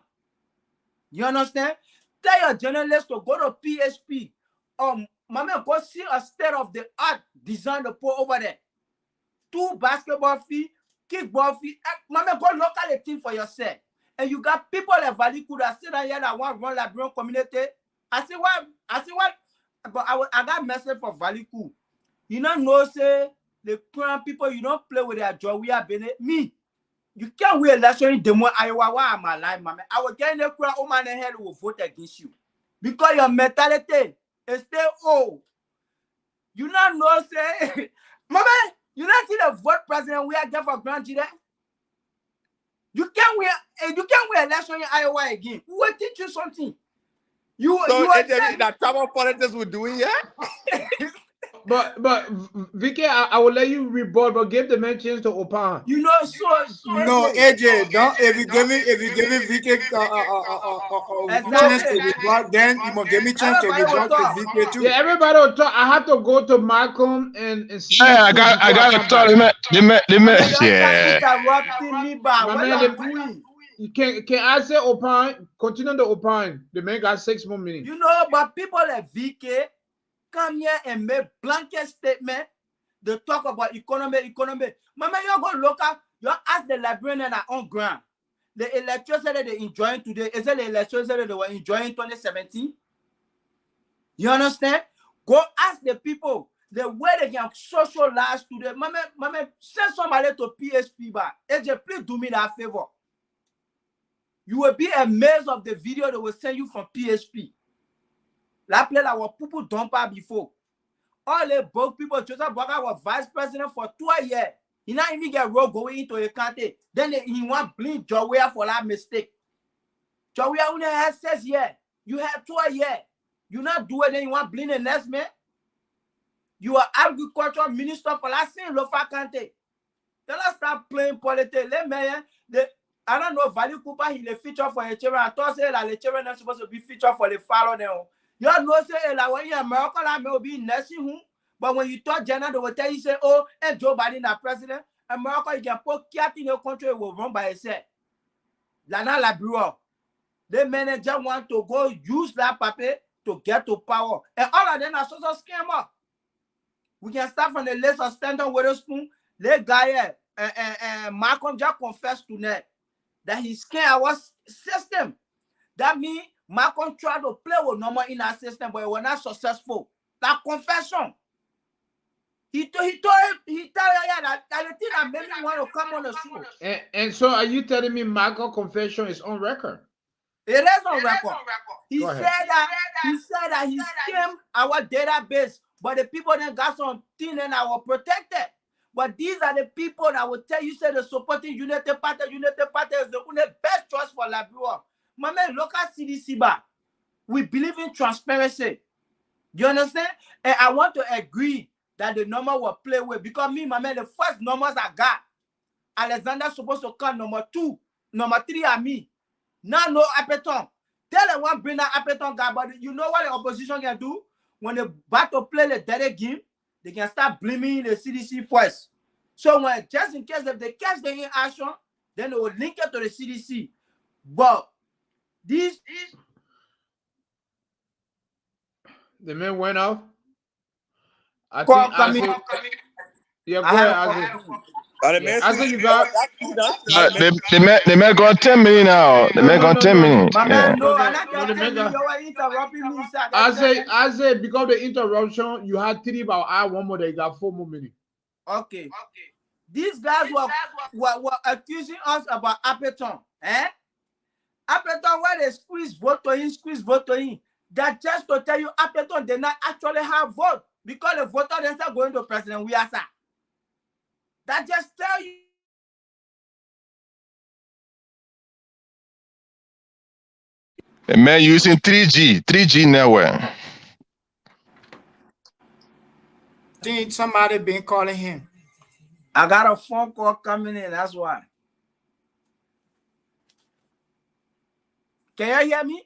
You understand? Tell your journalists to go to PHP. Mama, go see a state of the art design to put over there. 2 basketball feet, kickball feet. Mama, go look at the team for yourself. And you got people like Valiku that sit down here that want to run Liberian community. I see what, but I got message for Valiku. You know, say the current people, you don't play with their joy. We are being me. You can't wait election in Des Moines, Iowa. Why am I lying, man? I will get in the crowd, oh man, hell will vote against you. Because your mentality is still old. You not know, say, mama, you not see the vote president we are there for granted. You can't win election in Iowa again. We will teach you something. You that travel politics we're doing, yeah? But Vicky, I will let you rebut, but give the man chance to opine. You know, so No, AJ, don't. If you give me VK chance to rebut, then you must give me chance to rebut to VK too. Yeah, everybody will talk. I have to go to Malcolm and see. Yeah, I got to talk. Yeah. Interrupting me, but what are you doing? You can I say opine? Continue to opine. The man got 6 more minutes. You know, but people like VK come here and make blanket statement. They talk about economy. Mama, you go local. You ask the Liberian that on ground. The electricity they enjoying today, is it the electricity they were enjoying in 2017? You understand? Go ask the people the way they can socialize today. Mama, send somebody to PHP back. AJ, please do me that favor. You will be amazed of the video they will send you from PHP. La play like what people don't buy before. All the broke people, Joseph Bwaka was vice president for 2 years. He not even get road going into a country. Then he want blame Jawea for that mistake. Jawea only has 6 years. You have 2 years. You not do it, then you want blame the next man. You are agriculture minister for that same local country. Then let's start playing politics. Let me, I don't know, Value Cooper, he the feature for a children. I thought say that the children are supposed to be featured for the follow them. You know, say like when you're America, that may be nursing home. But when you talk Jenna, they will tell you, say, oh, and Joe Biden, the president, America, you can put cat in your country, it will run by itself. Lana Laburo. The manager want to go use that paper to get to power. And all of them are social scammer. We can start from the list of Stanton Witherspoon. The guy, Malcolm just confessed tonight that he scammed our system. That means Malcolm tried to play with normal in our system, but it was not successful. That confession. He told you that the thing that made me want to come on the show. And so are you telling me Michael confession is on record? It is on record. He said that he scammed our database, but the people that got something and I were protected. But these are the people that will tell you, say the supporting United Party is the only best choice for Liberia. My man, look at CDC back. We believe in transparency. You understand? And I want to agree that the number will play with, because me, my man, the first numbers I got, Alexander supposed to come number 2, number 3 are me. Now no Appeton. Tell them one bring that Appeton guy, but you know what the opposition can do? When they back to play the dirty game, they can start blaming the CDC first. So when just in case if they catch them in action, then they will link it to the CDC. But these the man went off. I think yeah, go ahead, Isaac. You got the man got 10 minutes now. The man got 10 minutes. My man, no, I'm no, not the man you got- are interrupting me, sir. I say because of the interruption, you had 3, but I 1 more. They got 4 more minutes. Okay. These guys were accusing us about Appeton. Appleton, where they squeeze vote to him, that just to tell you Appleton did not actually have vote because the voter they start going to President Wiasa. That just tell you. A man using 3G network. I think somebody been calling him. I got a phone call coming in, that's why. Can you hear me?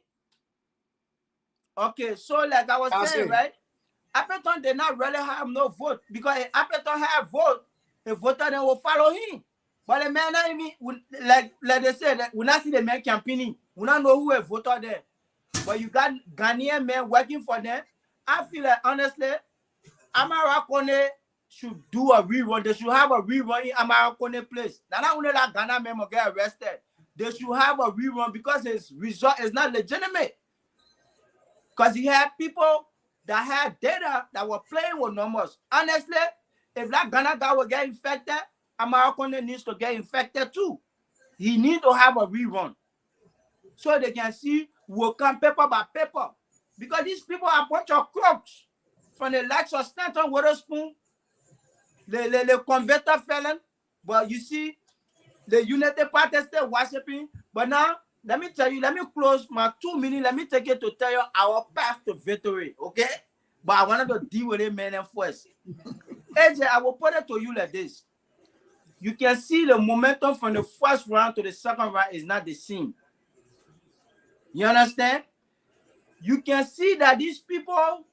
Okay, so like I was saying, right? Appleton did not really have no vote because if Appleton had vote, the voter then will follow him. But the man not even like they said, we not see the man campaigning. We not know who a voter there. But you got Ghanaian men working for them. I feel like honestly, Amarakone should do a rerun. They should have a rerun in Amarakone place. Not only that Ghana men will get arrested. They should have a rerun because his result is not legitimate. Because he had people that had data that were playing with numbers. Honestly, if that Ghana guy will get infected, Amarakone needs to get infected too. He needs to have a rerun. So they can see will come paper by paper. Because these people are a bunch of crooks. From the likes of Stanton Witherspoon, the converter felon. But you see, the United Party still worshiping. But now, let me tell you, let me close my 2 minutes. Let me take it to tell you our path to victory, okay? But I wanted to deal with it, man, first. AJ, I will put it to you like this. You can see the momentum from the first round to the second round is not the same. You understand? You can see that these people,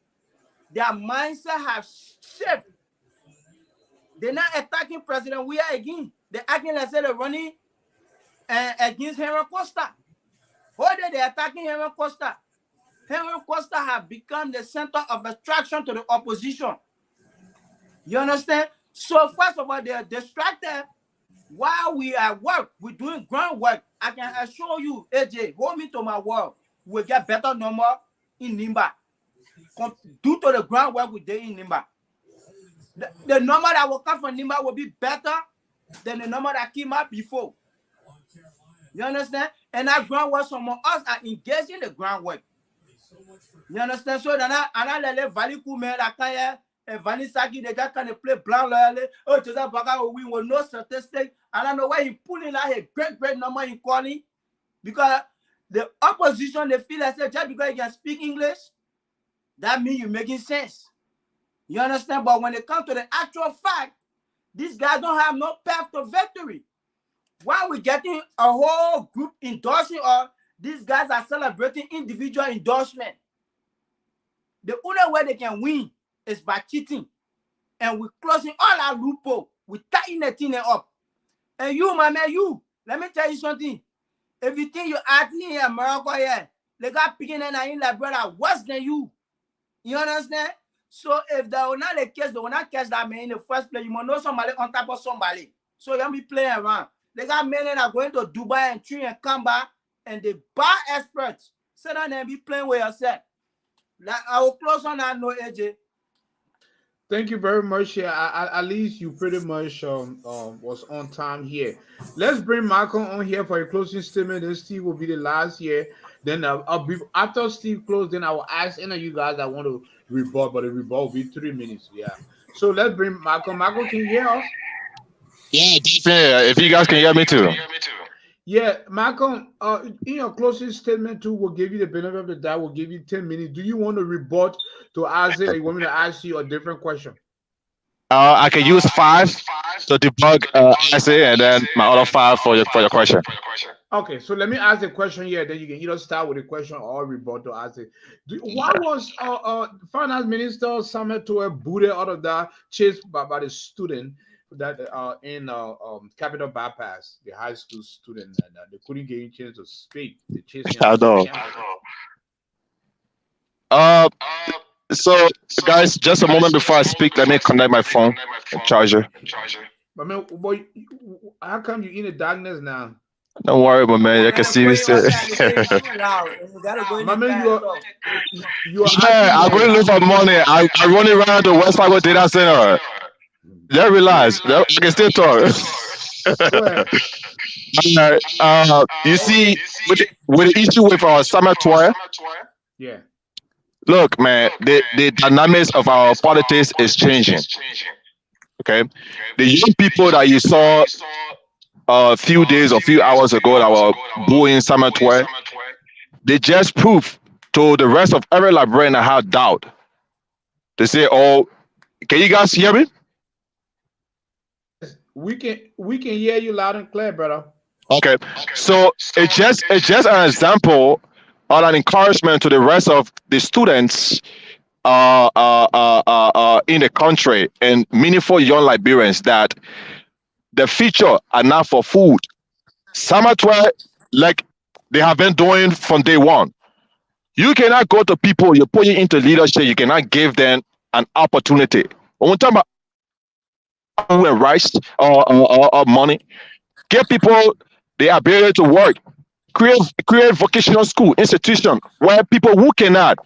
their mindset have shifted. They're not attacking President Weah again. They're acting like they're running against Henry Costa. Why are they attacking Henry Costa? Henry Costa have become the center of attraction to the opposition. You understand? So first of all, they are distracted while we are at work. We're doing groundwork. I can assure you, AJ, hold me to my word. We'll get better number in Nimba. Due to the groundwork we did in Nimba. The number that will come from Nimba will be better than the number that came out before. You understand? And that groundwork, some of us are engaged in the groundwork. You understand? So then I let Valley Kume, Vanessa, they just kind of play blanc loyally. Oh, Joseph Baga will win with no statistic. I don't know why he pulling out a great number in calling. Because the opposition, they feel like just because you can speak English, that means you're making sense. You understand? But when it comes to the actual fact, these guys don't have no path to victory. While we're getting a whole group endorsing, or these guys are celebrating individual endorsement. The only way they can win is by cheating. And we're closing all our loophole. We're tightening the thing up. And you, my man, let me tell you something. If you think you're acting in America, yeah, they got picking in Liberia worse than you. You understand? So if that were not the case, they will not catch that man in the first place. You must know somebody on top of somebody. So you don't be playing around. They got men that are going to Dubai and train and come back, and they buy experts. Sit down there and be playing with yourself. Like, I will close on that note, AJ. Thank you very much. Yeah, at least you pretty much was on time here. Let's bring Malcolm on here for a closing statement. Then Steve will be the last here. Then after Steve closed, then I will ask any of you guys that want to rebut, but the rebut will be 3 minutes. Yeah. So let's bring Malcolm. Malcolm, can you hear us? Yeah, definitely. If you guys can hear me too. Yeah, Malcolm, in your closing statement too, we'll give you the benefit of the doubt. We'll give you 10 minutes. Do you want to rebut to Isaac, or you want me to ask you a different question? I can use 5 to debug Isaac, and then my other 5 for your question. Okay, so let me ask the question here. Then you can either start with a question or rebut to Isaac. Why was Finance Minister Samuel Toure booted out of that chased by the student that in Capital Bypass, the high school student, and they couldn't get a chance to speak. They chased him. So guys, just a moment before I speak, let me connect my phone and charger. I mean, boy, how come you in the darkness now? Don't worry, my man. I can see me. My man, you are I'm going to look for money. I'm running around the West Fargo data center. Just relax. I can still talk. You see, with the issue with our summer tour, Yeah. look, man, the dynamics of our politics is changing. Okay, the young people that you saw a few days or few hours ago that were booing summer tour, they just proved to the rest of every Liberian that had doubt. They say, "Oh, can you guys hear me?" We can hear you loud and clear, brother. Okay, so it's just an example or an encouragement to the rest of the students in the country and meaningful young Liberians that the future are not for food. Summer tour, like they have been doing from day one. You cannot go to people, you put it into leadership, you cannot give them an opportunity. When we talk about rights or money, give people the ability to work. Create vocational school institution where people who cannot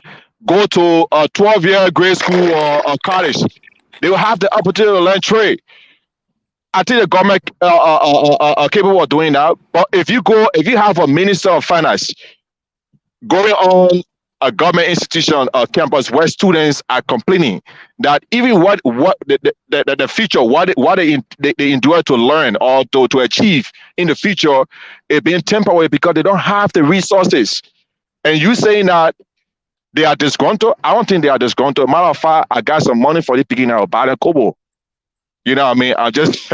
go to a 12-year grade school or college, they will have the opportunity to learn trade. I think the government are capable of doing that. But if you have a minister of finance going on a government institution or campus where students are complaining that even what the future what they endure to learn or to achieve in the future is being temporary because they don't have the resources, and you saying that they are disgruntled. I don't think they are disgruntled. Matter of fact, I got some money for the picking out bad and kobo. You know what I mean? I just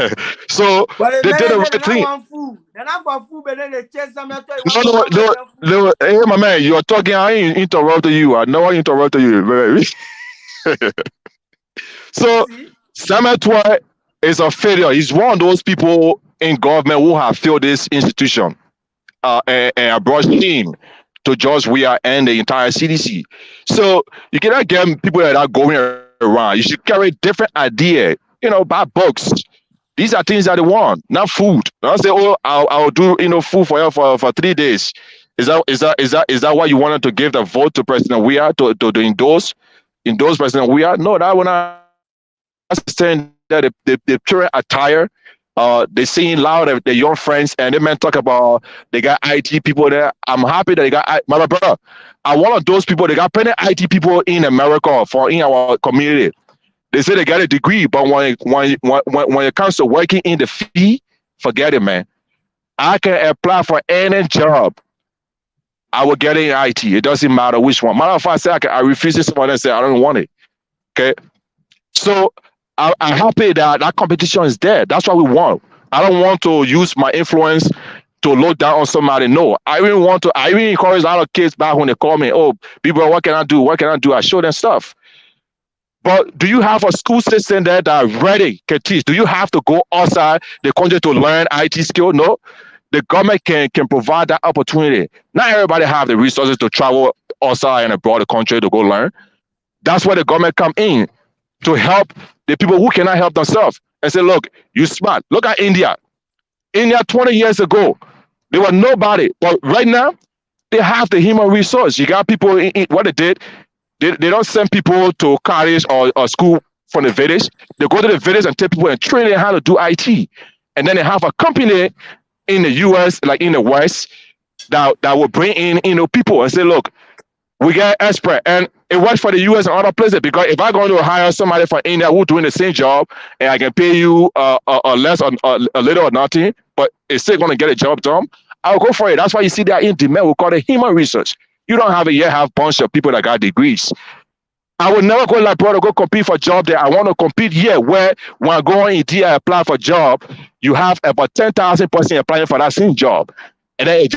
so But they did the they right don't thing. want food. They're not for food, but then they chase them. No. Hey, my man, you're talking. I ain't interrupted you. I know I interrupted you. Baby. So, Samuel Twa is a failure. He's one of those people in government who have failed this institution and brought shame to George Weah and the entire CDC. So, you cannot get people that are going around. You should carry different idea. Buy books. These are things that they want, not food. Don't say, "Oh, I'll do food for you for 3 days." Is that why you wanted to give the vote to President Weah to endorse President Weah? No, that will not stand that the children are tired. They sing loud at their young friends, and they men talk about they got IT people there. I'm happy that they got my brother. I'm one of those people. They got plenty of IT people in America for in our community. They say they got a degree, but when it comes to working in the field, forget it, man. I can apply for any job. I will get in IT. It doesn't matter which one. Matter of fact, I refuse this one and say I don't want it. Okay, so I'm happy that competition is there. That's what we want. I don't want to use my influence to load down on somebody. No, I even encourage a lot of kids back when they call me. Oh, people, what can I do? What can I do? I show them stuff. But do you have a school system there that ready can teach? Do you have to go outside the country to learn IT skill? No. The government can provide that opportunity. Not everybody have the resources to travel outside and abroad the country to go learn. That's where the government come in to help the people who cannot help themselves and say, look, you smart. Look at India. India 20 years ago, they were nobody. But right now, they have the human resource. You got people, what they did, they don't send people to college or school from the village. They go to the village and take people and train them how to do IT. And then they have a company in the US, like in the West, that will bring in people and say, look, we get expert. And it works for the US and other places, because if I'm going to hire somebody from India who's doing the same job and I can pay you less or a little or nothing, but it's still going to get a job done, I'll go for it. That's why you see that in demand. We call it human research. You don't have a bunch of people that got degrees. I would never go like brother go compete for a job there. I want to compete here where when I go on Indeed, I apply for a job, you have about 10,000 person applying for that same job. And then it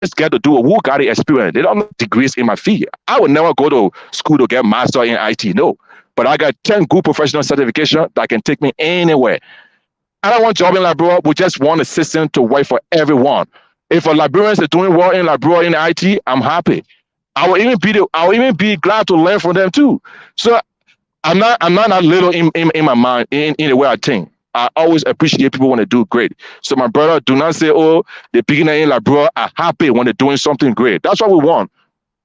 just get to do a who got the experience. They don't have degrees in my field. I would never go to school to get master in IT, no. But I got 10 good professional certification that can take me anywhere. I don't want job in Liberia. We just want a system to work for everyone. If a Liberians are doing well in Liberia in IT, I'm happy. I will even be glad to learn from them too. So I'm not that little in my mind in the way I think. I always appreciate people when they do great. So my brother, do not say, oh, the beginner in Liberia are happy when they're doing something great. That's what we want.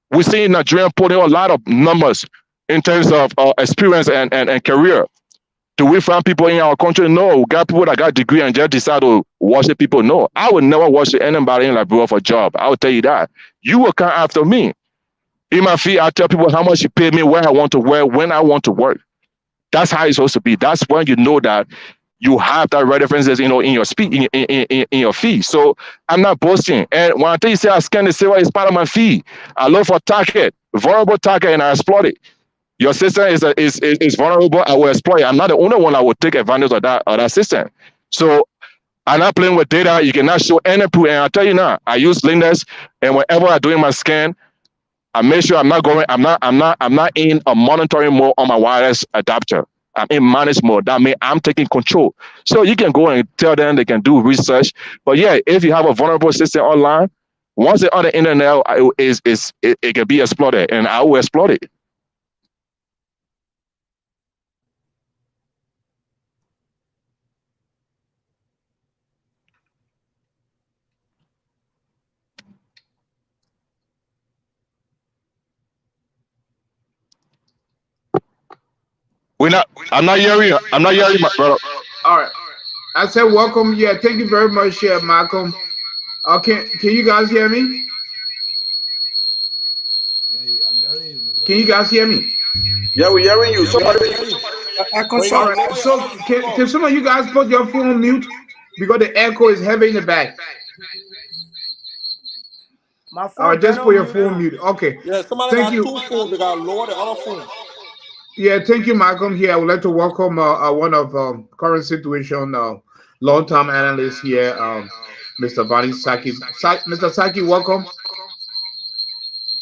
We see Nigerian putting a lot of numbers in terms of experience and career. Do we find people in our country? No. We got people that got degree and just decide to worship people. No. I would never worship anybody in Liberia for a job. I will tell you that. You will come after me. In my fee, I tell people how much you pay me, where I want to work, when I want to work. That's how it's supposed to be. That's when you know that you have that references, in your speech, in your fee. So I'm not boasting. And when I tell you, say I scan the silver, it's part of my fee. I look for target, vulnerable target, and I exploit it. Your system is vulnerable. I will exploit it. I'm not the only one that will take advantage of that system. So I'm not playing with data. You cannot show any proof. And I tell you now, I use Linux, and whenever I'm doing my scan, I make sure I'm not in a monitoring mode on my wireless adapter. I'm in manage mode. That means I'm taking control. So you can go and tell them they can do research. But yeah, if you have a vulnerable system online, once it's on the internet, it can be exploited, and I will exploit it. I'm not hearing you. I'm not hearing you, my brother. All right. I said welcome. Yeah, thank you very much, Malcolm. Can you guys hear me? Can you guys hear me? Yeah, we're hearing you. All right. So can some of you guys put your phone on mute because the echo is heavy in the back. My phone. All right, just put your phone mute. Okay. Yeah, somebody Thank got you. 2 phones. They got lower the other phone. Yeah, thank you, Malcolm. Here, I would like to welcome one of current situation long-term analyst here, Mr. Vani Saki. Mr. Saki, welcome.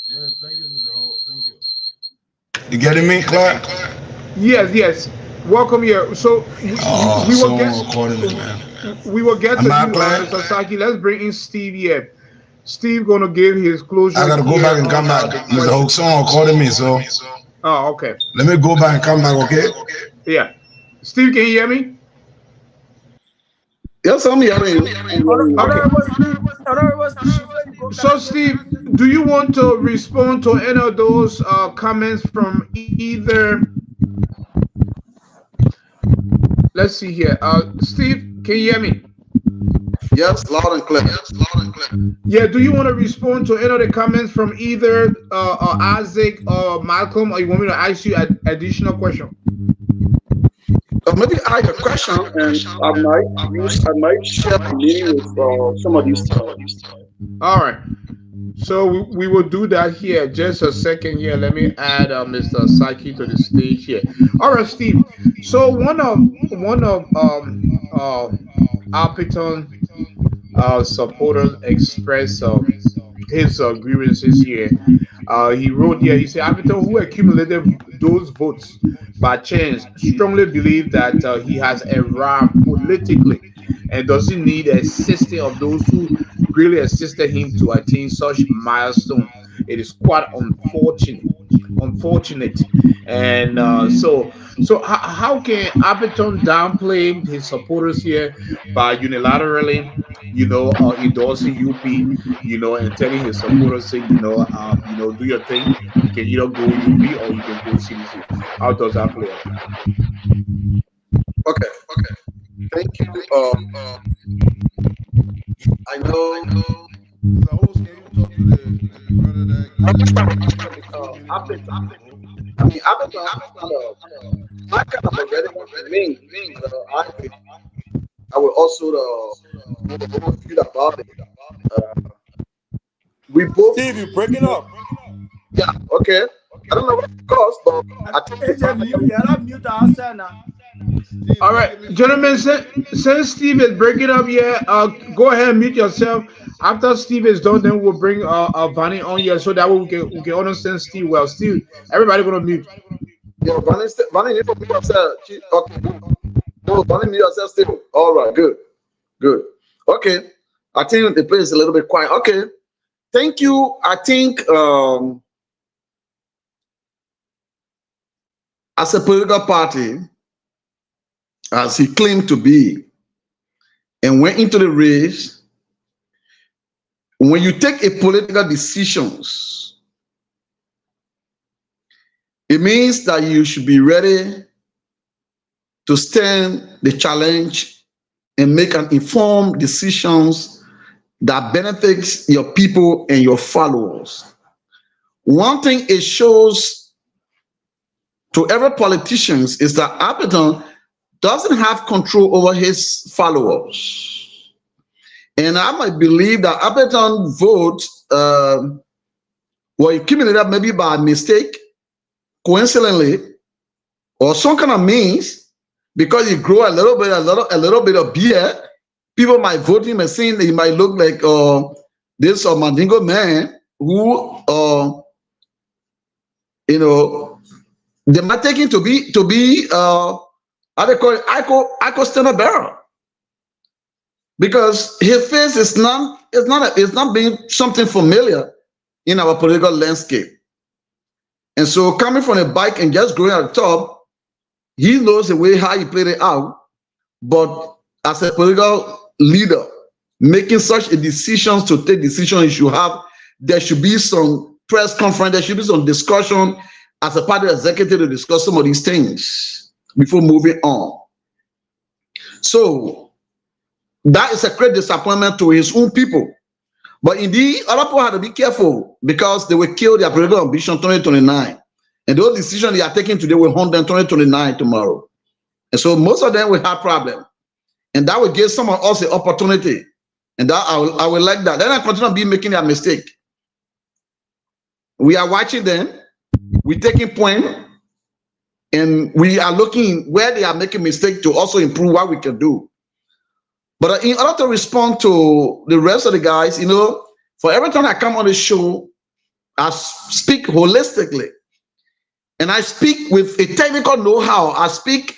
Yeah, thank you, Mr. Holt. Thank you. You getting me, Clark? Yes. Welcome here. So we will get to you, Mr. Saki. Let's bring in Steve here. Steve gonna give his closure. I gotta go back and come back. Mr. Holt, someone calling me, so. Oh, okay. Let me go back and come back, okay? Yeah. Steve, can you hear me? Yes, I'm hearing you. So, Steve, do you want to respond to any of those comments from either? Let's see here. Steve, can you hear me? Yes, loud and clear. Yeah, do you want to respond to any of the comments from either Isaac or Malcolm, or you want me to ask you an additional question? Maybe I have a question, and I might share the meaning with some of these things. All right. So we will do that here. Just a second here. Let me add Mr. Saki to the stage here. All right, Steve. So one of Alpiton supporters expressed his grievances here. He wrote here. He said, Alpiton, who accumulated those votes by chance, strongly believe that he has arrived politically and doesn't need assistance of those who really assisted him to attain such milestone. It is quite unfortunate. And so how can Alpiton downplay his supporters here by unilaterally, endorsing UP, and telling his supporters, say, do your thing. You can either go UP or you can go CDC. How does that play out? Okay. Thank you. I know. The host, can you talk to the brother that? I kind of already want to mean. I will also feel about it. We both. Steve, you breaking up. Yeah. Okay. I don't know what it costs, but I think. Mute outside now. All right, gentlemen, since Steve is breaking up here, go ahead and mute yourself. After Steve is done, then we'll bring Vani on here so that way we can understand Steve well. Steve, everybody gonna mute. Yeah, Vani, you mute yourself. Okay. No, Vani, mute yourself still. All right, good. Okay. I think the place is a little bit quiet. Okay. Thank you. I think as a political party, as he claimed to be, and went into the race, when you take a political decisions, it means that you should be ready to stand the challenge and make an informed decisions that benefits your people and your followers. One thing it shows to every politician is that Appleton doesn't have control over his followers. And I might believe that Appleton vote were accumulated maybe by mistake, coincidentally, or some kind of means, because he grew a little bit of beard. People might vote him and saying that he might look like this Mandingo man who you know, they might take him to be how they call it, Iko Standard Bearer, because his face is not being something familiar in our political landscape. And so coming from a bike and just growing at the top, he knows the way how he played it out. But as a political leader, making such a decision to take decisions, there should be some press conference, there should be some discussion as a party executive to discuss some of these things before moving on. So that is a great disappointment to his own people. But indeed, other people had to be careful because they will kill their political ambition 2029. And those decisions they are taking today will haunt them 2029 tomorrow. And so most of them will have problems. And that will give some of us the opportunity. And that I will like that. Then I continue to be making a mistake. We are watching them. We're taking point. And we are looking where they are making mistakes to also improve what we can do. But in order to respond to the rest of the guys, you know, for every time I come on the show, I speak holistically. And I speak with a technical know-how. I speak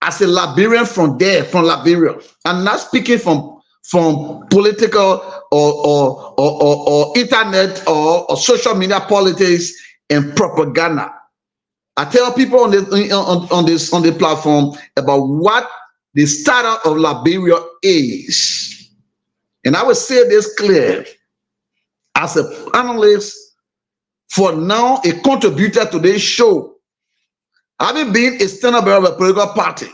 as a Liberian from Liberia. I'm not speaking from political or internet or social media politics and propaganda. I tell people on the platform about what the startup of Liberia is. And I will say this clear. As a analyst, for now, a contributor to this show, having been a standard bearer of a political party,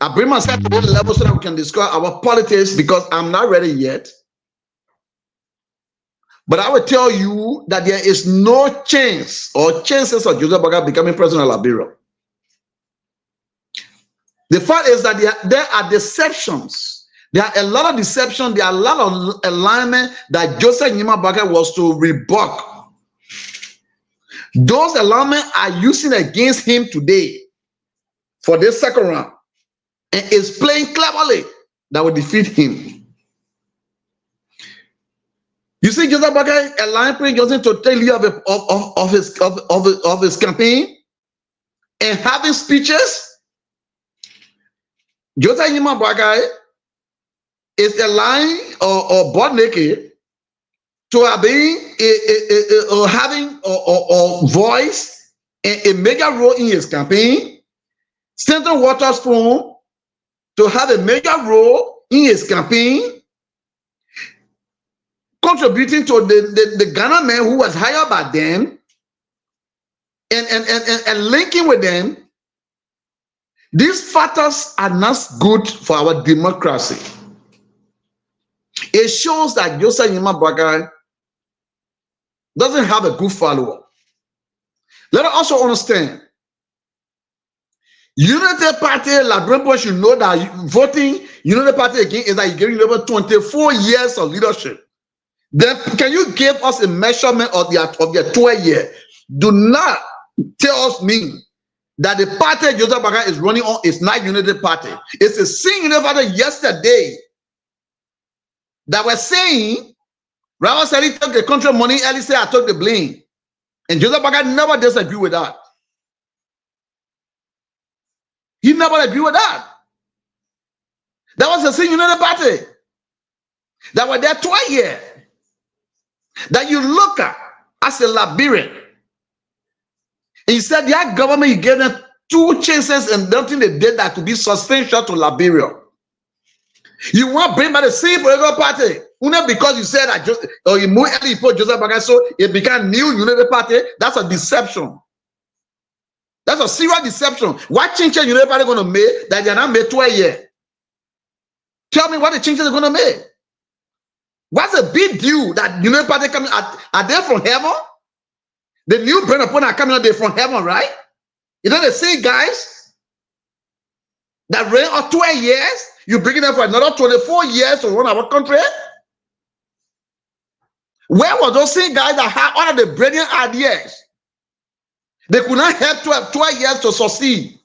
I bring myself to that level so that we can discuss our politics because I'm not ready yet. But I will tell you that there is no chance or chances of Joseph Boakai becoming president of Liberia. The fact is that there are deceptions. There are a lot of deception. There are a lot of alignment that Joseph Boakai was to rebuke. Those alignments are using against him today for this second round. And is playing cleverly that will defeat him. You see Joseph Boakai aligning Johnson to tell you of his campaign and having speeches. Joseph Boakai is aligned or butt naked to having a voice and a major role in his campaign. Stanton Waterspoon to have a major role in his campaign, contributing to the Ghana man who was hired by them and linking with them. These factors are not good for our democracy. It shows that Joseph Boakai doesn't have a good follower. Let us also understand, Unity Party, Liberian should know that voting Unity Party again is like giving over 24 years of leadership. Then can you give us a measurement of their 12 years? Do not tell me that the party Joseph Boakai is running on is not Unity Party. It's a same Unity Party yesterday that was saying, Raul said he took the country money, Ellie said I took the blame. And Joseph Boakai never disagreed with that. He never agreed with that. That was the same Unity Party that were there 12 years. That you look at as a Liberian. And you said their government, you gave them 2 chances and nothing they did that could be substantial to Liberia. You want to bring back the same political party. Only because you said that you moved early, you put Joseph Boakai, so it became new Unity Party. That's a deception. That's a serious deception. What changes United Party going to make that they're not made 12 years? Tell me what the changes are going to make. What's the big deal that United Party coming? Are they from heaven? The new brand upon are coming out there from heaven, right? You know the same guys that reign of 12 years, you bring them for another 24 years to run our country. Where were those same guys that had all of the brilliant ideas? They could not help 12 years to succeed.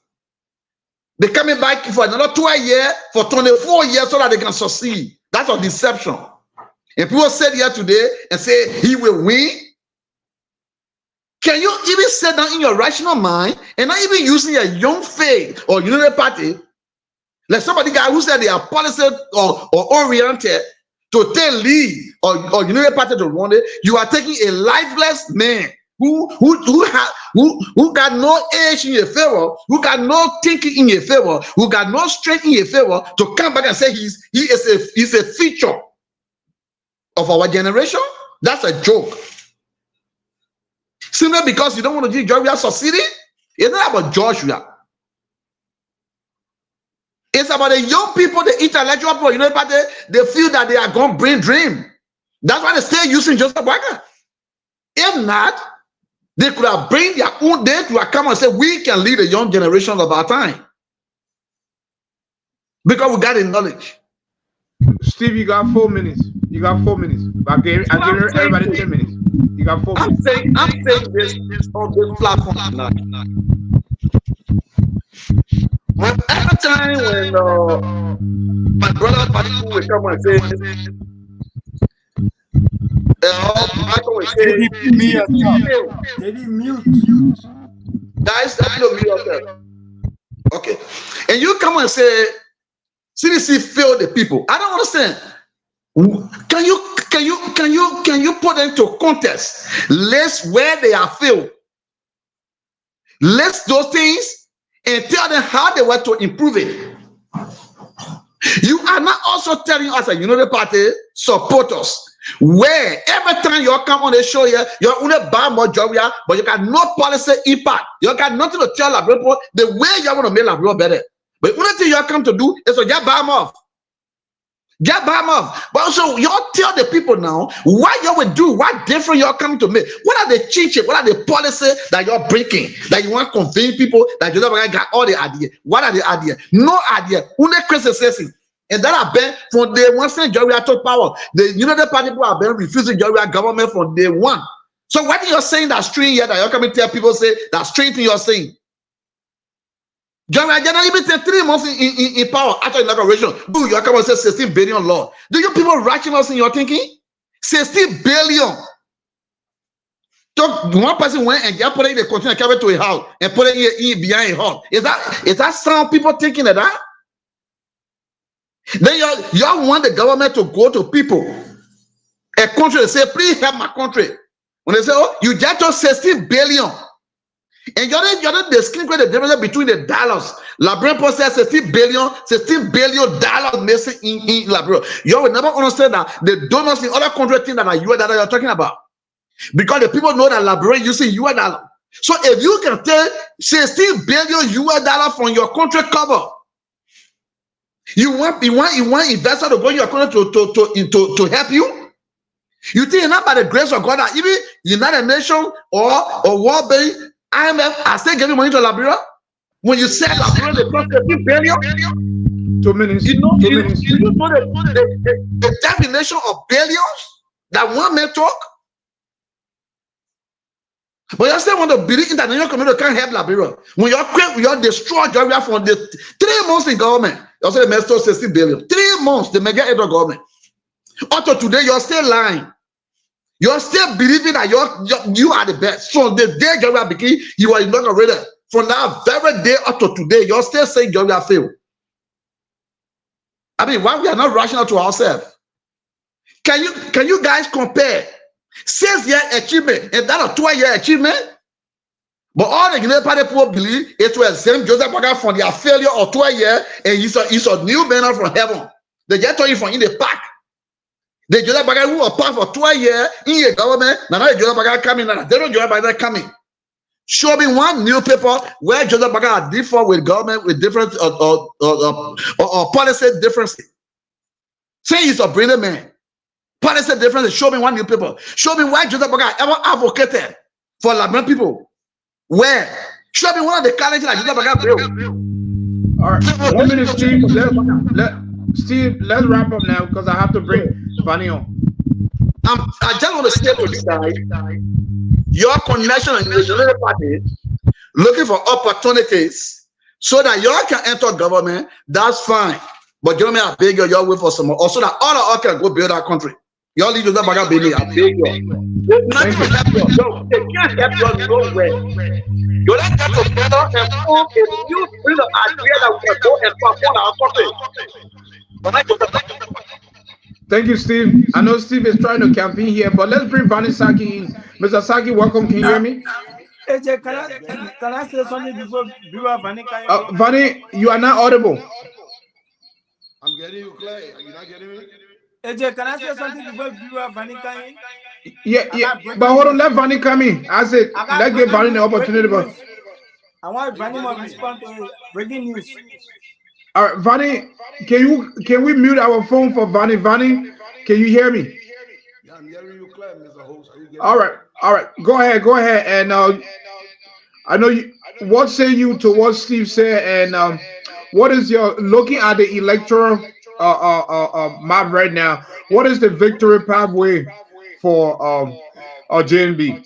They're coming back for another 12 years, for 24 years so that they can succeed. That's a deception. And people sit here today and say he will win. Can you even sit down in your rational mind and not even using a young faith or United Party, like somebody guy who said they are policy or oriented to take lead or United Party to run it? You are taking a lifeless man who got no age in your favor, who got no thinking in your favor, who got no strength in your favor, to come back and say he is a feature of our generation. That's a joke. Simply because you don't want to see Georgia succeeding. It's not about Joshua. It's about the young people, the intellectual people. You know, but they feel that they are going to bring dream. That's why they stay using Joseph Wagner. If not, they could have bring their own day to come and say, we can lead the young generation of our time. Because we got the knowledge. Steve, you got 4 minutes. You got 4 minutes. I gave everybody 10 minutes. You got 4 minutes. I'm saying this on this platform tonight. Every time when my brother Patrick will come and say, Michael will say, guys, that's not me yourself. Okay. And you come and say, CDC failed the people. I don't understand. Can you put them to contest? List where they are failed. List those things and tell them how they were to improve it. You are not also telling us that United Party supporters where every time you come on the show here, you're only buy more job here, but you got no policy impact. You got nothing to tell Liberia the way you want to make Liberia better. But the only thing you come to do is to get buy them off. Get by them off. But also, y'all tell the people now what you will do, what different you're coming to make. What are the changes? What are the policies that you're breaking? That you want to convince people that you never got all the ideas? What are the ideas? No idea. Only criticizing. And that have been from day one since Georgia took power. The United Party people have been refusing Georgia government from day one. So what you're saying that string here that you're coming to tell people say that string thing you're saying? Georgia not even take 3 months in power after inauguration. Do you come and say 16 billion law? Do you people rational in your thinking? 16 billion. So one person went and just put it in the container, carry to a house and put it in behind a house. Is that some people thinking of that? Then y'all want the government to go to people, a country, and say, please help my country. When they say, oh, you just took 16 billion. And you're not discriminating the difference between the dollars. Liberian possess $16 billion missing in Liberia. You will never understand that the donors in other countries think that are US dollar you're talking about. Because the people know that Liberia using US dollar. So if you can take 16 billion US dollar from your country cover, you want investor to go in your country to help you? You think not by the grace of God that even United Nations or World Bank, IMF are still giving money to Liberia? When you say Liberia, they cost 15 billion. 2 minutes. You know the definition of billions that one may talk? But you still want to believe in that your community can't help Liberia. When you're destroyed Georgia for the 3 months in government, you also the 60 billion. 3 months, the mega head of government. Up to today, you're still lying. You're still believing that you are the best. So the day Georgia became, you are inaugurated. From that very day up to today, you're still saying Georgia failed. I mean, why we are not rational to ourselves? Can you guys compare 6-year achievement and that a 12-year achievement? But all the United Party people believe it will exempt Joseph Parker from their failure of 12 years, and he's a new banner from heaven. They get to you from in the park. The Joseph Parker who was part for 12 years in the government, now the Joseph Parker coming, now they don't Joseph Parker coming. Show me one newspaper where Joseph Baga differ with government with different or policy differences. Say he's a brilliant man. Policy differences. Show me one newspaper. Show me why Joseph Baga ever advocated for Liberian people. Where? Show me one of the challenges that Joseph Baga built. All right, 1 minute, Steve. Steve, let's wrap up now because I have to bring Vanny on. I just want to say to this guy, your connection in the United Party, looking for opportunities so that y'all can enter government, that's fine. But you know, I beg you, y'all wait for some more, so that all of us can go build our country. Y'all leave Joseph Baga baby, I beg you. There's nothing to help you. They can't help you nowhere. You don't get together and form a new bring an idea that we can go and perform our country. Thank you, Steve. I know Steve is trying to campaign here, but let's bring Vanny Saki in. Mr. Saki, welcome. Can you hear me? AJ, can I say something before Vanny can go? Vanny, you are not audible. I'm getting you clear. You're not getting me? AJ, can I say something before Vanny can? Yeah. But hold on, let Vanny come in. I said, let's give Vanny the opportunity. But I want Vanny to respond to breaking news. All right, Vanny, can we mute our phone for Vanny? Vanny, can you hear me? Yeah, I'm hearing you clear, Mr. Host. Are you getting All right. Go ahead. And I know you. What say you to what Steve said? And what is your looking at the electoral map right now? What is the victory pathway for JNB?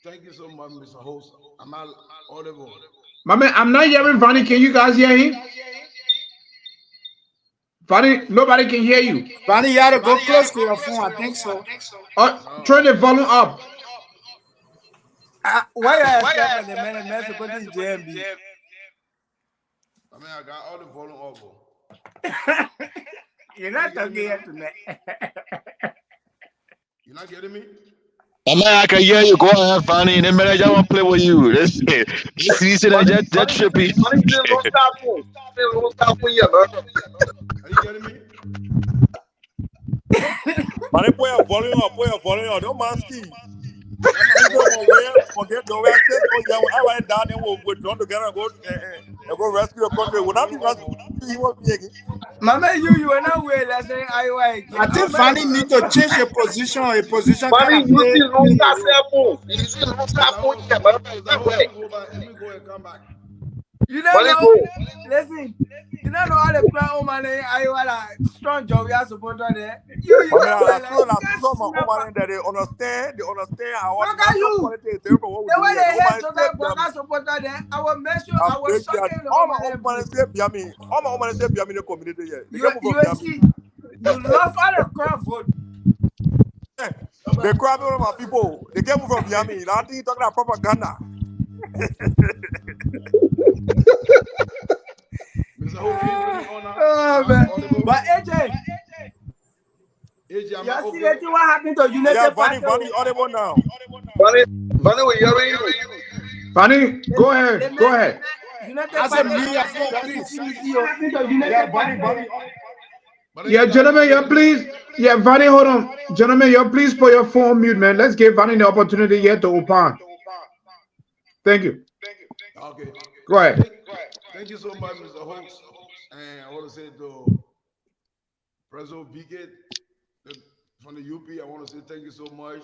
Thank you so much, Mr. Host. I'm not audible. My man, I'm not hearing Vanny. Can you guys hear him? Vanny, nobody can hear you. Vanny, you gotta go close to your phone. I think so. Turn the volume up. Why are you asking the man supporting JMB? I mean, I got all the volume over. You're not talking here tonight. You're not getting me? I can hear you. Go ahead, Fanny. And then man, I want to play with you. This season and that trippy. Are you getting me? Man, put your volume up. Don't mind Steve. Forget the way I said, I went down and we'll join together and go rescue the country. Would not be rescuing. Mama, you are not well. I say Iowa. I think Vanny need to change a position. A position Vanny, kind you of still lose that cell phone. You still lose that phone. Let me go and come back. You don't know. Listen. You don't know how the crown man in Iowa like strong job we are supported there. You I saw my woman that they understand our national politics. They know what we do. They hate supported there. I will make sure I will shock you. All my woman say Biami. All my woman say Biami in the community here. You see, you love all the crowd vote. They crowd on my people. They came from Biami. I think you talking about propaganda. Oh man! But AJ, you see what happened to United Party? Vanny, audible now. Vanny, we hearing you. Vanny, go ahead. United Party. Yeah, gentlemen, please. Yeah, Vanny, hold on. Gentlemen, please put your phone mute, man. Let's give Vanny the opportunity yet to open. Thank you. Okay. Go ahead. Thank you so much, Mr. Host. And I want to say to President Bigot from the UP, I want to say thank you so much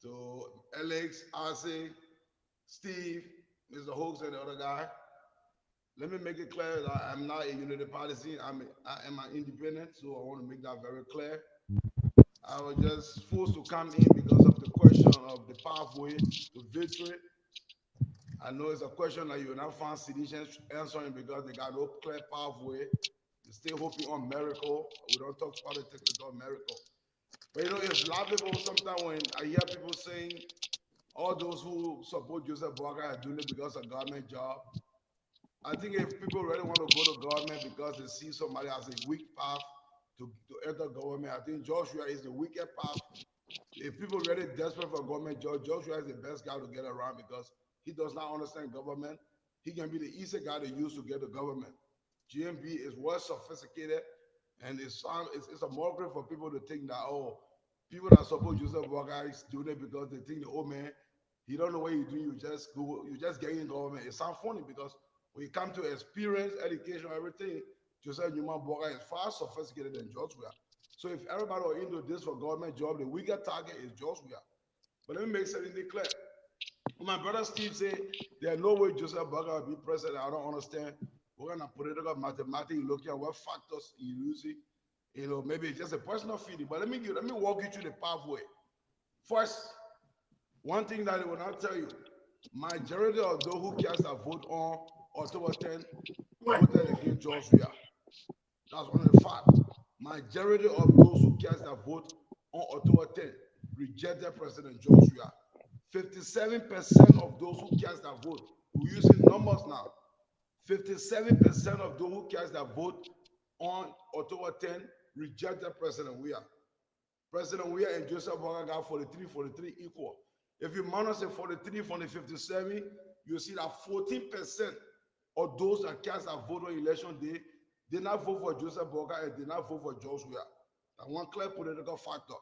to Alex, Arce, Steve, Mr. Host, and the other guy. Let me make it clear that I'm not a unity partisan. I am an independent, so I want to make that very clear. I was just forced to come in because of the question of the pathway to victory. I know it's a question that you will not find citizens answering because they got no clear pathway. They're still hoping on miracle. We don't talk politics, we talk miracle. But you know, it's laughable sometimes when I hear people saying all those who support Joseph Boakai are doing it because of government job. I think if people really want to go to government because they see somebody as a weak path to enter government, I think Joshua is the weakest path. If people really desperate for government job, Joshua is the best guy to get around because he does not understand government. He can be the easy guy to use to get the government. GMB is well sophisticated, and it's a mockery for people to think that, oh, people that support Joseph Boakai is doing it because they think the old man He don't know what you do. You just go. You just get in government. It sounds funny because when you come to experience, education, everything, Joseph Newman Boga is far sophisticated than George Weah. So if everybody are into this for government job, the weaker target is George Weah. But let me make something clear. My brother Steve said there's no way Joseph Boga will be president. I don't understand. We're gonna political mathematics, looking at what factors he using. You know, maybe it's just a personal feeling. But let me walk you through the pathway. First, one thing that I will not tell you, majority of those who cast a vote on October 10 voted against George Weah. That's one of the facts. Majority of those who cast a vote on October 10 rejected President George Weah. 57% of those who cast a vote, we're using numbers now. 57% of those who cast a vote on October 10 rejected President Weah. President Weah and Joseph Boga got 43 equal. If you minus the 43 from the 57, you see that 14% of those that cast a vote on election day did not vote for Joseph Boga and did not vote for George Weah. That's one clear political factor.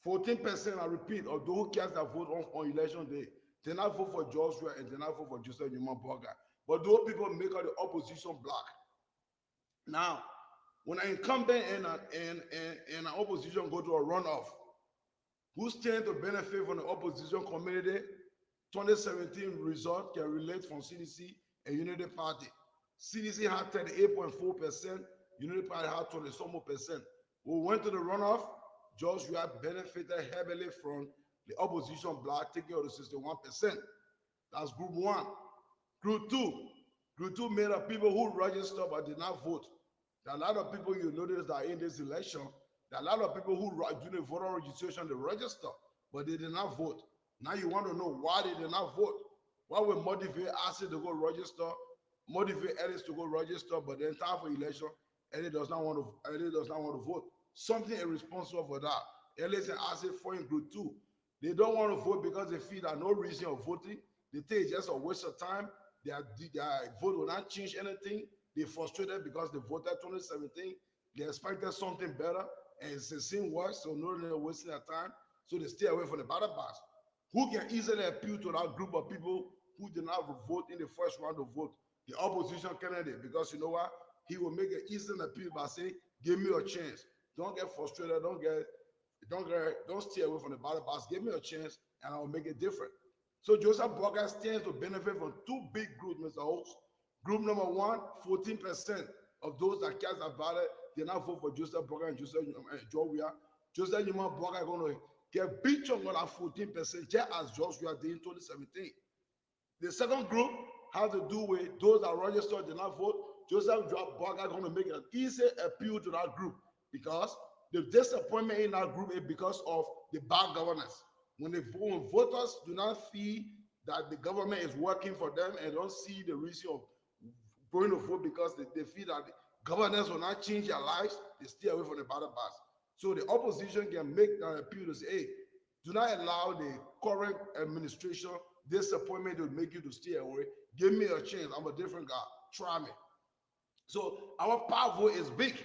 14%, I repeat, of those who cast a vote on election day did not vote for George Weah and did not vote for Joseph Newman Boga. But those people make out the opposition block. Now, when an incumbent and an opposition go to a runoff, who stand to benefit from the opposition community? 2017 result can relate from CDC and Unity Party. CDC had 38.4%, Unity Party had 20-some percent. We went to the runoff, George Weah benefited heavily from the opposition bloc, taking out the 61%. That's group one. Group two made up people who registered but did not vote. There are a lot of people you notice that in this election, there are a lot of people who do the voter registration, they register, but they did not vote. Now you want to know why they did not vote. What will motivate ASID to go register, motivate Ellis to go register, but then time for election, Ellis does not want to vote. Something irresponsible for that. Ellis and ASID fall in group two. They don't want to vote because they feel that no reason of voting. They think it's just a waste of time. Their vote will not change anything. They're frustrated because they voted 2017. They expected something better, and it's the same work, so no, they're wasting their time. So they stay away from the ballot box. Who can easily appeal to that group of people who did not vote in the first round of vote? The opposition candidate, because you know what? He will make an easy appeal by saying, "Give me a chance. Don't get frustrated. Don't stay away from the ballot box. Give me a chance, and I will make it different." So Joseph Boga stands to benefit from two big groups, Mr. Host. Group number one, 14% of those that cast a ballot did not vote for Joseph Boga and George Weah. Joseph Newman Boga is going to get big chunk of that 14% just as George Weah did in 2017. The second group has to do with those that registered did not vote. Joseph Boga is going to make an easy appeal to that group because the disappointment in that group is because of the bad governance. When voters do not feel that the government is working for them and don't see the reason of going to vote because they feel that the governance will not change their lives, they stay away from the ballot box. So the opposition can make an appeal to say, hey, do not allow the current administration disappointment to make you to stay away. Give me a chance. I'm a different guy. Try me. So our power is big.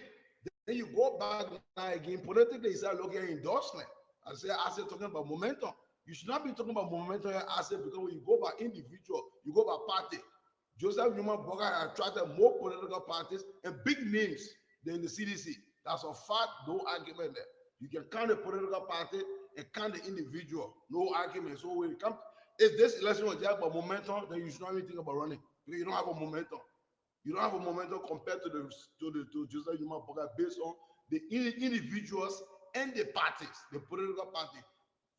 Then you go back now again, politically, you start looking at endorsement. I say talking about momentum. You should not be talking about momentum here, I said, because when you go by individual, you go by party. Joseph Newman Boga attracted more political parties and big names than the CDC. That's a fact, no argument there. You can count the political party and count the individual, no argument. So when it comes, if this election was just about momentum, then you should not even think about running because you don't have a momentum. You don't have a momentum compared to Joseph Newman Boga based on the individuals and the parties, the political party.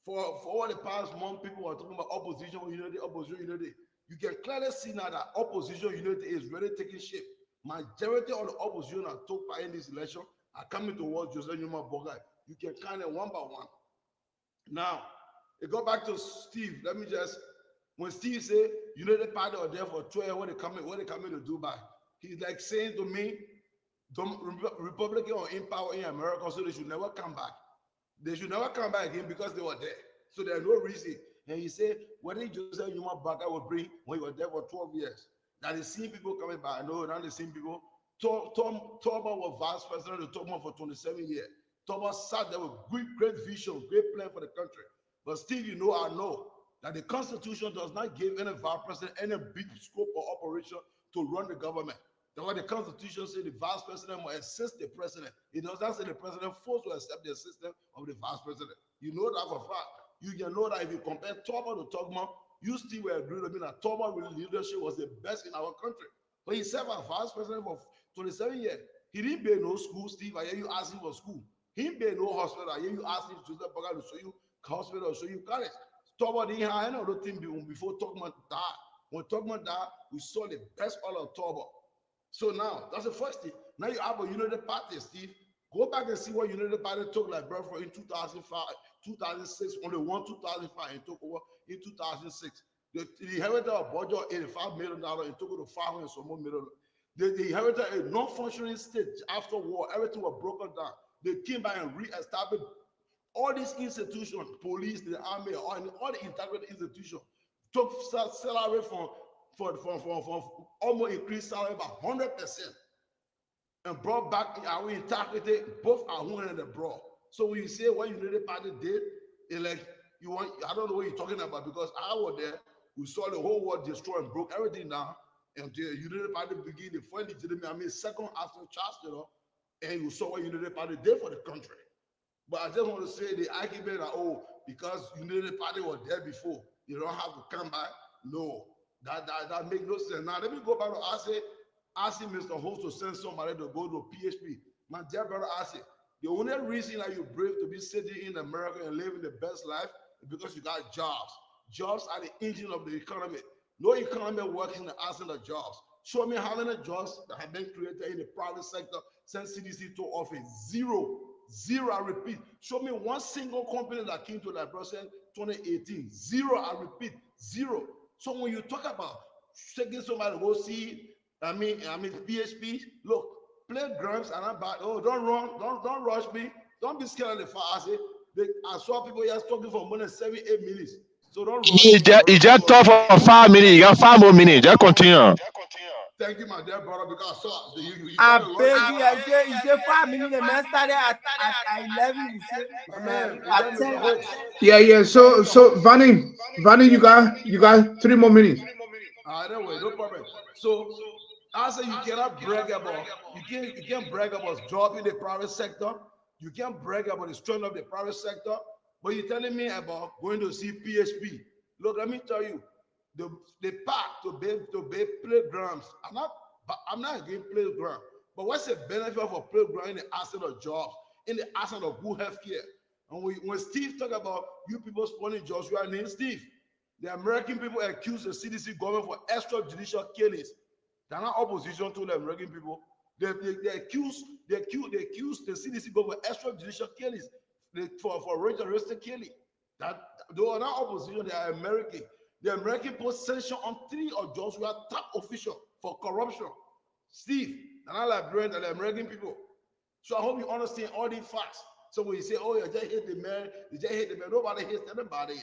For all the past month, people are talking about opposition unity. You can clearly see now that opposition unity is really taking shape. Majority of the opposition that took part in this election are coming towards Joseph Newman Boga. You can count them one by one. Now, it go back to Steve. Let me just, when Steve said United Party are there for 12, what they coming to do by? He's like saying to me, Republicans are in power in America, so they should never come back. They should never come back again because they were there. So there's no reason. And he said, what did Joseph Newman Boga would bring when he was there for 12 years? Now the same people coming back. No, not the same people. Toba was vice president of Toba for 27 years. Toba sat there with great vision, great plan for the country. But still, you know, I know that the Constitution does not give any vice president any big scope or operation to run the government. That's why the Constitution says the vice president will assist the president. It does not say the president forced to accept the assistance of the vice president. You know that for a fact. You can know that if you compare Toma to Togma, you still will agree with me that Toma leadership was the best in our country. But he served as vice president for 27 years. He didn't pay no school, Steve. I hear you asking for school. He didn't pay no hospital. I hear you asking Joseph Boga to show you hospital, show you college. Togma didn't have any other thing before Togma died. When Togma died, we saw the best all of Togma. So now, that's the first thing. Now you have a United Party, Steve. Go back and see what United Party took like Bradford in 2005, 2006, only won 2005 and took over in 2006. They inherited a budget of $85 million and took it to 500 some more million. They inherited a non-functioning state after war. Everything was broken down. They came back and re-established all these institutions, police, the army, all the integrated institutions, took salary from almost increased salary by 100% and brought back our integrity both at home and abroad. So when you say what United Party did, it's like you want, I don't know what you're talking about because I was there, we saw the whole world destroy and broke everything down. And the United Party began the first legitimate, second after Charles, and you saw what United Party did for the country. But I just want to say the argument that, oh, because United Party was there before, you don't have to come back. No, that makes no sense. Now, let me go back to asking Mr. Host to send somebody to go to PHP. My dear brother, the only reason that you're brave to be sitting in America and living the best life is because you got jobs. Jobs are the engine of the economy. No economy works in the absence of jobs. Show me how many jobs that have been created in the private sector since CDC took office. Zero. Zero, I repeat. Show me one single company that came to that process 2018. Zero, I repeat, zero. So when you talk about taking somebody to go see, I mean PHP, look, playgrounds are not bad. Oh, don't run, don't rush me. Don't be scared of the fire. I saw people just talking for more than 7-8 minutes. So don't rush me. It's just talk for 5 minutes. You got 5 more minutes. Just continue. Thank you, my dear brother, because I saw you I beg you, I say 5 minutes. The man started at 11. He said, man, at 10. Yeah. So Vanny, you got 3 more minutes. Anyway, no problem. So I say you cannot brag about you can't brag about job in the private sector. You can't brag about the strength of the private sector. But you're telling me about going to see PHP. Look, let me tell you, the path to build playgrounds. I'm not against playground, but what's the benefit of a playground in the absence of jobs, in the absence of good health care? And when Steve talk about you people spawning jobs, you are named Steve. The American people accuse the CDC government for extrajudicial killings. They're not opposition to the American people. They accuse the CDC government for extrajudicial killings for ritualistic killing. That they are not opposition, they are American. The American put sanction on 3 of those who are top officials for corruption. Steve, they're not Liberian, they're the American people. So I hope you understand all these facts. So when you say, oh, you just hate the man, nobody hates anybody.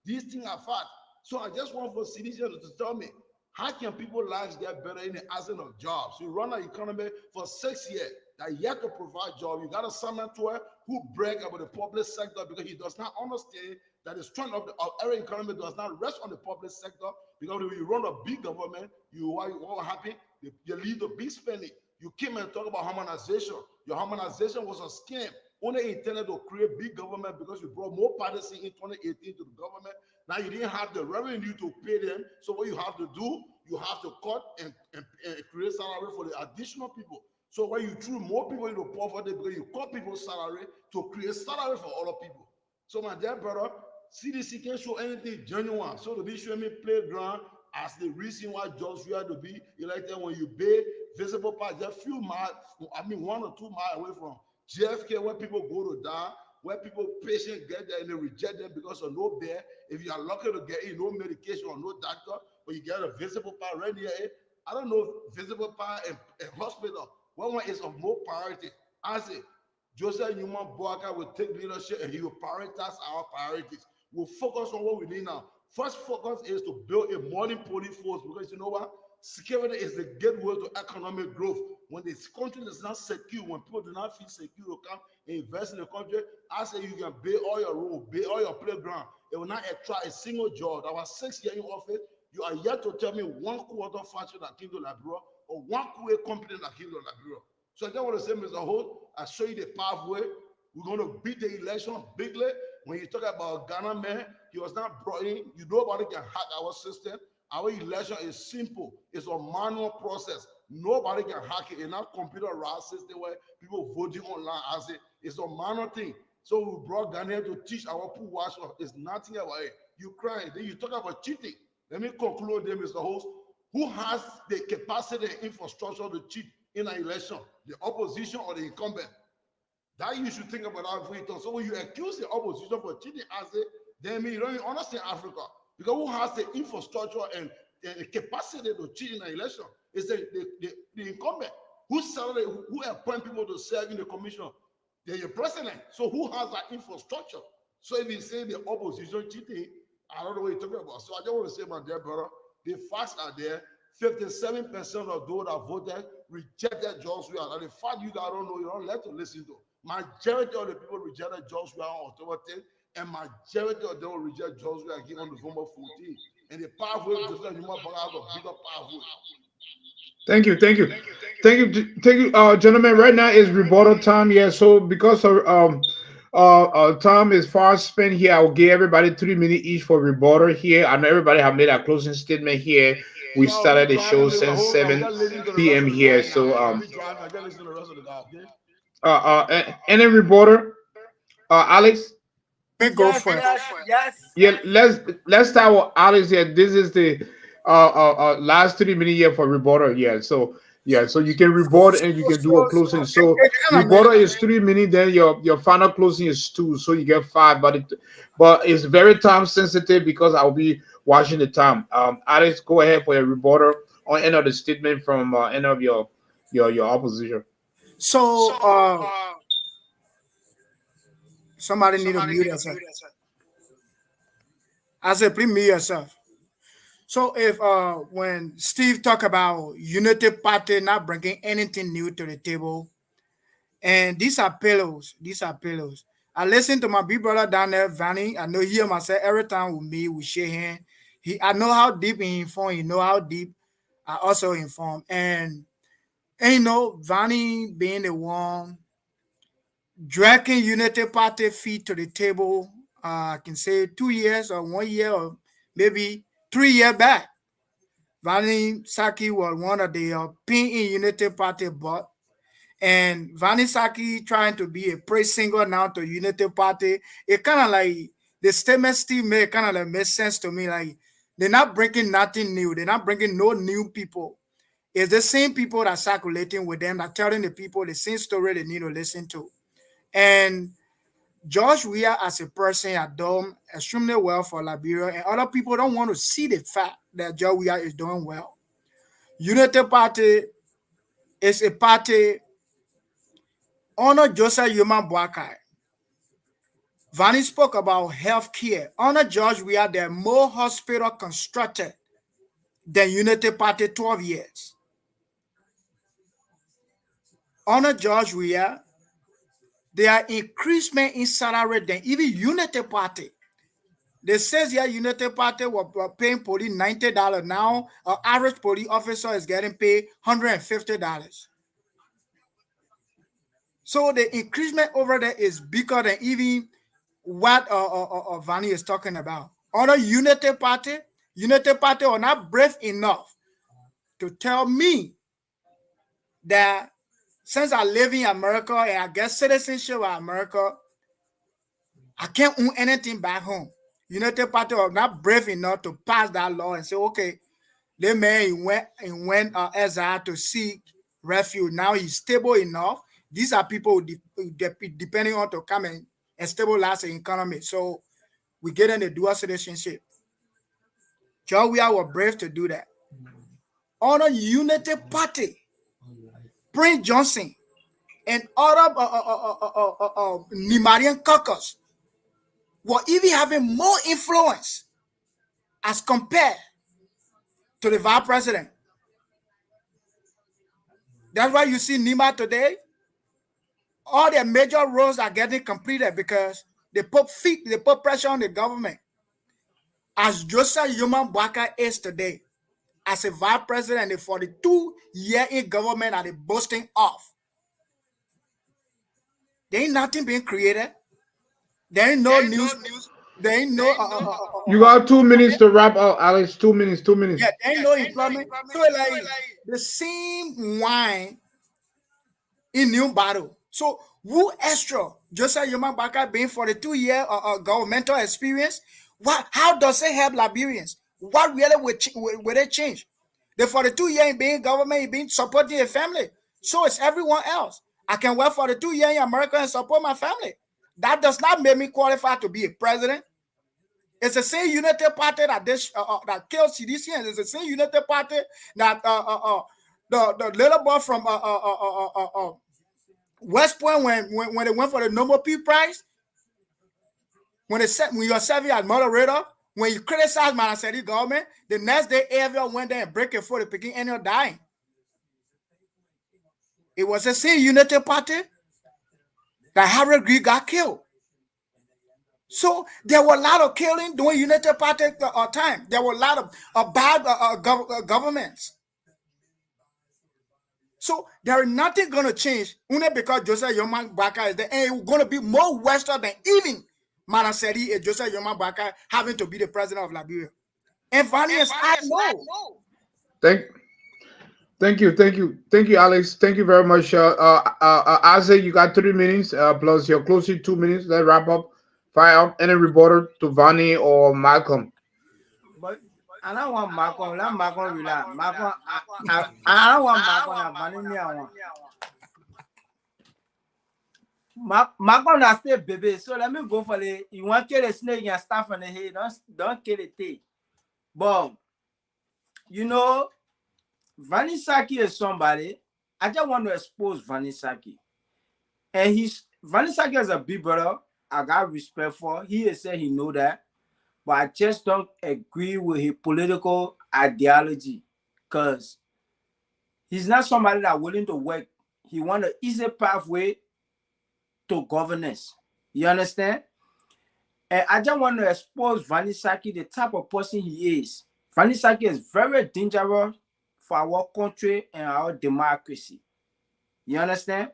These things are facts. So I just want for citizens to tell me, how can people lives get better in the absence of jobs? You run an economy for 6 years that yet to provide jobs. You got a senator who brag about the public sector because he does not understand that the strength of our economy does not rest on the public sector. Because when you run a big government, what happen? You lead to big spending. You came and talk about harmonization. Your harmonization was a scam, only intended to create big government because you brought more partisan in 2018 to the government. Now you didn't have the revenue to pay them. So what you have to do, you have to cut and create salary for the additional people. So when you threw more people into poverty because you cut people's salary to create salary for other people. So my dear brother, CDC can't show anything genuine. So to be showing me playground as the reason why jobs you have to be elected when you pay visible part just few miles, 1 or 2 miles away from JFK, where people go to die, where people patients get there and they reject them because of no bed. If you are lucky to get in, no medication or no doctor, but you get a visible part right here. I don't know visible part in hospital. One is of more priority. I say Joseph Newman Boaka will take leadership and he will prioritize our priorities. We'll focus on what we need now. First focus is to build a modern police force because you know what? security is the gateway to economic growth. When the country is not secure, when people do not feel secure to come and invest in the country, I say you can build all your road, build all your playground. It will not attract a single job. That was 6 years in office. You are yet to tell me one quarter factory that came to Liberia or one quarter company that came to Liberia. So I just want to say, Mr. Holt, I show you the pathway. We're going to beat the election bigly. When you talk about Ghana, man, he was not brought in. You nobody can hack our system. Our election is simple. It's a manual process. Nobody can hack it. It's not computerized system where people voting online. I say it's a manual thing. So we brought Ghanaians to teach our poor watch. It's nothing about it. You crying. Then you talk about cheating. Let me conclude there, Mr. Host. Who has the capacity and infrastructure to cheat in an election? The opposition or the incumbent? That you should think about Africa. So when you accuse the opposition for cheating, I say, then you don't even understand Africa. Because who has the infrastructure and the capacity to cheat in an election? It's the incumbent. Who appoint people to serve in the commission? They're your president. So who has that infrastructure? So if you say the opposition cheating, I don't know what you're talking about. So I just want to say, my dear brother, the facts are there. 57% of those that voted rejected George Weah. And the fact you that don't know, you don't like to listen to. Majority of the people rejected George Weah on October 10th, and majority of them will reject George Weah again on November 14th. And the pathway is just like human power has a bigger pathway. Thank you, gentlemen. Right now is rebuttal time. Yeah, so because of time is far spent here, I will give everybody 3 minutes each for rebuttal here. I know everybody have made a closing statement here. We No, we started the show driving, Mr. since Holt. I'm 7 just listening to the rest p.m. of the here. guys now. So We driving. I just listen to the rest of the guys. Okay. and then rebuttal, Alex. Go Yes, for it. yes. Yeah, let's start with Alex here. This is the last 3 minutes here for rebuttal. Yeah, so yeah, so you can rebut and you can do a closing. So It kind of rebuttal is 3 minutes, then your final closing is 2, so you get 5. But it's very time sensitive because I'll be watching the time. Alex, go ahead for your rebuttal on end of the statement from end of your opposition. so somebody need to mute yourself. I said, please mute yourself. So if when Steve talk about unity party not bringing anything new to the table, and these are pillows, I listen to my big brother down there, Vanny. I know him myself every time with me, we share hand. I know how deep he informed. He know how deep I also inform. And you know, Vanny being the one dragging Unity Party feet to the table. I can say 2 years or 1 year or maybe 3 years back. Vanny Saki was one of the pin in Unity Party bought. And Vanny Saki trying to be a praise singer now to Unity Party. It kind of like the statement Steve made kind of like makes sense to me. Like they're not bringing nothing new. They're not bringing no new people. It's the same people that circulating with them that telling the people the same story they need to listen to. And George Weah as a person had done extremely well for Liberia, and other people don't want to see the fact that George Weah is doing well. Unity Party is a party honor Joseph Yuma Boakai. Vanny spoke about health care. Honor George Weah, there are more hospital constructed than Unity Party 12 years. Honor George Weah, there are increasement in salary than even Unity Party. They says here Unity Party were paying police $90. Now, an average police officer is getting paid $150. So the increasement over there is bigger than even what Vanny is talking about. Other Unity Party are not brave enough to tell me that since I live in America and I get citizenship of America, I can't own anything back home. United Party are not brave enough to pass that law and say, okay, the man went exile to seek refuge. Now he's stable enough. These are people depending on to come and stabilize the economy. So we get in the dual citizenship. George Weah were brave to do that. On a Unity Party, Prince Johnson and other Nimarian caucus were even having more influence as compared to the vice president. That's why you see Nima today. All their major roles are getting completed because they put pressure on the government. As Joseph Human Baka is today, as a vice president in 42-year in government that they boasting of. There ain't nothing being created. There ain't no news. There ain't no You got 2 minutes to wrap up, Alex. 2 minutes. 2 minutes. yeah, there ain't no employment. So like the same wine in new battle. So who extra? Joseph Yoma Baka being 42-year governmental experience. What? How does it help Liberians? What really will it change? The 42-year in being government, being supporting a family. So is everyone else. I can work for the 2 year in America and support my family. That does not make me qualify to be a president. It's the same unity party that that killed CDC, and it's the same unity party that the little boy from West Point when they went for the Nobel Peace Prize, when you're serving as moderator, when you criticize Manaseri government, the next day everyone went there and break a foot, the picking and you're dying. It was the same unity party that Harry Greek got killed. So there were a lot of killing during Unity Party time. There were a lot of bad governments. So there is nothing going to change only because Joseph Yoma Baka is there, and it's going to be more Western than even Manaseri and Joseph Yoma Baka having to be the president of Liberia. And funny as I know. Thank you, Alex. Thank you very much. Isaac, you got 3 minutes plus your closing 2 minutes. Let's wrap up. Fire up any rebuttal to Vani or Malcolm. But I don't want Malcolm. Let Malcolm relax. Malcolm, I don't want Malcolm. Malcolm na still baby. So let me go for the. You want to kill a snake and stuff on the head. Don't kill it. But you know, Vanisaki is somebody. I just want to expose Vanisaki. And Vanisaki is a big brother. I got respect for. He has said he know that. But I just don't agree with his political ideology. Because he's not somebody that willing to work. He want an easy pathway to governance. You understand? And I just want to expose Vanisaki, the type of person he is. Vanisaki is very dangerous for our country and our democracy. You understand?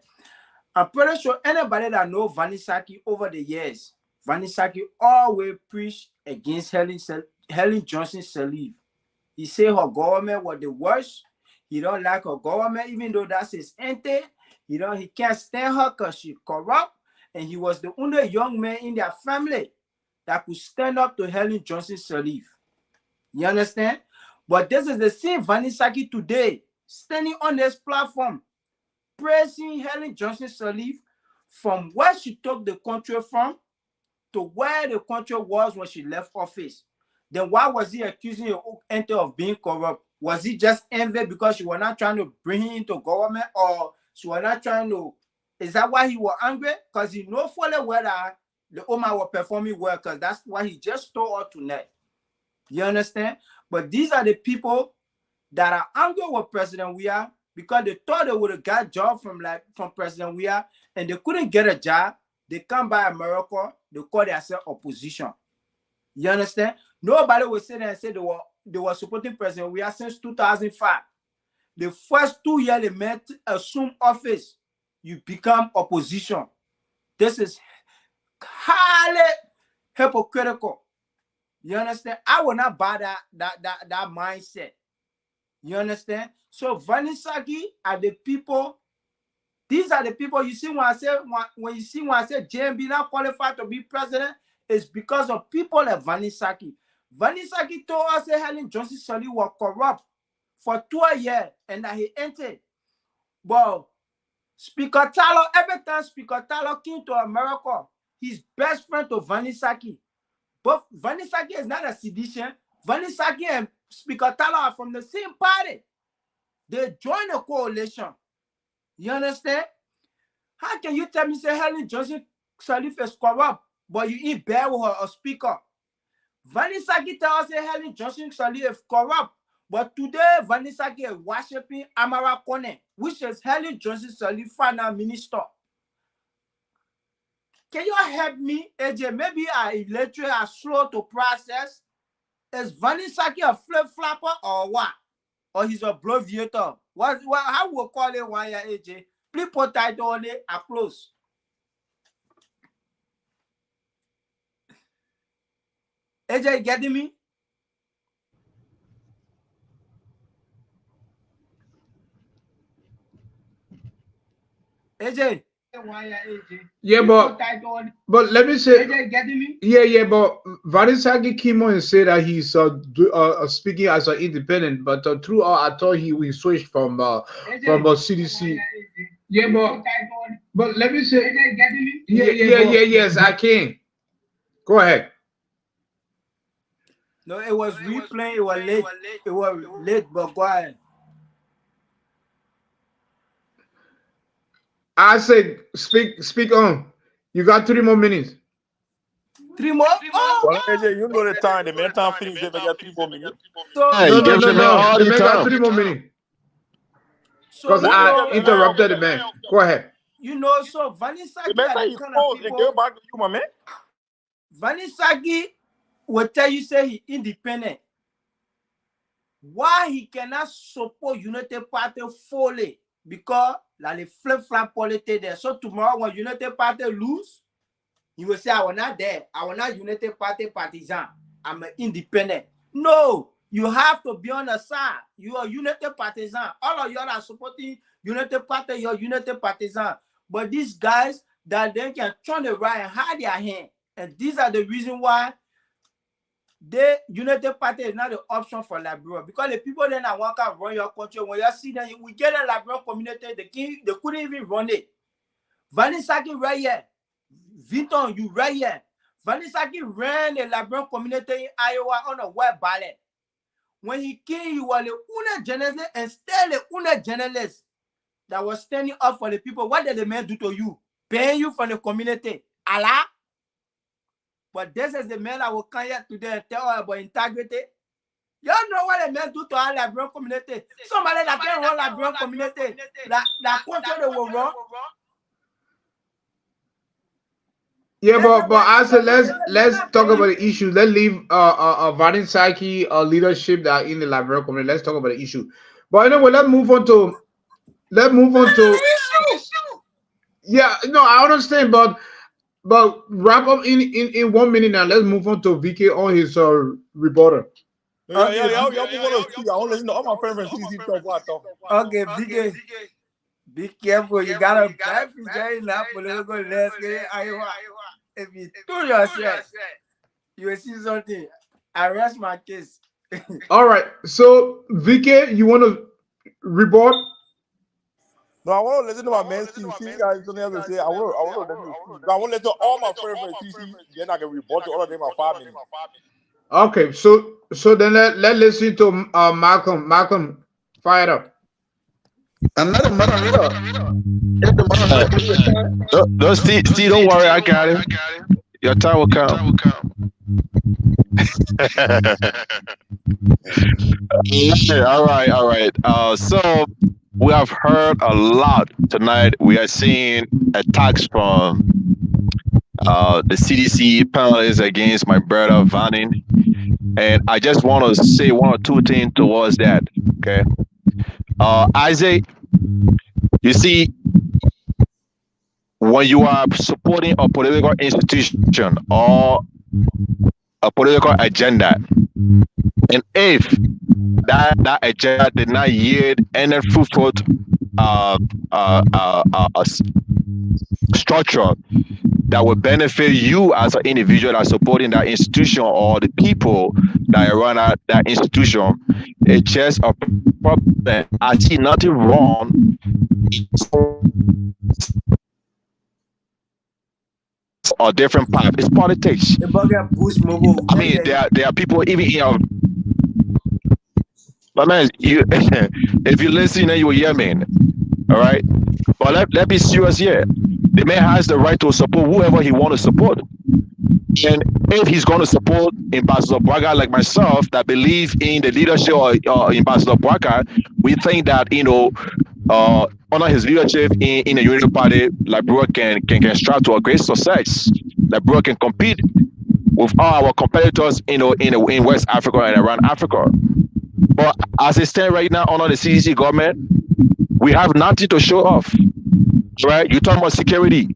I'm pretty sure anybody that knows Vanisaki over the years, Vanisaki always preached against Helen Johnson Sirleaf. He said her government was the worst. He don't like her government, even though that's his auntie. He can't stand her because she's corrupt. And he was the only young man in their family that could stand up to Helen Johnson Sirleaf. You understand? But this is the same Vanisaki today, standing on this platform, praising Helen Johnson Sirleaf from where she took the country from to where the country was when she left office. Then why was he accusing her auntie of being corrupt? Was he just envy because she was not trying to bring him into government, or she was not trying to? Is that why he was angry? Because he know fully well that the Oma were performing well, because that's why he just told her tonight. You understand? But these are the people that are angry with President Weah because they thought they would have got a job from President Weah, and they couldn't get a job. They come by America, they call themselves opposition. You understand? Nobody will sit there and say they were supporting President Weah since 2005. The first 2 years they met assume office, you become opposition. This is highly hypocritical. You understand? I will not buy that mindset. You understand? So Vanisaki are the people. These are the people you see when I say JMB not qualified to be president, is because of people like Vanisaki. Vanisaki told us that Helen Johnson Sirleaf was corrupt for 12 years and that he entered. But Speaker Tyler, every time Speaker Tyler came to America, his best friend to Vanisaki. But Vanisaki is not a sedition. Vanisaki and Speaker Tyler are from the same party. They joined a coalition. You understand? How can you tell me, say Helen Johnson Sirleaf is corrupt, but you eat bear with her a speaker? Vanisaki tells us Helen Johnson Sirleaf is corrupt, But today, Vanessa is worshiping Amara Kone, which is Helen Johnson Salifana minister. Can you help me, AJ? Maybe I literally are slow to process. Is Vanessa a flip-flopper or what? Or he's a bloviator? How we call it one year, AJ? Please put title on it, applause. AJ, getting me? AJ. Yeah, but let me say, yeah, but Varisagi came on and said that he's speaking as an independent, but throughout I thought we switched from CDC. Yeah, but let me say, yes, I can. Go ahead. No, it was replaying. It was late. It was late, but go ahead. I said, speak on. You got 3 more minutes. 3 more? Oh, Well, AJ, you know the time. The man time finish. They got 3 more minutes. so, Hey, No, give the man all The the man got time. 3 more minutes. so Because I interrupted the man. Go ahead. You know, so Vanessa The man say he's close. They go back to you, my man. Vanessa will tell you say he independent. Why he cannot support United Party fully? Because like the flip-flop politics there. So tomorrow when United Party lose, he will say, I was not there. I was not United Party partisan. I'm an independent. No, you have to be on the side. You are United partisan. All of y'all are supporting United Party, you're United partisan. But these guys that they can turn the right and hide their hand. And these are the reason why the United Party is not the option for Liberia. Because the people then that want to run your country, when you see them, we get a Liberian community, they couldn't even run it. Vanessa right here. Vinton, you right here. Vanessa ran the Liberian community in Iowa on a web ballot. When he came, he was the only journalist and still the only journalist that was standing up for the people. What did the man do to you? Paying you from the community. Allah? But this is the man that will come here today and tell us about integrity. You know what the man do to our Liberian community? Somebody that can run Liberian community, that country they will run. Yeah, but I said let's talk about the issue. Let's leave Vadim Saki leadership that are in the Liberian community. Let's talk about the issue. But anyway, let's move on to yeah, no, I understand, but wrap up in 1 minute now. Let's move on to VK on his reporter. Yeah, y'all move on to see. I want to listen to all my friends from CC talk what I talk. Okay, VK. Be careful. You got a bad future now. Political landscape. Iowa. If you do yourself, you will see something. I rest my case. All right. So VK, you want to report? No, I want to listen to my man Steve. See guys something else to say. I want to listen to Steve. I want to listen to all my friends from CC. Then I can report to all of them in 5 minutes. Okay. So then let's listen to Malcolm. Malcolm, fire it up. I'm not a moderator. No, Steve, don't worry, I got it. Your time will come. All right. So we have heard a lot tonight. We are seeing attacks from the CDC panelists against my brother Vanin, and I just want to say 1 or 2 things towards that. Okay, Isaac, you see, when you are supporting a political institution or a political agenda, and if that agenda did not yield any fruitful structure that will benefit you as an individual that's supporting that institution or the people that run that institution, it's just a problem. I see nothing wrong or different path. It's politics. I mean, there are people even in your. But man, if you listen, then you will hear me. All right. But let's be serious here. The man has the right to support whoever he wants to support. And if he's going to support Ambassador Braga like myself that believe in the leadership of Ambassador Braga, we think that, under his leadership in the Unity Party, Liberia can strive to a great success. Liberia can compete with all our competitors, in West Africa and around Africa. But as it stands right now under the CDC government, we have nothing to show off. Right? You talk about security.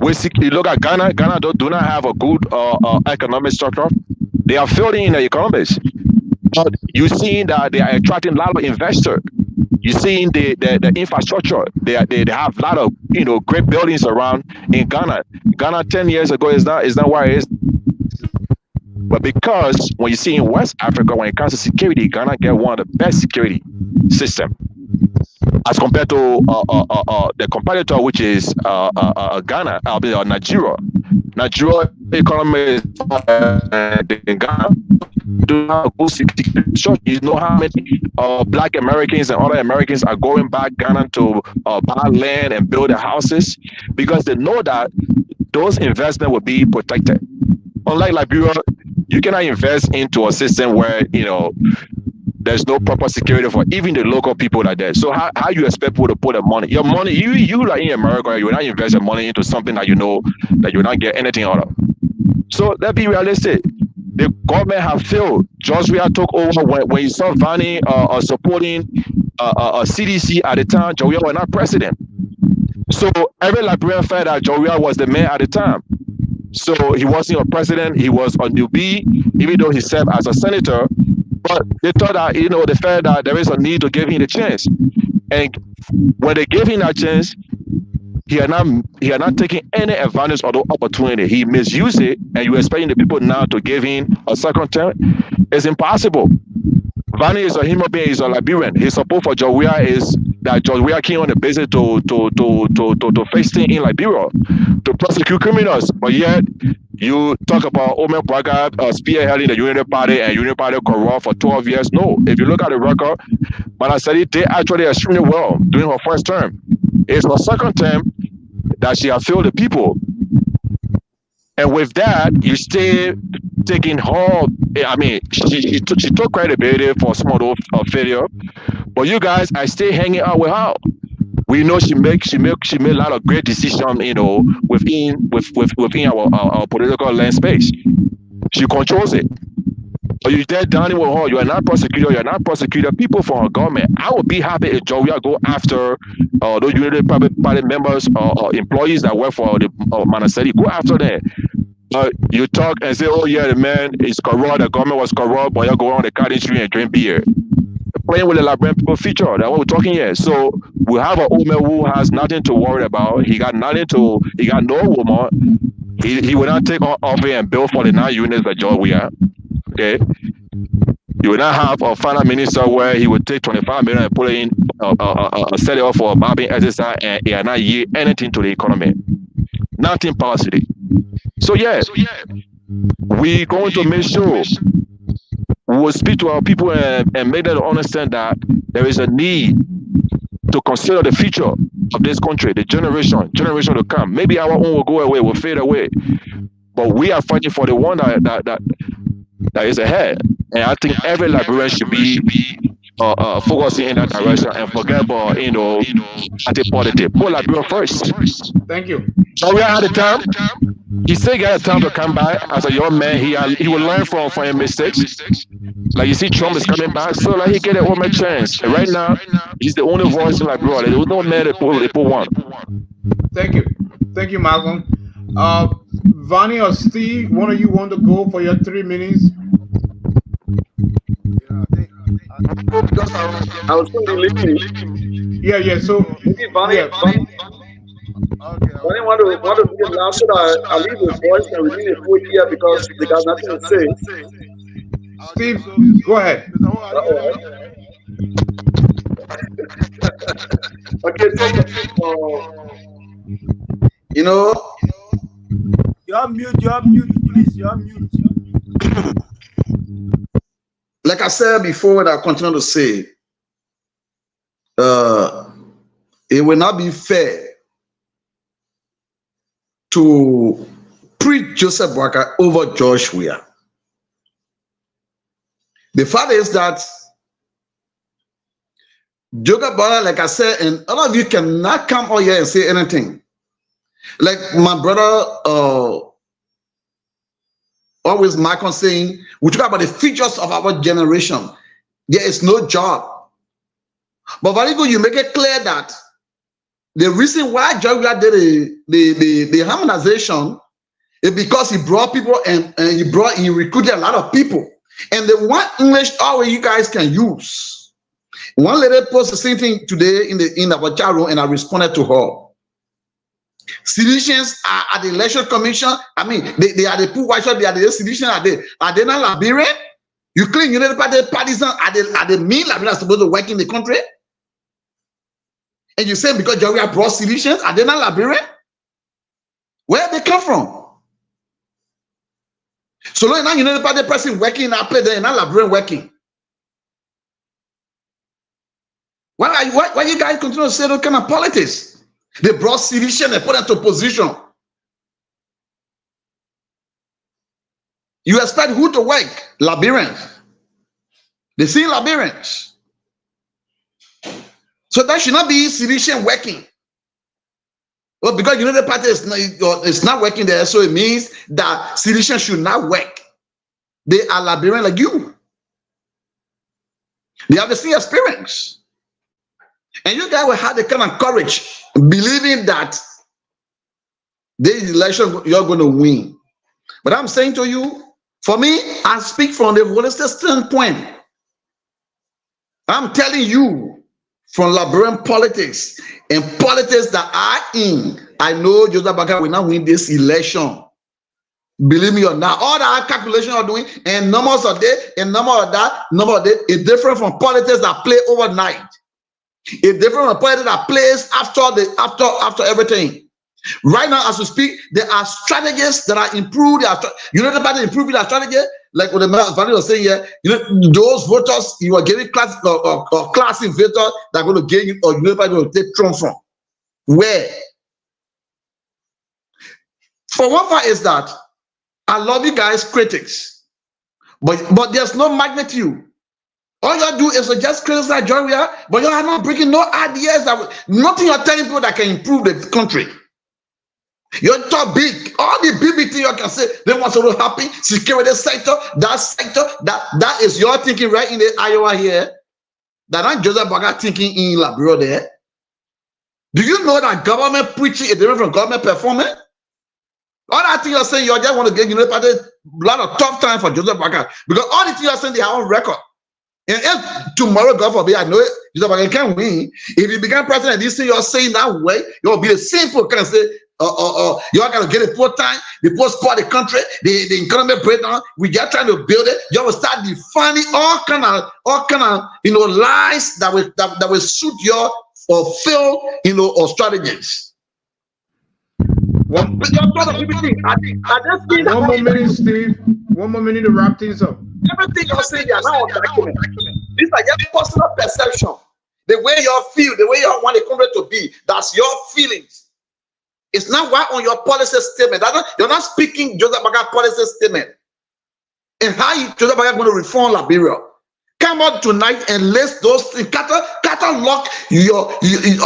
You look at Ghana. Ghana do not have a good economic structure. They are failing in the economies. But you're seeing that they are attracting a lot of investors. You're seeing the infrastructure. They have a lot of great buildings around in Ghana. Ghana 10 years ago is not where it is. But because when you see in West Africa, when it comes to security, Ghana get one of the best security system as compared to the competitor, which is Ghana, Nigeria. Nigeria economy is in Ghana. Do not go you know how many Black Americans and other Americans are going back Ghana to buy land and build their houses because they know that those investments will be protected. Unlike Liberia, you cannot invest into a system where there's no proper security for even the local people like that. So how you expect people to put their money? Your money, you like in America, you will not invest your money into something that you know that you will not get anything out of. So let's be realistic. The government have failed. Georgia took over when you saw Vani supporting CDC at the time. Georgia was not president. So every Liberian felt that Georgia was the man at the time. So he wasn't a president. He was a newbie, even though he served as a senator. But they thought that, they felt that there is a need to give him the chance. And when they gave him that chance, he had not taken any advantage of the opportunity. He misused it, and you're expecting the people now to give him a second term. It's impossible. Vani is a human being, he's a Liberian. His support for Georgia is that Georgia came on the basis to face things in Liberia, to prosecute criminals. But yet, you talk about Omer Braga spearheading the Unity Party and Unity Party corrupt for 12 years. No, if you look at the record, Manasari did actually extremely well during her first term. It's her second term that she has failed the people. And with that, you stay taking her. I mean, she took credibility for some of those failure. But you guys, I stay hanging out with her. We know she made a lot of great decisions, within our political land space. She controls it. But you there dining with her, you are not prosecutor, you are not prosecutor. People from our government, I would be happy if Georgia go after those Unity Party members or employees that work for the Manaseri, go after them. You talk and say, oh yeah, the man is corrupt, the government was corrupt, but you go on the cottage tree and drink beer. Playing with the Liberian people feature, that's what we're talking here. So we have a woman who has nothing to worry about. He got no woman. He will not take off here and build 49 units like Georgia. Okay. You will not have a finance minister where he would take 25 million and put it in, set it up for a mobbing exercise, and he will not yield anything to the economy. Nothing positive. So yeah, we're going to make sure we will speak to our people and make them understand that there is a need to consider the future of this country, the generation to come. Maybe our own will go away, will fade away, but we are fighting for the one that is ahead. And I think every Liberian should be focusing in that direction and forget about anti-politics. Put Liberia first. Thank you. So we had the time. He still got a time to come back as a young man. He will learn from his mistakes. Like you see, Trump is coming back, so like he get a one more chance. And right now, he's the only voice in Liberia. There was no man that put one. Thank you, Malcolm. Vani or Steve, one of you want to go for your 3 minutes? Because I was totally listening. Yeah. So maybe Vani want to be the last, so that I leave the voice and we leave the food here because they got nothing to say. Steve, go ahead. Okay, You're mute, please. You're mute. Like I said before, and I continue to say, it will not be fair to pre-Joseph Boakai over George Weah. The fact is that Joseph Boakai, like I said, and all of you cannot come out here and say anything. Like my brother always Michael saying, we talk about the features of our generation. There is no job. But very good, you make it clear that the reason why Georgia did the harmonization is because he brought people and he recruited a lot of people. And the one English always you guys can use. One lady posted the same thing today in our chat room, and I responded to her. Citizens are at the election commission. I mean, they are the poor white shop, they are the citizens, are they not Liberian? You claim United Party partisan, are the mean Liberians supposed to work in the country? And you say because Georgia brought citizens, are they not Liberian? Where they come from? So long now United Party person working in Apple, they're not Liberian working. Why you guys continue to say those kind of politics? They brought citizens and put them into position. You expect who to work? Liberians. They see Liberians. So that should not be citizen working. Well, because United Party is not working there, so it means that citizens should not work. They are Liberian like you. They have the same experience. And you guys will have the kind of courage, believing that this election you're going to win. But I'm saying to you, for me, I speak from the holistic standpoint. I'm telling you, from Liberian politics and politics that are in, I know Joseph Boakai will not win this election. Believe me or not, all that calculation are doing and numbers of this and number of that, number of this is different from politics that play overnight. It's different from politics that plays after everything. Right now, as we speak, there are strategies that are improved. United Party improving their strategy, like what the man was saying here. You know, those voters you are getting classic voters that are going to gain you, or United Party will take Trump from. Where? For one part is that I love you guys, critics, but there's no magnitude. All you do is just criticize Georgia, but you are not bringing no ideas nothing you're telling people that can improve the country. You're talk big. All the big thing you can say, they want to happen. Security sector, that is your thinking right in the Iowa here. That not Joseph Boakai thinking in Liberia there. Do you know that government preaching is different from government performing? All that thing you're saying, you just want to get United Party a lot of tough time for Joseph Boakai because all the things you're saying they have on record. And if tomorrow, God forbid, I know Joseph Boakai can't win. If you become president, this thing you're saying that way, you'll be the simple kind of say, you are gonna get it full time, the poor spot the country, the economic breakdown. We just trying to build it. You will start defining all kind of lies that will suit your or fail or strategies. One more minute, Steve. 1 more minute to wrap things up. Everything you're saying, they are now on document. These are just personal perception. The way you feel, the way you want the country to be, that's your feelings. It's not what on your policy statement. You're not speaking Joseph Boakai policy statement. And how Joseph Boakai going to reform Liberia. Come out tonight and list those things. Catalog your United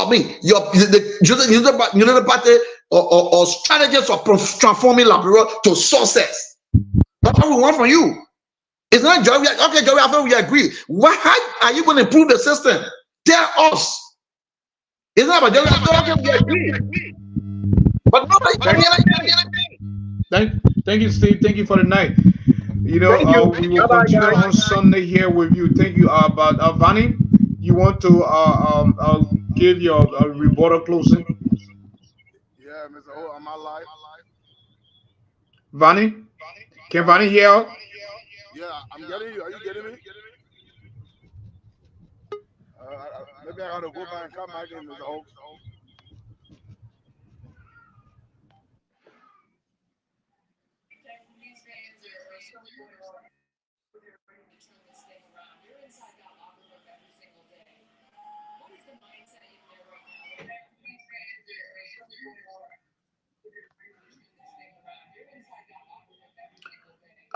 Party or strategies for transforming Liberia to success. That's what we want from you. It's not Joey. Okay, Joey, I thought we agree. How are you going to improve the system? Tell us. It's not about Joey. I thought okay, we agree. But nobody thank you, Steve. Thank you for the night. We will continue on Sunday here with you. Thank you. But Vani, you want to give your rebuttal closing? Yeah, Mr. Ho, am I live? Vani, can Vani hear? Yeah, I'm getting you. Are you getting me? Maybe I gotta go back and come back in, Mr. Ho.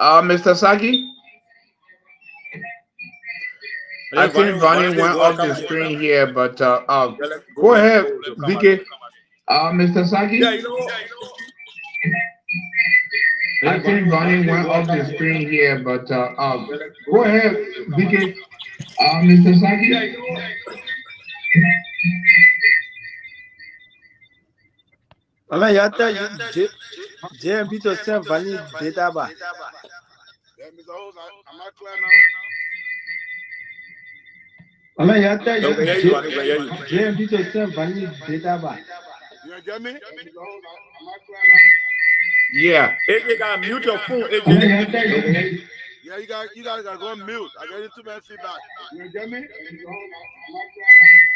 Mr. Saki, I I think think Vonnie Vanny went go off come the again. screen here, but Yeah, let's go go make ahead, go to come again. VK. Mr. Yeah, Saki, you know, I I think think Vonnie Vanny went go off come the again. screen here, but Yeah, let's go go make ahead, go to come again. VK. Mr. Yeah, Saki. you know, Mama, yata JMP to send Vanny data ba. Yeah, Mr. Host, am I clear now? yeah, we can hear you, Vanny, we can hear you. JMP to send Vanny data ba. You gonna get me? Yeah. AJ, gotta mute your phone, Mama, AJ. yata. Yeah, you guys gotta go on mute. I get too much feedback. You get me?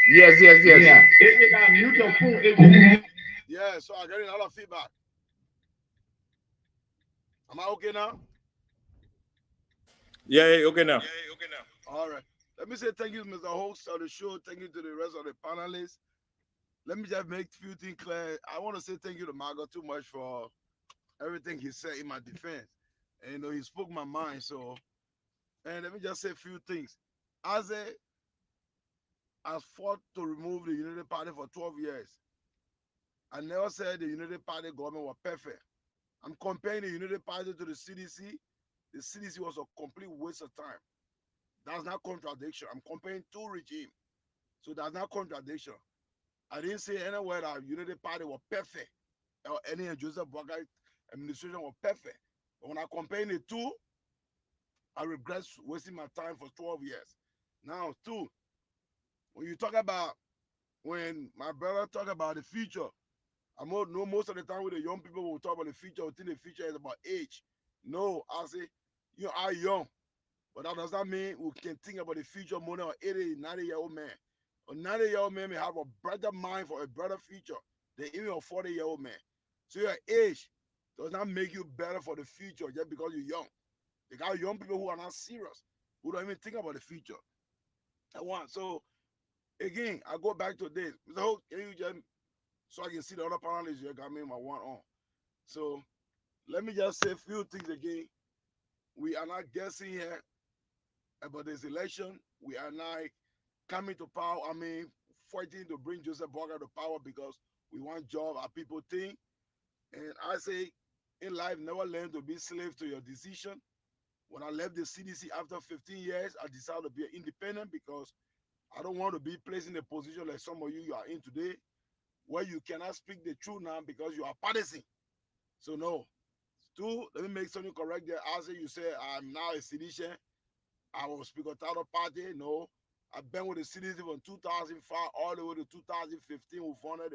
Yes, yes, yes. Yeah. AJ, gotta mute your phone, AJ. Yeah, so I getting a lot of feedback. Am I okay now? Yeah, okay now. All right. Let me say thank you, Mr. Host of the show. Thank you to the rest of the panelists. Let me just make a few things clear. I want to say thank you to Margot too much for everything he said in my defense. And he spoke my mind. So, and let me just say a few things. As I fought to remove the Unity Party for 12 years. I never said the Unity Party government was perfect. I'm comparing the Unity Party to the CDC. The CDC was a complete waste of time. That's not contradiction. I'm comparing two regimes. So that's not contradiction. I didn't say anywhere that Unity Party was perfect or any Joseph Boakai administration was perfect. But when I compare the two, I regret wasting my time for 12 years. Now, two, when you talk about, when my brother talk about the future, I know most of the time with the young people will talk about the future, we think the future is about age. No, I say, you are young. But that does not mean we can think about the future more than an 80, 90-year-old man. A 90-year-old man may have a brighter mind for a better future than even a 40-year-old man. So your age does not make you better for the future just because you're young. They got young people who are not serious, who don't even think about the future. I want. So again, I go back to this. Mr. Hope, can you just so I can see the other panelists you got me my one on. So let me just say a few things again. We are not guessing here about this election. We are not coming to power. I mean, fighting to bring Joseph Boakai to power because we want job. Our people think. And I say, in life, never learn to be slave to your decision. When I left the CDC after 15 years, I decided to be independent because I don't want to be placed in a position like some of you are in today, where you cannot speak the truth now because you are partisan. So no. Two, let me make something correct there. I say you say I'm now a citizen. I was Speaker Title Party. No, I've been with the CDC from 2005 all the way to 2015. We founded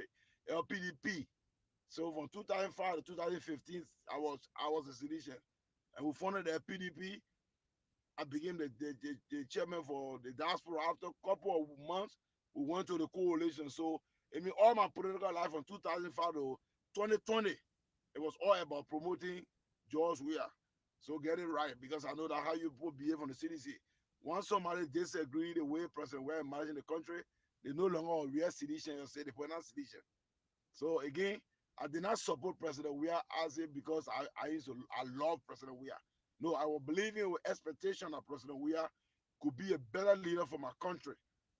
the LPDP. So from 2005 to 2015, I was a citizen, and we founded the LPDP. I became the chairman for the diaspora. After a couple of months, we went to the coalition. So I mean, all my political life from 2005 to 2020, it was all about promoting George Weah. So get it right because I know that how you people behave on the CDC. Once somebody disagree the way President Weah is managing the country, they no longer a real citizen and say they were not citizen. So again, I did not support President Weah as it because I love President Weah. No, I was believing with expectation that President Weah could be a better leader for my country.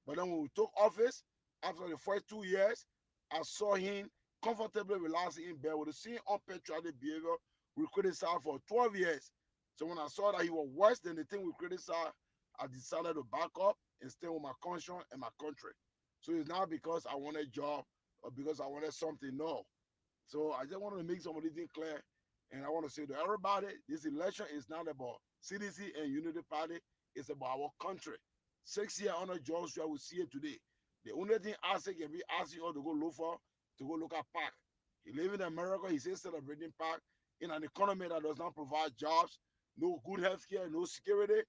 But then when we took office, after the first 2 years, I saw him comfortably relaxing in bed with the same unpatriotic behavior we criticized for 12 years. So when I saw that he was worse than the thing we criticized, I decided to back up and stay with my conscience and my country. So it's not because I wanted a job or because I wanted something. No. So I just wanted to make some of these things clear. And I want to say to everybody, this election is not about CDC and Unity Party. It's about our country. 6 years under George Weah, we see it today. The only thing I say can be asking you to go look for, to go look at park. He live in America, he says celebrating park in an economy that does not provide jobs, no good health care, no security,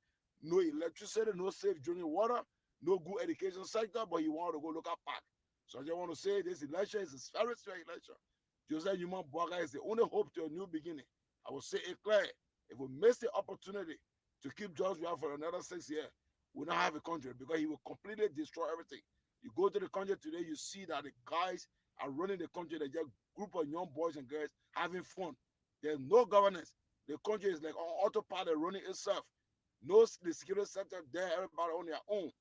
no electricity, no safe drinking water, no good education sector, but he want to go look at park. So I just want to say this election is a very serious election. Joseph Newman Boakai is the only hope to a new beginning. I will say it clear. If we miss the opportunity to keep George Weah for another 6 years, we don't have a country because he will completely destroy everything. You go to the country today, you see that the guys are running the country. They're just a group of young boys and girls having fun. There's no governance. The country is like on autopilot running itself. No, the security sector there, everybody on their own.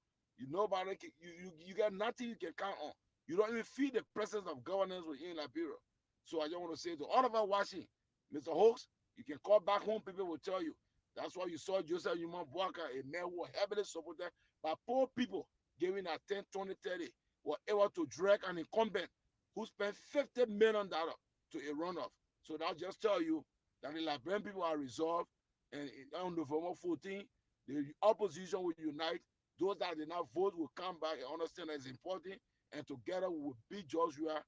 Nobody, you got nothing you can count on. You don't even feel the presence of governance within Liberia. So I just want to say to all of us watching, Mr. Hawks, you can call back home, people will tell you. That's why you saw Joseph Human Boaka, a man who was heavily supported by poor people, giving at 10, 20, 30, were able to drag an incumbent who spent $50 million to a runoff. So that just tell you that the Liberian people are resolved, and on November 14, the opposition will unite. Those that did not vote will come back and understand that it's important, and together we will beat Joshua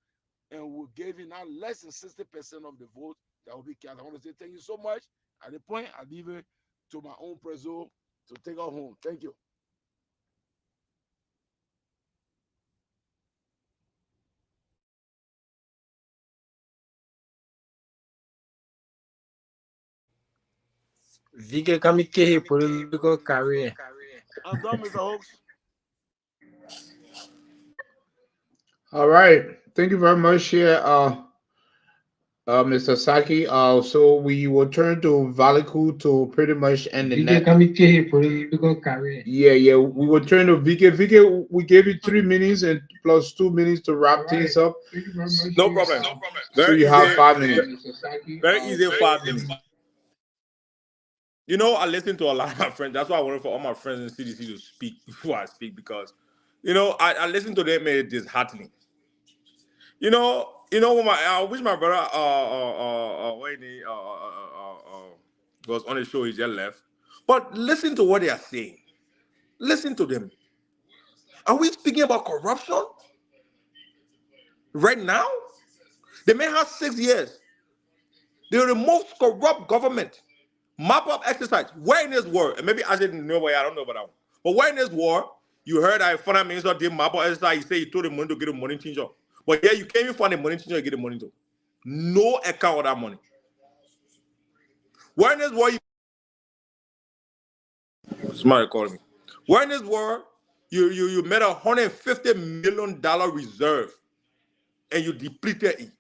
and we'll give him now less than 60% of the vote that will be cast. I want to say thank you so much. At the point, I leave it to my own preso to take us home. Thank you. VK Kamikehi political career. I'm done, Mr. Hawks. All right. Thank you very much here, Mr. Saki. So we will turn to Valiku to pretty much end the net. political career. Yeah. We will turn to VK. VK, we gave you 3 minutes and plus 2 minutes to wrap things up. No problem. So Very you easy. have 5 minutes. Very easy. 5 minutes. You know, I listen to a lot of my friends. That's why I wanted for all my friends in CDC to speak before I speak, because, you know, I listen to them and it disheartening. You know, when I wish my brother when he was on the show, he just left. But listen to what they are saying. Listen to them. Are we speaking about corruption right now? They may have 6 years. They're the most corrupt government. Mop up exercise. Where in this war? And maybe I didn't know where, I don't know about that one. But where in this war, you heard that finance minister did mop up exercise, he said he told the money to get a money changer. But yeah, you can't even find a money changer to get the money to. No account of that money. Where in this war, somebody calling me. Where in this war, you made $150 million reserve and you depleted it.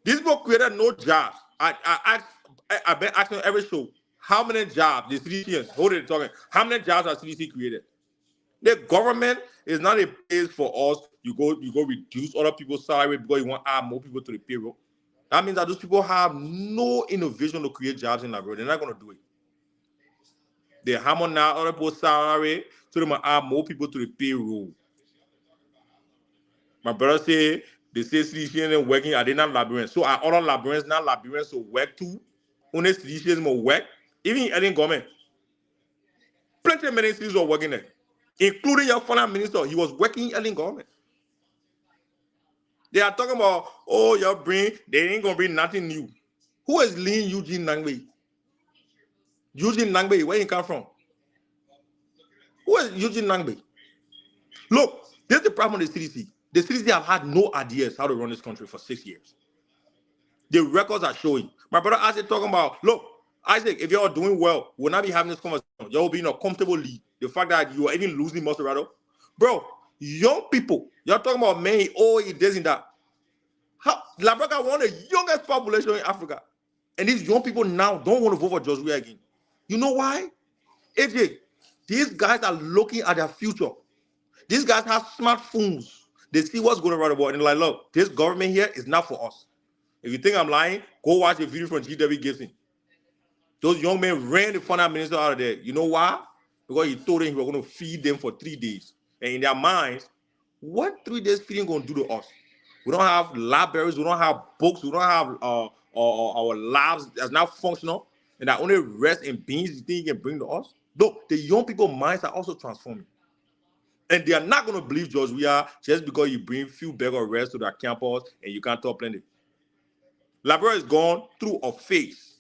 These people created no jobs. I've been asking every show, how many jobs the CDC, hold it talking, how many jobs has CDC created? The government is not a place for us. You go reduce other people's salary because you want to add more people to the payroll. That means that those people have no innovation to create jobs in Liberia. They're not going to do it. They hammer now other people's salary so they might add more people to the payroll. My brother say they say CDC ain't working. Are they not Liberians? So are other Liberians not Liberians to work too? Only CDC more work. Even in government. Plenty of ministries are working there. Including your finance minister. He was working in government. They are talking about, oh, they ain't gonna bring nothing new. Who is Lin Eugene Nangbe? Eugene Nangbe, where he come from? Who is Eugene Nangbe? Look, this is the problem with the CDC. The CDC have had no ideas how to run this country for 6 years. The records are showing. My brother Isaac talking about, look, Isaac, if you're doing well, we'll not be having this conversation. You'll be in a comfortable lead. The fact that you are even losing Maserado. Bro, young people, you're talking about man, he this and that. Liberia one of the youngest population in Africa. And these young people now don't want to vote for Joshua again. You know why? AJ, these guys are looking at their future. These guys have smartphones. They see what's going on around the world. And they're like, look, this government here is not for us. If you think I'm lying, go watch a video from G.W. Gibson. Those young men ran the finance minister out of there. You know why? Because he told them he was going to feed them for 3 days. And in their minds, what 3 days feeding going to do to us? We don't have libraries. We don't have books. We don't have our labs that's not functional. And that only rest and beans you think you can bring to us. Look, the young people's minds are also transforming. And they are not going to believe George we are just because you bring few bag of rest to their campus and you can't talk plenty. Liberia is gone through a phase.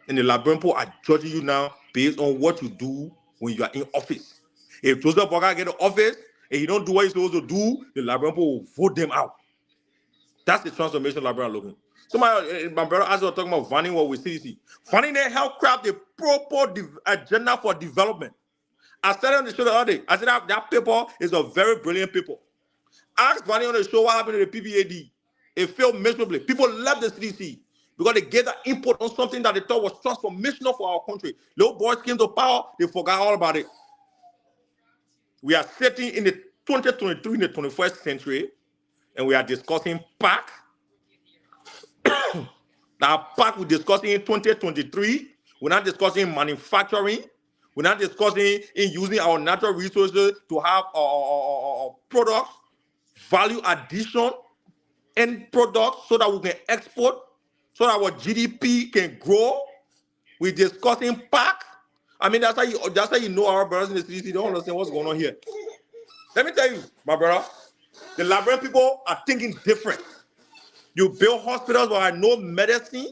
And the Liberian people are judging you now based on what you do when you are in office. If Joseph Boga get to office and he don't do what he's supposed to do, the Liberian people will vote them out. That's the transformation Liberia looking. So my brother as well talking about funding what we CDC. Funding they help craft the proper agenda for development. I said on the show the other day, I said that paper is a very brilliant paper. Ask Vanny on the show what happened to the PPAD. It failed miserably. People left the CDC. because they gave that input on something that they thought was transformational for our country. Little boys came to power, they forgot all about it. We are sitting in the 2023, in the 21st century, and we are discussing PAC. Now, PAC we're discussing in 2023. We're not discussing manufacturing. We're not discussing in using our natural resources to have products, value addition, end products so that we can export, so that our GDP can grow. We're discussing PAC. I mean, that's how you know our brothers in the city don't understand what's going on here. Let me tell you, my brother, the Liberian people are thinking different. You build hospitals where I know medicine.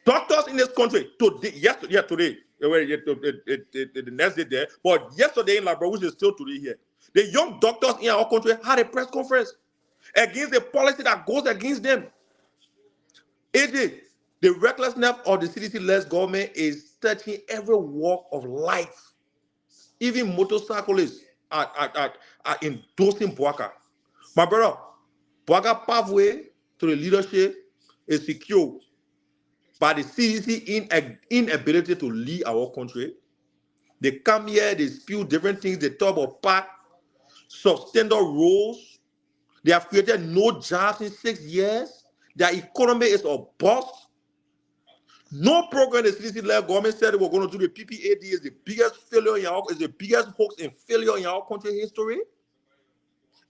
Doctors in this country today, today, the next day there, but yesterday in Liberia, which is still today here, the young doctors in our country had a press conference against the policy that goes against them. The recklessness of the CDC-led government is touching every walk of life. Even motorcyclists are endorsing Bwaka. My brother, Bwaka pathway to the leadership is secure by the CDC inability to lead our country. They come here, they spew different things, they talk about PAC, substandard roles. They have created no jobs in 6 years. Their economy is a bust. No program the CDC-led government said they were going to do. The PPAD is the biggest failure is the biggest hoax and failure in our country history.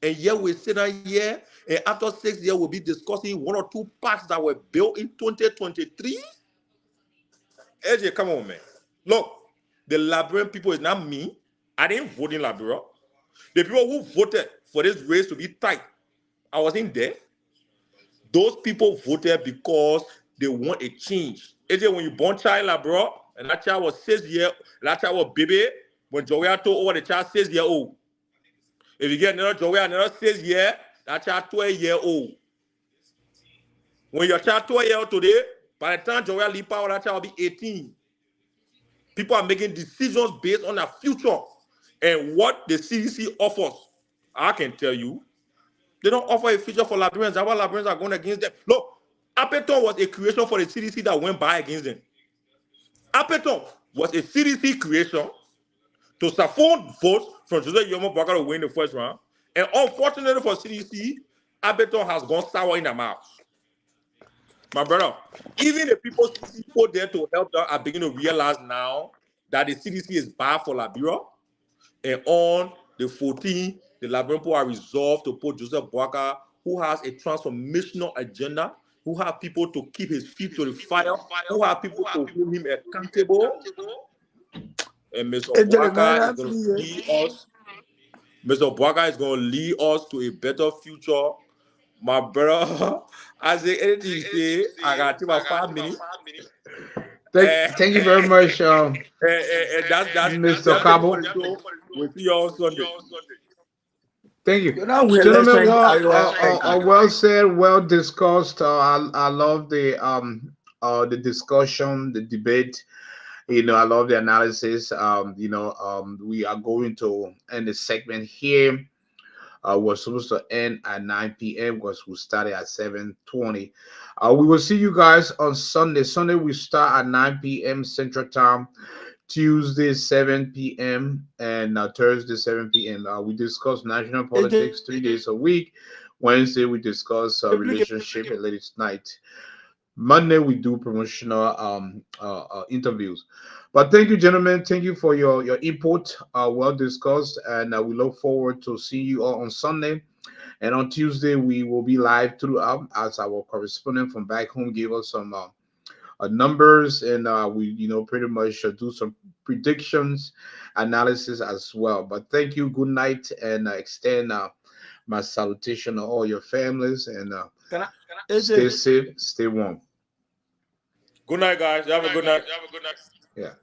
And yet we sit here, and after 6 years, we'll be discussing 1 or 2 PACs that were built in 2023. AJ, come on, man. Look, the Liberian people is not me. I didn't vote in Liberia. The people who voted for this race to be tight, I wasn't there. Those people voted because they want a change. AJ, when you born child in Liberia, and that child was 6 years, that child was baby, when Joey told over the child 6 years old. If you get another Joey, another 6 years, that child 12 years old. When your child 12 years old today, by the time Joey leave power, that child will be 18. People are making decisions based on their future and what the CDC offers. I can tell you, they don't offer a future for Liberians. That's why Liberians are going against them. Look, Appeton was a creation for the CDC that went by against them. Appeton was a CDC creation to siphon votes from Joseph Yomo Bwaka to win the first round. And unfortunately for CDC, Appeton has gone sour in the mouth. My brother, even the people there to help them are beginning to realize now that the CDC is bad for Liberia. And on the 14th, the Liberian people are resolved to put Joseph Bwaka, who has a transformational agenda, who have people to keep his feet to the fire, who have people to hold him accountable. And Mr. Bwaka is going to lead us. Mr. Bwaka is going to lead us to a better future. My brother, as the anything you say, I got about 5 minutes. Thank you very much, That's Mr. Cabo. We'll see you on Sunday. Thank you, You know, we're gentlemen. listening. Well said, well discussed. I love the discussion, the debate. You know, I love the analysis. We are going to end the segment here. We're supposed to end at 9 p.m. because we started at 7:20. We will see you guys on Sunday. Sunday we start at 9 p.m. Central Time. Tuesday 7 p.m. and Thursday 7 p.m. We discuss national politics 3 days a week. Wednesday we discuss relationship and ladies night. Monday we do promotional interviews. But thank you, gentlemen. Thank you for your input. Well discussed, and we look forward to seeing you all on Sunday. And on Tuesday we will be live throughout as our correspondent from back home gave us some numbers, and we pretty much do some predictions analysis as well. But thank you, good night, and extend my salutation to all your families, and stay safe, stay warm. Good night, guys. Have a good night. Yeah.